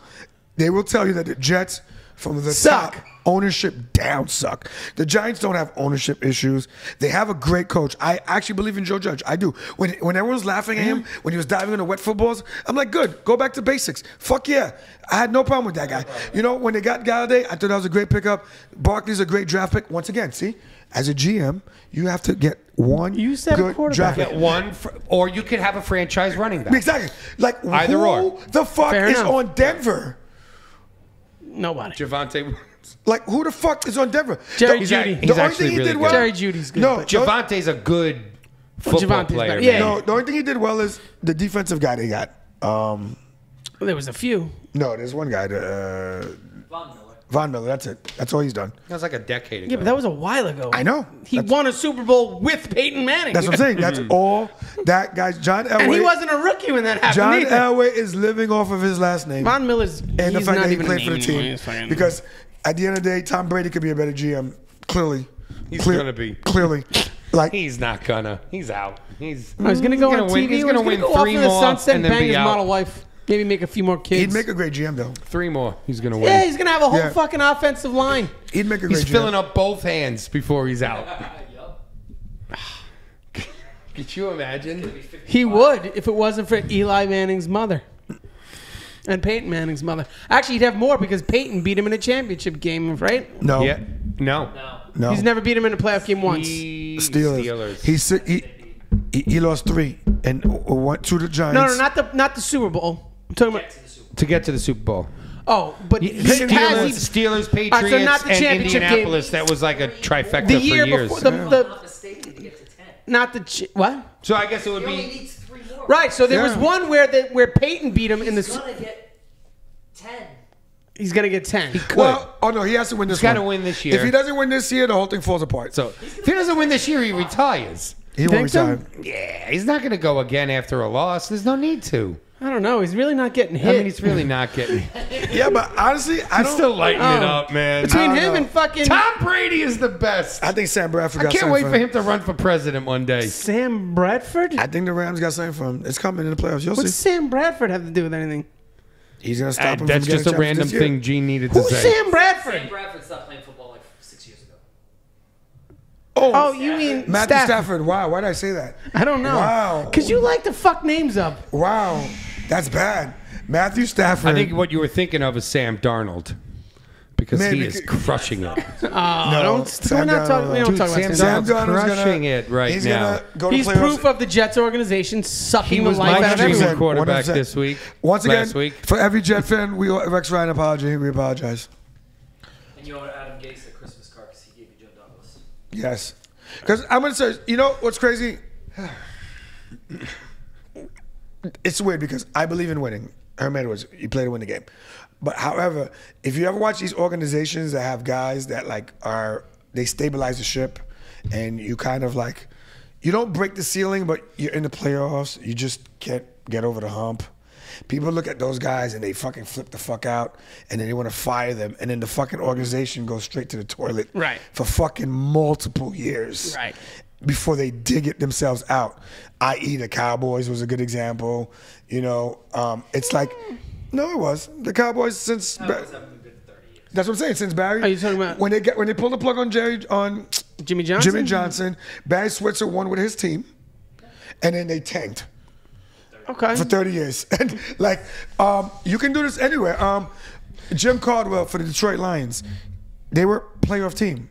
they will tell you that the Jets, from the Suck. top, ownership down, suck. The Giants don't have ownership issues. They have a great coach. I actually believe in Joe Judge. I do. When everyone was laughing at him, when he was diving into wet footballs, I'm like, good. Go back to basics. Fuck yeah. I had no problem with that guy. You know, when they got Galladay, I thought that was a great pickup. Barkley's a great draft pick. Once again, see, as a GM, you have to get one You said a good quarterback. draft Get pick. one, or you could have a franchise running back. Exactly. Like, Either who or. the fuck Fair is enough. on Denver? Nobody. Javante Williams. Like, who the fuck is on Denver? Jerry The- Jeudy. the He's only actually thing he really did good. well. Jerry Judy's good. No, but Javante's a good football Javante's player. better. Yeah. man. No, the only thing he did well is the defensive guy they got. there was a few. No, there's one guy, Von Miller. Von Miller. That's it. That's all he's done. That was like a decade ago. Yeah, but that was a while ago. I know. He That's- won a Super Bowl with Peyton Manning. That's what I'm saying. That's all that guy's. John Elway. and he wasn't a rookie when that happened John either. Elway is living off of his last name Von Miller's and the he's fact not that he even played a for the name team. anymore. He's fucking- Because at the end of the day, Tom Brady could be a better GM. Clearly, He's gonna be. Clearly, like He's not gonna. He's out. He's gonna go on win. TV. He's gonna win go off three in the more sunset and and then bang be his out. model wife. Maybe make a few more kids. he'd make a great GM though. 3 more. He's gonna win. yeah, he's gonna have a whole Yeah. fucking offensive line. He'd make a great He's GM. filling up both hands before he's out. Yup. Could you imagine? He would if it wasn't for Eli Manning's mother and Peyton Manning's mother. Actually, he'd have more because Peyton beat him in a championship game, right? No, Yeah. No. no. He's never beat him in a playoff game once. Steelers. He lost 3 and went to the Giants. No, not the Super Bowl. I'm talking about. To get to the Super Bowl. Oh, but he Steelers, has Steelers, Patriots, All right, so not the and championship Indianapolis. That was like a trifecta the for year years. before the Not mistaken to get to 10. not the what? So I guess it would He only be. needs 3 more. Right. So there was Yeah. one where Peyton beat him in the. He's gonna get 10. He's gonna get 10. Well, oh no, he has to win this He's gotta one. win this year. If he doesn't win this year, the whole thing falls apart. So if he doesn't win this year, he retires. He won't think so? retire. Yeah, he's not going to go again after a loss. There's no need to. I don't know. He's really not getting I hit. mean, he's really not getting. Yeah, but honestly, I He's don't. still lighting it Oh. up, man. Between I don't him know. and fucking Tom Brady is the best. I think Sam Bradford I got can't something wait for him to run for president one day. Sam Bradford. I think the Rams got something for him. It's coming in the playoffs. You'll What's see. Sam Bradford have to do with anything? He's gonna stop him. That's from just a getting random champions this year. thing Gene needed to Who's say. Sam Bradford? Sam Bradford stopped playing football like 6 years ago. Oh, you mean Matthew Stafford? Stafford. Wow, why did I say that? I don't know. Wow. Because you like to fuck names up. Wow, that's bad. Matthew Stafford. I think what you were thinking of is Sam Darnold. Because Man, he is crushing it. We're not Sam talking. We don't Dude, talk Sam about Sam. Darnold's Darnold's crushing it right he's now. Gonna go to He's playoffs. proof of the Jets organization sucking He the was life my out of dream everyone. quarterback 100%. this week. Once again, Last week. for every Jet fan, we owe Rex Ryan apology. We apologize. And you owe Adam Gase a Christmas card because he gave you Joe Douglas. Yes, because I'm gonna say, you know what's crazy? It's weird because I believe in winning. Herm Edwards, you play to win the game. But however, if you ever watch these organizations that have guys that like they stabilize the ship, and you kind of like, you don't break the ceiling, but you're in the playoffs. You just can't get over the hump. People look at those guys and they fucking flip the fuck out, and then they want to fire them, and then the fucking organization goes straight to the toilet Right. for fucking multiple years. Right. Before they dig it themselves out, i.e., the Cowboys was a good example. You know, it's like, no, it was the Cowboys since. Cowboys haven't been good in 30 years. That's what I'm saying. Since Barry, Are you talking about- when they pulled the plug on Jimmy Johnson? Jimmy Johnson? Barry Switzer won with his team, and then they tanked Okay. for 30 years. And like, you can do this anywhere. Jim Caldwell for the Detroit Lions, they were a playoff team.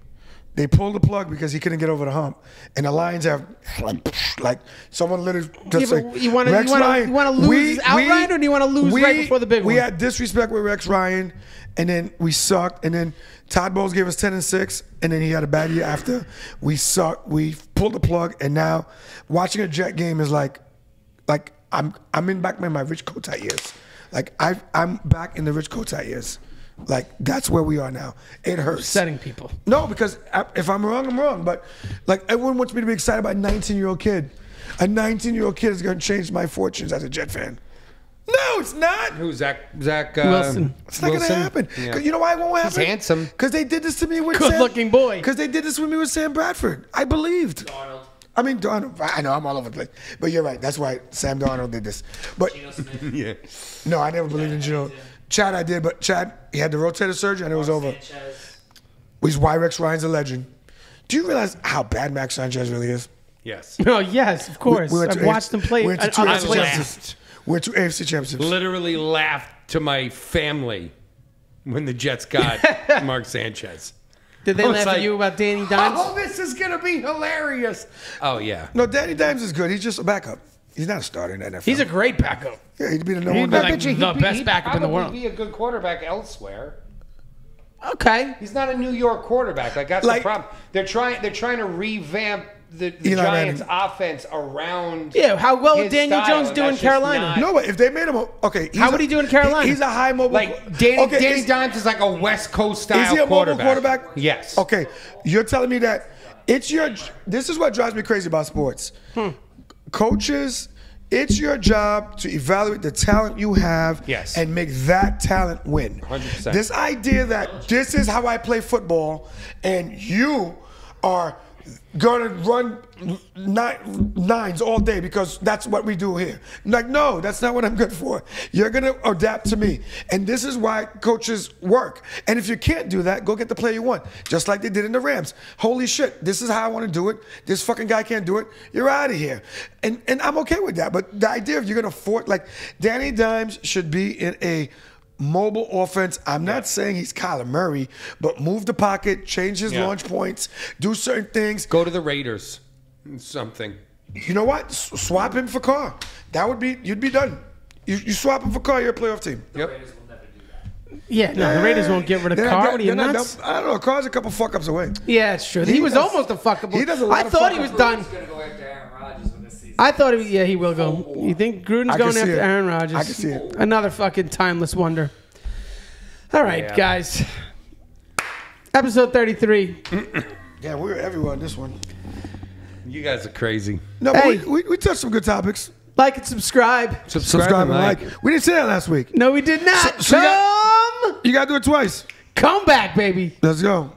They pulled the plug because he couldn't get over the hump, and the Lions have like someone literally just Yeah, like but you wanna- Rex you wanna- Ryan. you wanna lose outright, or do you wanna lose right before the big we one? had disrespect with Rex Ryan, and then we sucked, and then Todd Bowles gave us 10-6, and then he had a bad year after. We sucked. We pulled the plug, and now watching a Jet game is like I'm back in my Rich Kotite years. Like I'm back in the Rich Kotite years. Like, that's where we are now. It hurts. Setting people. No, because if I'm wrong, I'm wrong. But, like, everyone wants me to be excited about a 19-year-old kid. A 19-year-old kid is going to change my fortunes as a Jet fan. No, it's not. Who, Zach Wilson. It's not going to happen. Yeah. You know why it won't happen? He's handsome. Because they did this to me with Good-looking boy. Because they did this with me with Sam Bradford. I believed. Darnold. I mean, Darnold. I know I'm all over the place. But you're right. That's why Sam Darnold did this. But Geno Smith. Yeah. no, I never believed in Geno. Chad, I did. But Chad, he had the rotator surgery and it was over. Sanchez. He's why Rex Ryan's a legend. Do you realize how bad Max Sanchez really is? Yes. Oh, yes, of course. We went to I've watched him play. We went to two other AFC places. championships. We went to AFC championships. Literally laughed to my family when the Jets got Mark Sanchez. Did they I was laugh at like, you about Danny Dimes? Oh, this is going to be hilarious. Oh, yeah. No, Danny Dimes is good. He's just a backup. He's not a starter in the NFL. He's a great backup. yeah, he'd be the number He'd one be back. like the best backup in the world. He'd be a good quarterback elsewhere. Okay. He's not a New York quarterback. Like, that's Like- the problem. They're trying to revamp the Eli Giants' Manning. offense around. Yeah, how well would his Daniel style, Jones and do in that's just Carolina? not- No, but if they made him okay, How would he do in Carolina? He's a high mobile. Like Danny is- Dimes is like a West Coast style Is he a mobile quarterback. quarterback? Yes. Okay, you're telling me that it's your. This is what drives me crazy about sports. Coaches, it's your job to evaluate the talent you have Yes. and make that talent win. 100%. This idea that this is how I play football and you are going to run nines all day because that's what we do here. Like, no, that's not what I'm good for. You're going to adapt to me. And this is why coaches work. And if you can't do that, go get the player you want. Just like they did in the Rams. Holy shit, this is how I want to do it. This fucking guy can't do it. You're out of here. And I'm okay with that. But the idea of you're going to force, like, Danny Dimes should be in a mobile offense. I'm not saying he's Kyler Murray, but move the pocket, change his Yeah. launch points, do certain things. Go to the Raiders. Something. You know what? Swap him for Carr. That would be, you'd be done. You swap him for Carr, you're a playoff team. Yep. Raiders will never do that. Yeah, no, the Raiders won't get rid of They're Carr. not- What are you they're not- nuts? I don't know. Carr's a couple fuck ups away. Yeah, it's true. He He was does- almost a fuckable. he does a lot I of thought he fuck was up. done. He's going to go after Aaron Rodgers when this season. I thought he. Yeah, he will go. You think Gruden's I can going see after it. Aaron Rodgers? I can see it. Another fucking timeless wonder. All right, Yeah. guys. Episode 33. Yeah, we were everywhere on this one. You guys are crazy. No, but Hey. we touched some good topics. Like and subscribe. Subscribe and like. We didn't say that last week. No, we did not. So you got- You got to do it twice. Come back, baby. Let's go.